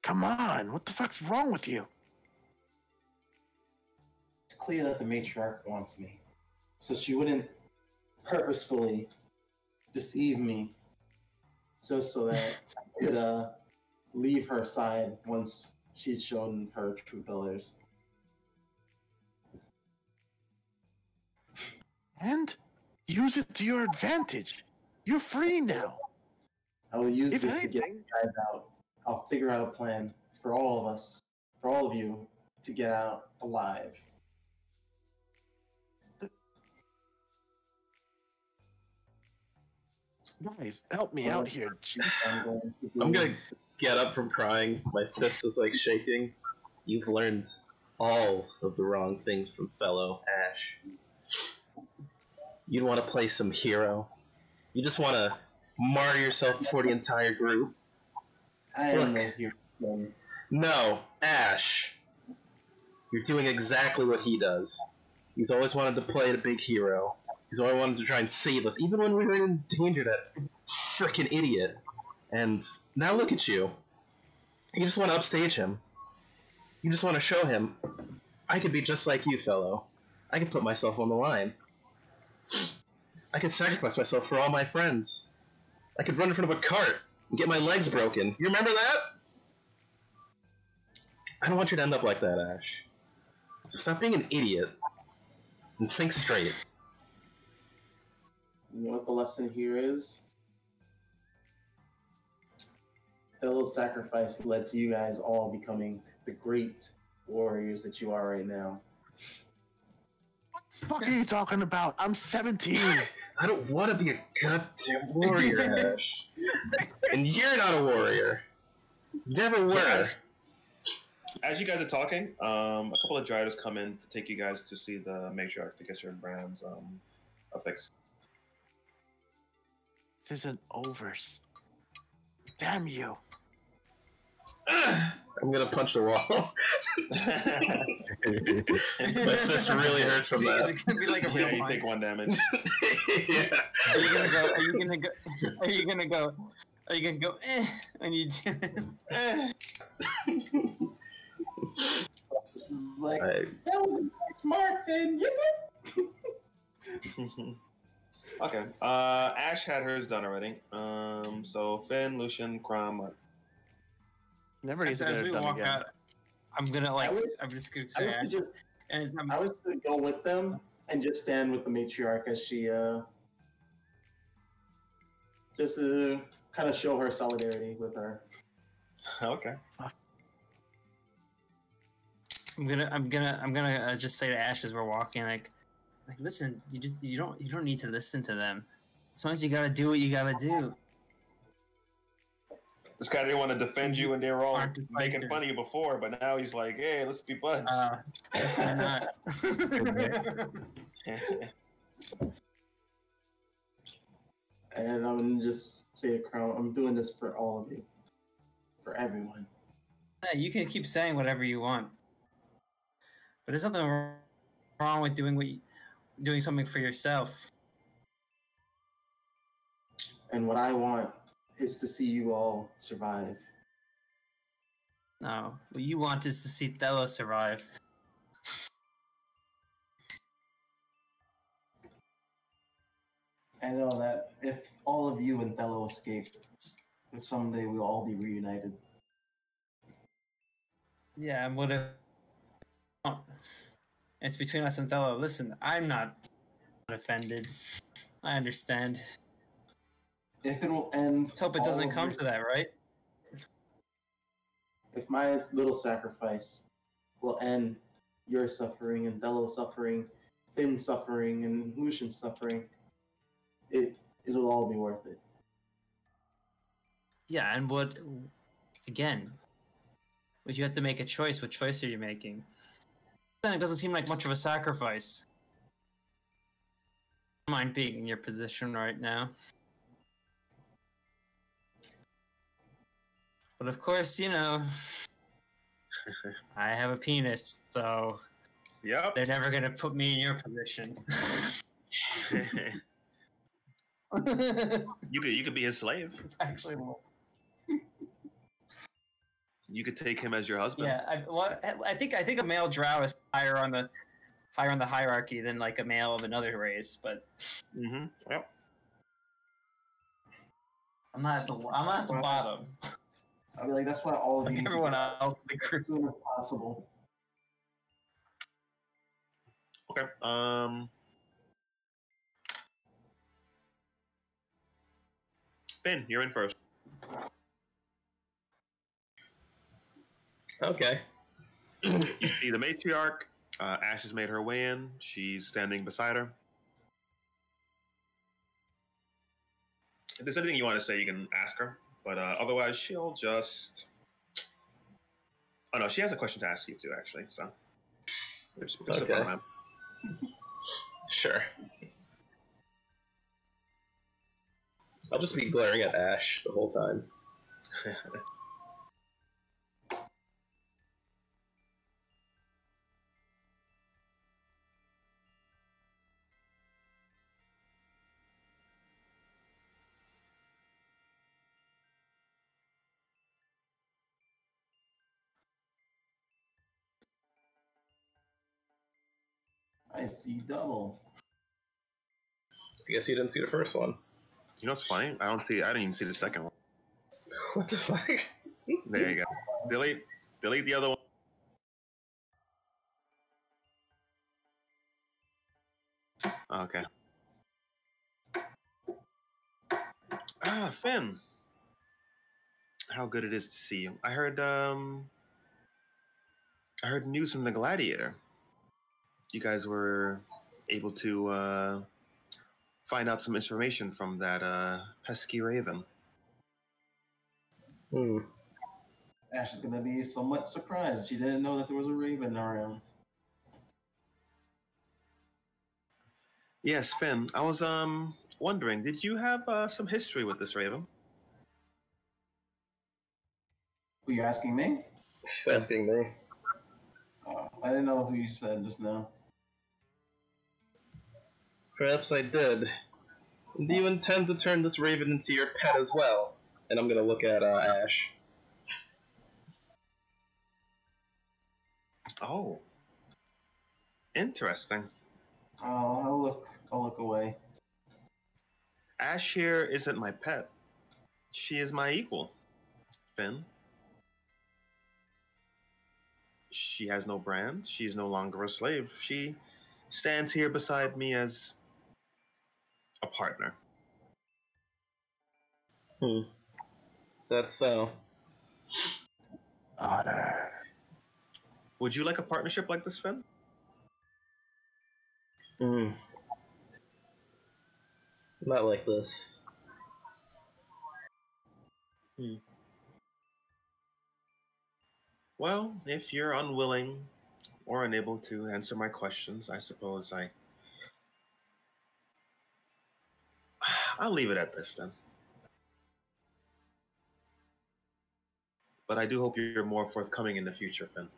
Come on, what the fuck's wrong with you? It's clear that the matriarch wants me. So she wouldn't purposefully deceive me so that I could leave her side once she's shown her true colors. And use it to your advantage. You're free now. I will use If this to get anything, you guys out. I'll figure out a plan for all of us, for all of you, to get out alive. guys, help me out here. Jeez. I'm gonna get up from crying. My fist is like shaking. You've learned all of the wrong things from fellow Ash. You want to play some hero. You just want to martyr yourself before the entire group. I am Look. no hero. No, Ash. You're doing exactly what he does. He's always wanted to play the big hero. He's always wanted to try and save us, even when we were in danger, that frickin' idiot. And now look at you. You just want to upstage him. You just want to show him, I could be just like you, fellow. I could put myself on the line. I could sacrifice myself for all my friends. I could run in front of a cart and get my legs broken. You remember that? I don't want you to end up like that, Ash. So stop being an idiot and think straight. You know what the lesson here is? That little sacrifice led to you guys all becoming the great warriors that you are right now. What the fuck are you talking about? I'm 17. I don't want to be a goddamn warrior, Ash. And you're not a warrior. Never were. As you guys are talking, a couple of drivers come in to take you guys to see the matriarch to get your brands affixed. This isn't over. Damn you. I'm gonna punch the wall. My fist really hurts from Is that. it gonna be like a real Yeah, you punch? take 1 damage. Yeah. Are you gonna go? Are you gonna go? Are you gonna go when you do it? Like, I- that was smart, Finn. You Okay. Ash had hers done already. So Finn, Lucian, Crom. Never needs to get As it we done walk again. out, I'm gonna I would- I'm just gonna I say, was just, and I was gonna go with them and just stand with the matriarch as she, just to kind of show her solidarity with her. Okay. I'm gonna just say to Ash as we're walking, like listen, you don't need to listen to them. Sometimes you gotta do what you gotta do. This guy didn't want to defend you, and they were all Aren't making decisive. fun of you before, but now he's like, "Hey, let's be buds." Why not? And I'm gonna just say to Crown, I'm doing this for all of you, for everyone. Yeah, you can keep saying whatever you want, but there's nothing wrong with doing something for yourself. And what I want is to see you all survive. No, what you want is to see Thello survive. I know that if all of you and Thello escape, someday we'll all be reunited. Yeah, and what if it's between us and Thello? Listen, I'm not offended. I understand. If it will end, Let's hope it all doesn't of come your- to that, right? If my little sacrifice will end your suffering and Thello's suffering, Finn's suffering and Lucian's suffering, it'll all be worth it. Yeah, and what again? Would you have to make a choice? What choice are you making? Then it doesn't seem like much of a sacrifice. I don't mind being in your position right now. But of course, you know, I have a penis, so Yep. they're never gonna put me in your position. You could be his slave. It's actually You could take him as your husband. yeah. I think a male drow is higher on the hierarchy than like a male of another race, but Mm-hmm. Yep. I'm not at the bottom. I'll be like, that's why all of Like you everyone else in the as group. soon as possible. Okay. Finn, you're in first. Okay. You see the matriarch. Ash has made her way in. She's standing beside her. If there's anything you want to say, you can ask her. But otherwise, she'll just. Oh no, she has a question to ask you too, actually. So. Just Okay. okay. Sure. I'll just be glaring at Ash the whole time. I see double. I guess you didn't see the first one. You know what's funny? I didn't even see the second one. What the fuck? There you go. Delete the other one. Okay. Finn. How good it is to see you. I heard news from the Gladiator. You guys were able to find out some information from that pesky raven. Ash is gonna be somewhat surprised. She didn't know that there was a raven around. Yes, Finn. I was wondering, did you have some history with this raven? Who you asking me? She's asking me. I didn't know who you said just now. Perhaps I did. Do you intend to turn this raven into your pet as well? and I'm gonna look at Ash. Oh, interesting. I'll look away. Ash here isn't my pet. She is my equal, Finn. She has no brand. She is no longer a slave. She stands here beside me as a partner. Hmm. So that's so. Honor. Would you like a partnership like this, Finn? Hmm. Not like this. Well, if you're unwilling or unable to answer my questions, I suppose I'll leave it at this then. But I do hope you're more forthcoming in the future, Finn.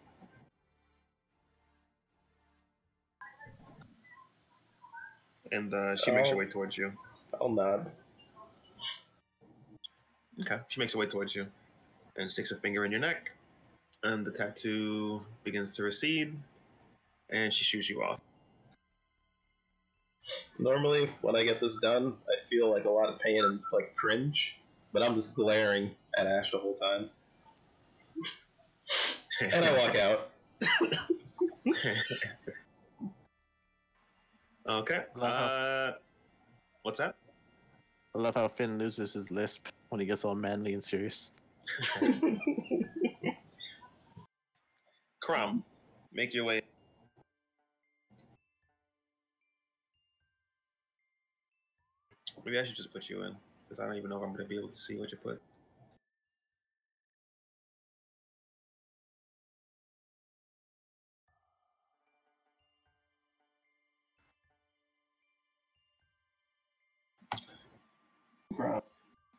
And she makes her way towards you. I'll nod. Okay. She makes her way towards you and sticks a finger in your neck, and the tattoo begins to recede, and she shoos you off. Normally, when I get this done, I feel like a lot of pain and like cringe, but I'm just glaring at Ash the whole time, and I walk out. Okay. What's that? I love how Finn loses his lisp when he gets all manly and serious. Crumb, make your way. Maybe I should just put you in, because I don't even know if I'm going to be able to see what you put. Crumb.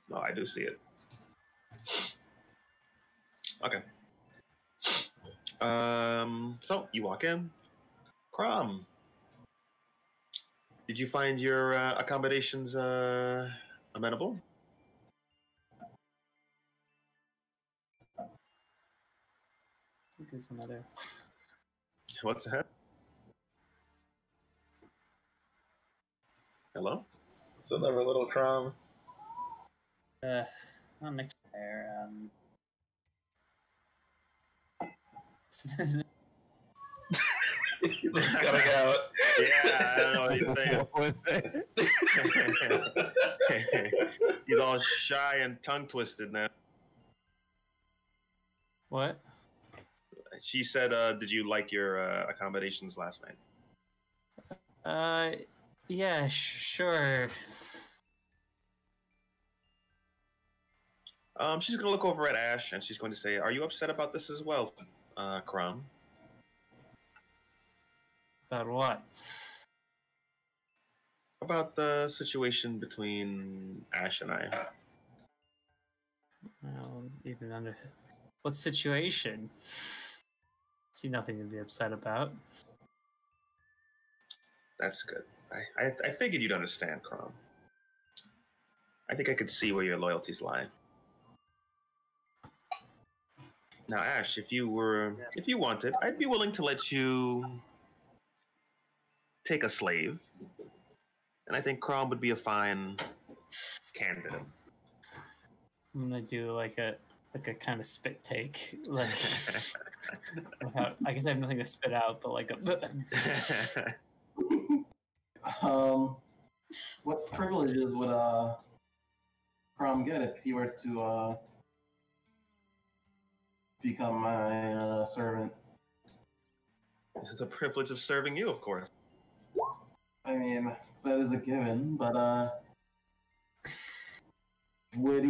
No, I do see it. Okay. So you walk in. Crumb, did you find your accommodations amenable? I think there's another. What's that? Hello? It's another little crumb. Not next there. He's like cutting out. Yeah, I don't know what he's saying. He's all shy and tongue twisted now. What? She said, "Did you like your accommodations last night?" Yeah, sure. She's gonna look over at Ash and she's going to say, "Are you upset about this as well, Crumb?" About what? About the situation between Ash and I. Well, even under what situation? See nothing to be upset about. That's good. I figured you'd understand, Crumb. I think I could see where your loyalties lie. Now, Ash, if you wanted, I'd be willing to let you take a slave, and I think Crumb would be a fine candidate. I'm gonna do like a kind of spit take, like without. I guess I have nothing to spit out, but like a. What privileges would Crom get if he were to become my servant? It's a privilege of serving you, of course. I mean, that is a given, but would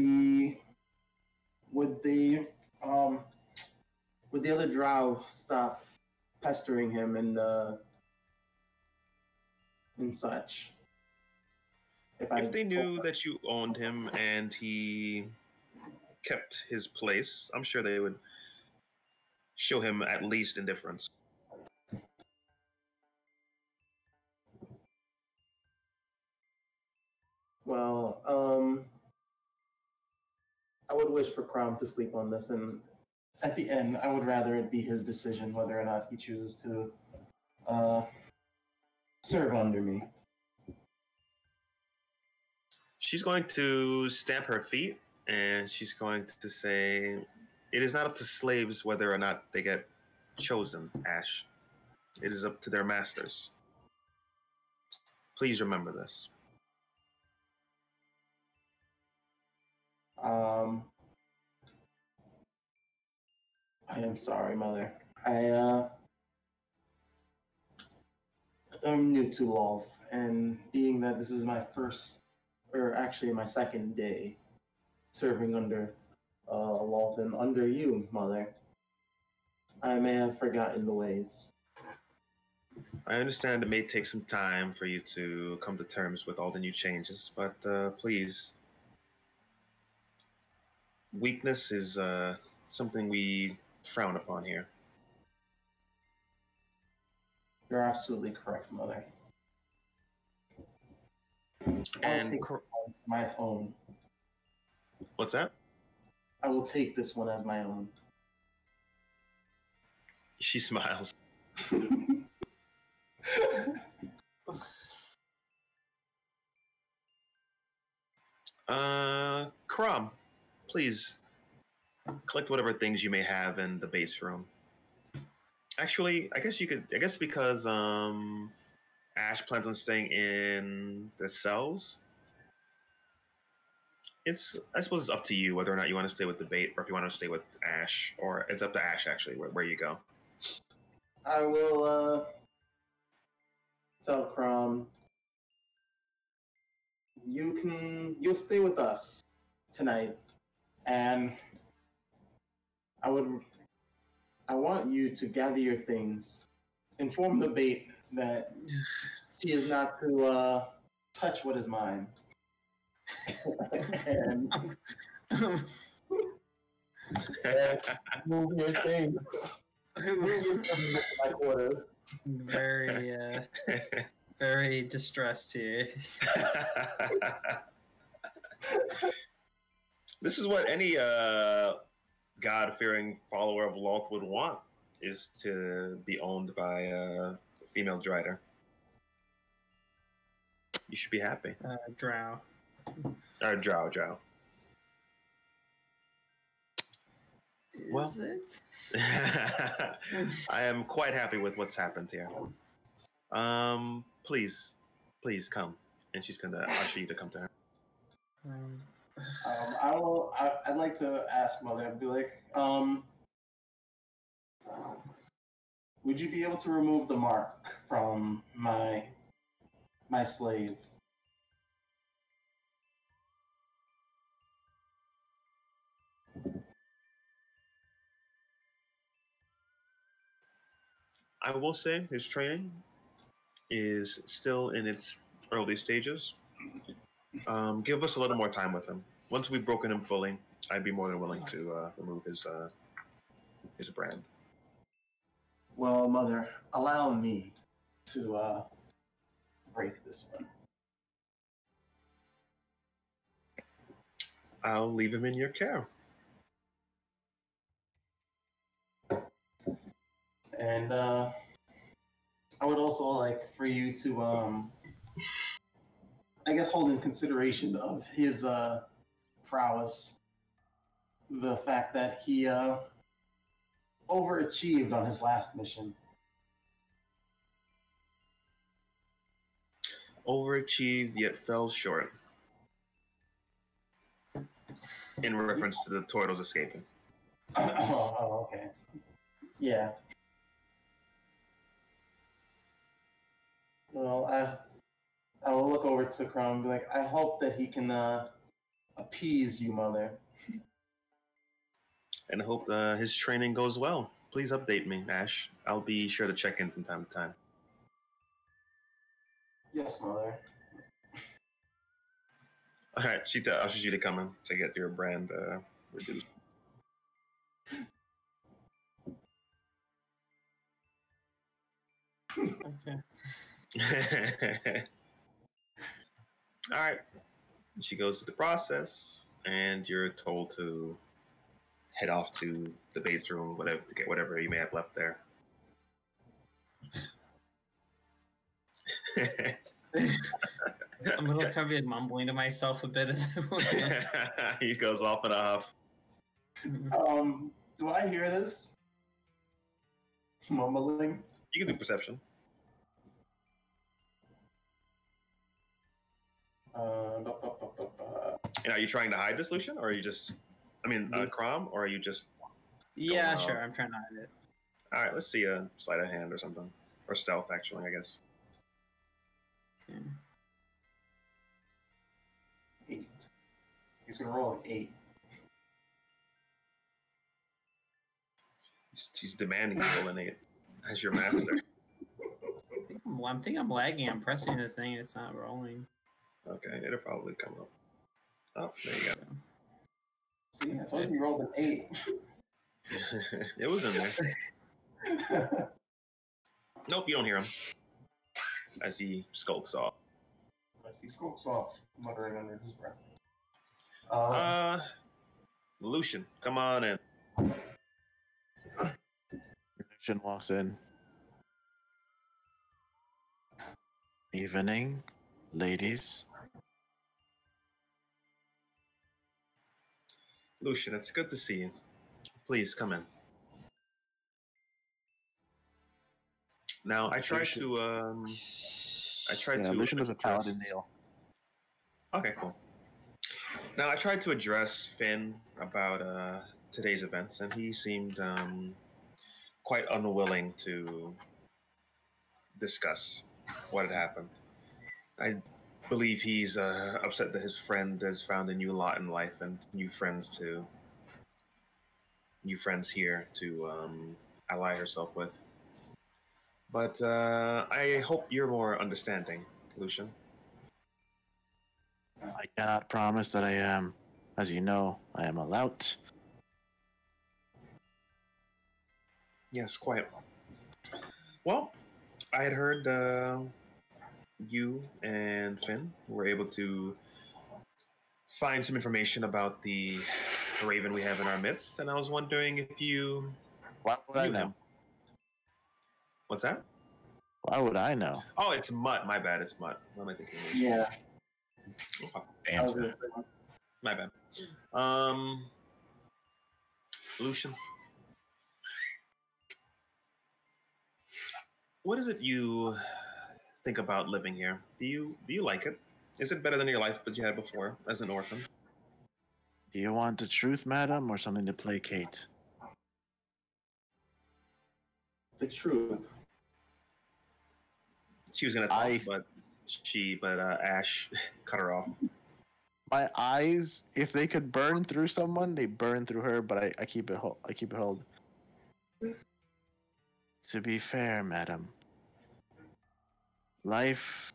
the other drow stop pestering him and such? If they knew that you owned him and he kept his place, I'm sure they would show him at least indifference. Well, I would wish for Crom to sleep on this, and at the end, I would rather it be his decision whether or not he chooses to uh, serve under me. She's going to stamp her feet and she's going to say, "It is not up to slaves whether or not they get chosen, Ash. It is up to their masters. Please remember this." I am sorry, Mother. I'm new to Lolth, and being that this is my first, or actually my second day serving under Lolth and under you, Mother, I may have forgotten the ways. I understand it may take some time for you to come to terms with all the new changes, but please, weakness is something we frown upon here. You're absolutely correct, Mother. I'll And take my own. what's that? I will take this one as my own. She smiles. Crom, please collect whatever things you may have in the base room. Actually, I guess you could. I guess because Ash plans on staying in the cells. I suppose it's up to you whether or not you want to stay with the bait or if you want to stay with Ash, or it's up to Ash actually where you go. I will tell Crom, you'll stay with us tonight, and I want you to gather your things, inform the bait that he is not to touch what is mine. And move your things. Move your things to my quarters. Very, very distressed here. This is what any God-fearing follower of Loth would want, is to be owned by a female Drider. You should be happy. Drow. Or Drow. Is it? I am quite happy with what's happened here. Please come. And she's gonna usher you to come to her. I'd like to ask Mother. I'd be like, would you be able to remove the mark from my slave? I will say his training is still in its early stages. Give us a little more time with him. Once we've broken him fully, I'd be more than willing to remove his brand. Well, Mother, allow me to break this one. I'll leave him in your care. And I would also like for you to, I guess, hold in consideration of his prowess, the fact that he overachieved on his last mission. Overachieved yet fell short. In reference to the turtles escaping. Oh, okay. Yeah. Well, I will look over to Crom and be like, I hope that he can appease you, Mother. And I hope his training goes well. Please update me, Ash. I'll be sure to check in from time to time. Yes, Mother. All right, she ushers you to come in to get your brand reduced. Okay. All right. She goes through the process. and you're told to head off to the base room, whatever to get whatever you may have left there. I'm gonna kind of be mumbling to myself a bit as He goes off in a huff. Do I hear this? Mumbling. You can do perception. And are you trying to hide this, Lucian, or are you just? I mean, Crom, or are you just? Yeah, sure. I'm trying to hide it. All right, let's see a sleight of hand or something, or stealth, actually, I guess. Okay. 8. He's gonna roll an 8. He's demanding you roll an 8 as your master. I think I'm lagging. I'm pressing the thing. It's not rolling. Okay, it'll probably come up. Oh, there you go. See, I told you you rolled an 8. It was in there. Nope, you don't hear him. As he skulks off. As he skulks off, muttering under his breath. Lucian, come on in. Lucian walks in. Evening, ladies. Lucian, it's good to see you. Please come in. Now, I tried Lucian. to. Lucian is a address- paladin, Neil. Okay, cool. Now, I tried to address Finn about today's events, and he seemed quite unwilling to discuss what had happened. I believe he's upset that his friend has found a new lot in life and new friends here to ally herself with. But I hope you're more understanding, Lucian. I cannot promise that I am. As you know, I am a lout. Yes, quite. Well, I had heard you and Finn were able to find some information about the raven we have in our midst, and I was wondering if you Why would I knew know? him. What's that? Why would I know? Oh, it's Mutt. My bad. It's Mutt. What am I thinking? Yeah. Oh, I Damn, was son. gonna say, my bad. Lucian, what is it you think about living here? Do you like it? Is it better than your life that you had before as an orphan? Do you want the truth, madam, or something to placate? the truth. She was gonna talk, but Ash cut her off. My eyes, if they could burn through someone, they burn through her. But I keep it hold. To be fair, madam, life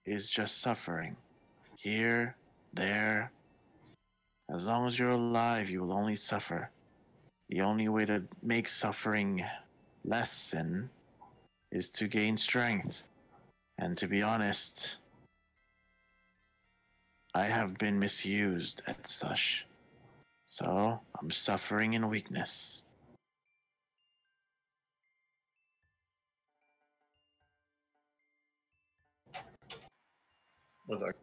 is just suffering. Here, there. As long as you're alive, you will only suffer. The only way to make suffering lessen is to gain strength. And to be honest, I have been misused as such. So I'm suffering in weakness. One sec.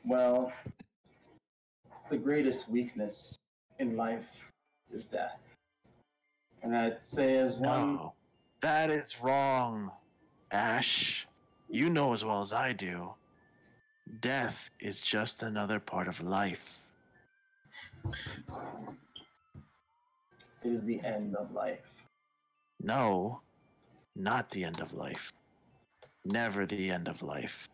Well, the greatest weakness in life is death. And I'd say as one No, that is wrong, Ash. You know as well as I do. Death is just another part of life. it is the end of life. No, not the end of life. Never the end of life.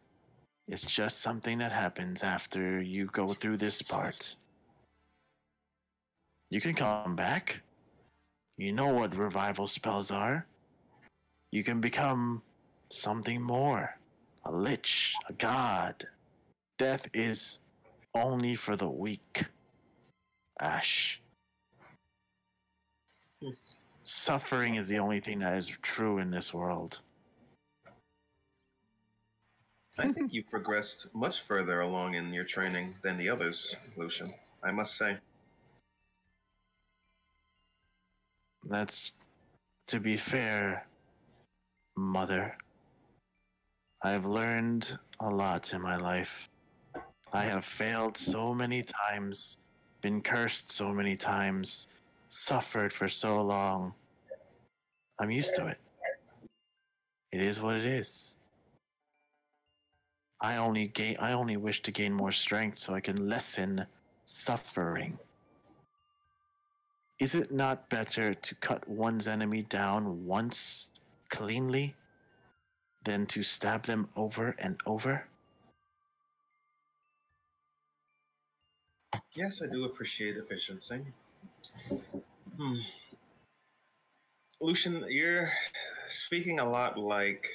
It's just something that happens after you go through this part. You can come back. You know what revival spells are. You can become something more. A lich, a god. Death is only for the weak. Ash. Suffering is the only thing that is true in this world. I think you've progressed much further along in your training than the others, Lucian. I must say. That's to be fair, Mother. I've learned a lot in my life. I have failed so many times, been cursed so many times, suffered for so long. I'm used to it. It is what it is. I only wish to gain more strength so I can lessen suffering. Is it not better to cut one's enemy down once cleanly than to stab them over and over? Yes, I do appreciate efficiency. Hmm. Lucian, you're speaking a lot like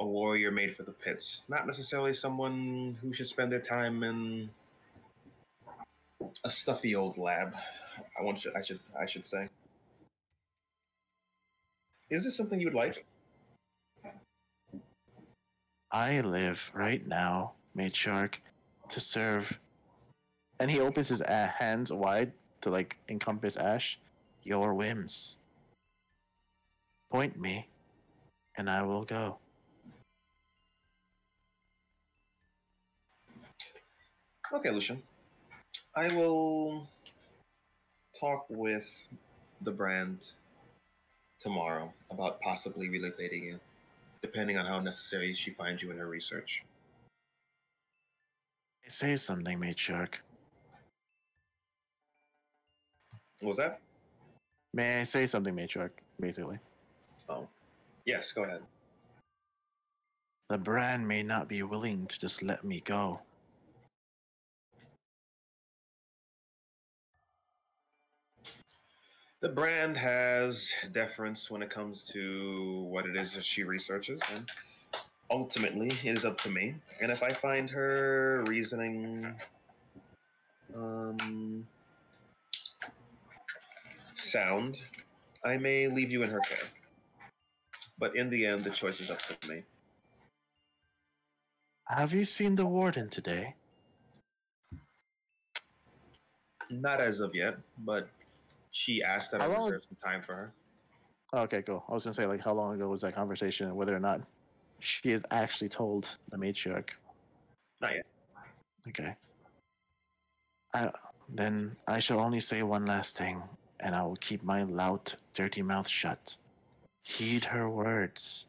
a warrior made for the pits, not necessarily someone who should spend their time in a stuffy old lab. I should say. Is this something you would like? I live right now, matriarch, to serve. And he opens his hands wide to like encompass Ash. Your whims. Point me, and I will go. Okay, Lucian. I will talk with the brand tomorrow about possibly relocating you, depending on how necessary she finds you in her research. Say something, matriarch. What was that? May I say something, matriarch? Basically, Oh, yes. Go ahead. the brand may not be willing to just let me go. The brand has deference when it comes to what it is that she researches, and ultimately, it is up to me. And if I find her reasoning um, sound, I may leave you in her care. But in the end, the choice is up to me. Have you seen the warden today? Not as of yet, but she asked that I How long- reserve some time for her. Okay, cool. I was gonna say like how long ago was that conversation and whether or not she has actually told the matriarch. Not yet. Okay. Then I shall only say one last thing, and I will keep my lout, dirty mouth shut. Heed her words.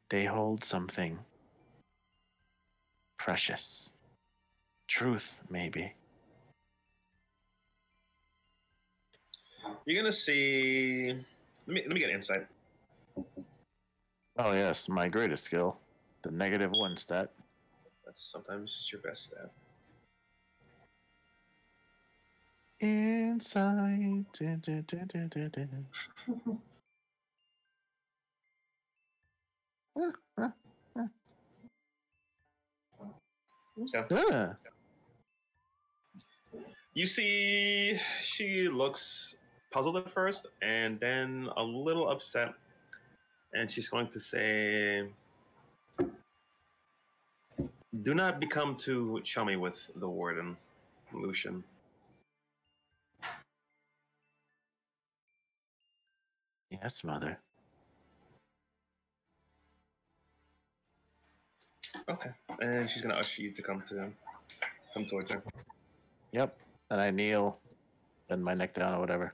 They hold something precious. Truth, maybe. You're gonna see. Let me get insight. Oh yes, my greatest skill, the -1 stat. That's sometimes your best stat. Inside. Dun, dun, dun, dun, dun, dun. Okay. Ah. You see, she looks puzzled at first, and then a little upset, and she's going to say, "Do not become too chummy with the warden, Lucian." Yes, mother. Okay. And she's gonna usher you to come towards her. Yep. And I kneel, bend my neck down or whatever.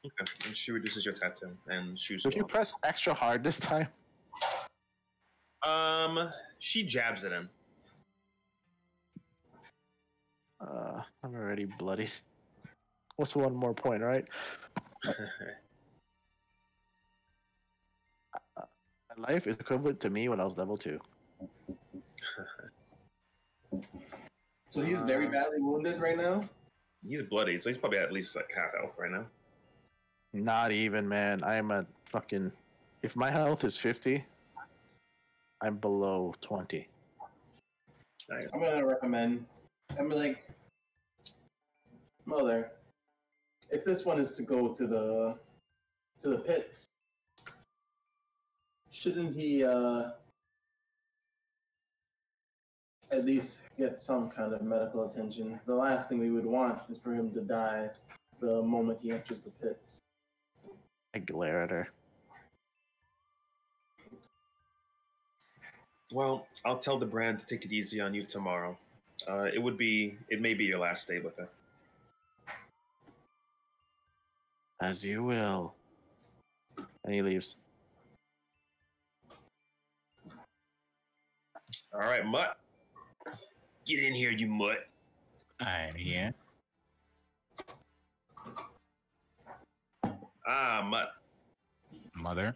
Okay. And she reduces your tattoo and shoes. If you press extra hard this time. She jabs it in. I'm already bloody. What's one more point, right? My life is equivalent to me when I was level 2. So he's very badly wounded right now? He's bloodied, so he's probably at least like half health right now. Not even, man. I am at fucking. If my health is 50, I'm below 20. Right. I'm gonna recommend. I'm like, mother, if this one is to go to the pits, shouldn't he at least get some kind of medical attention. The last thing we would want is for him to die the moment he enters the pits. I glare at her. Well, I'll tell the brand to take it easy on you tomorrow. It may be your last day with her. As you will. And he leaves. All right, Mutt. Get in here, you mutt. Yeah. Ah, Mutt, Mother.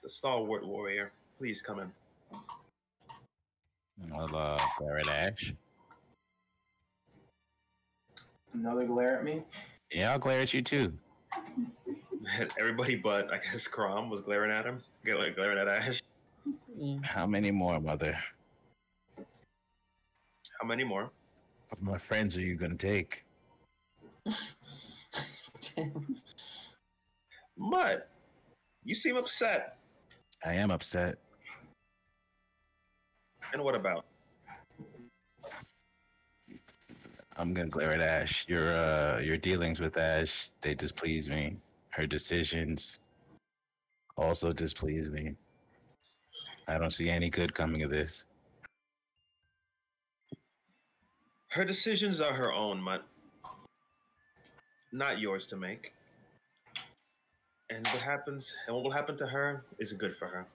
the stalwart warrior. Please come in. Well, Barrett Ash. Another glare at me? Yeah, I'll glare at you too. Everybody but, I guess, Crom was glaring at him. Glaring at Ash. How many more, Mother? How many more? Of my friends are you gonna take? Mutt, you seem upset. I am upset. And what about? I'm gonna glare at Ash. Your dealings with Ash, they displease me. Her decisions also displease me. I don't see any good coming of this. Her decisions are her own, Mutt. Not yours to make. And what will happen to her is good for her.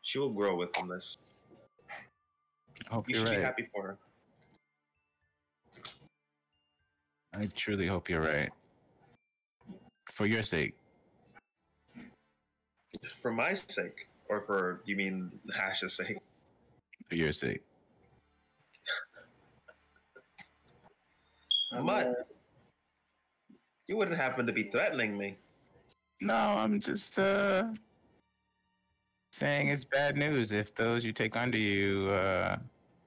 She will grow within this. I hope You you're should be right. happy for her. I truly hope you're right. For your sake. For my sake. Or do you mean Ash's sake? For your sake. Mutt, you wouldn't happen to be threatening me. No, I'm just saying it's bad news. If those you take under you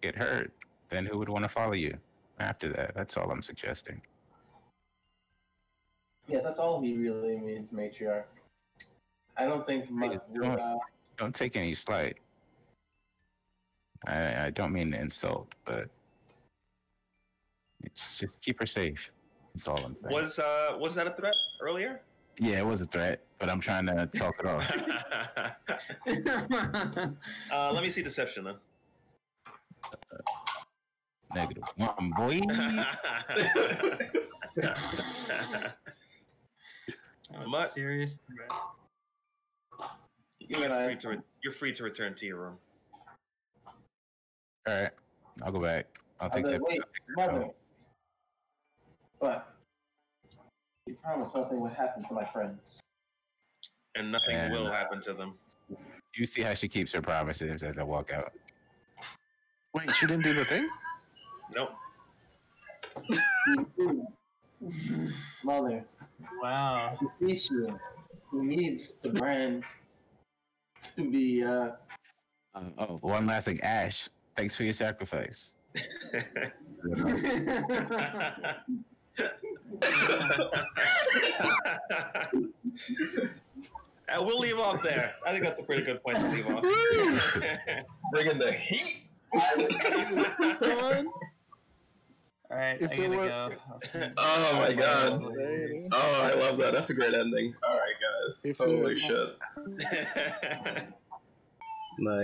get hurt, then who would want to follow you after that? That's all I'm suggesting. Yes, that's all he really means, Matriarch. I don't think much would, Don't take any slight. I don't mean to insult, but it's just keep her safe. That's all I'm saying. Was that a threat earlier? Yeah, it was a threat, but I'm trying to talk it off. Let me see deception then. -1, boy. That was Mutt. a serious threat. You're free to return to your room. All right, I'll go back. I'll take that. Wait, Mother. But you promised nothing would happen to my friends. And nothing will happen to them. You see how she keeps her promises as I walk out. Wait, she didn't do the thing? Nope. Mother, Wow. the issue who needs the brand to be One last thing, Ash. Thanks for your sacrifice. We'll leave off there. I think that's a pretty good point to leave off. Bringing the heat. All right, If I there gotta were- go. Oh my god. Later. Oh, I love that. That's a great ending. All right, guys. If Holy there- shit. Nice.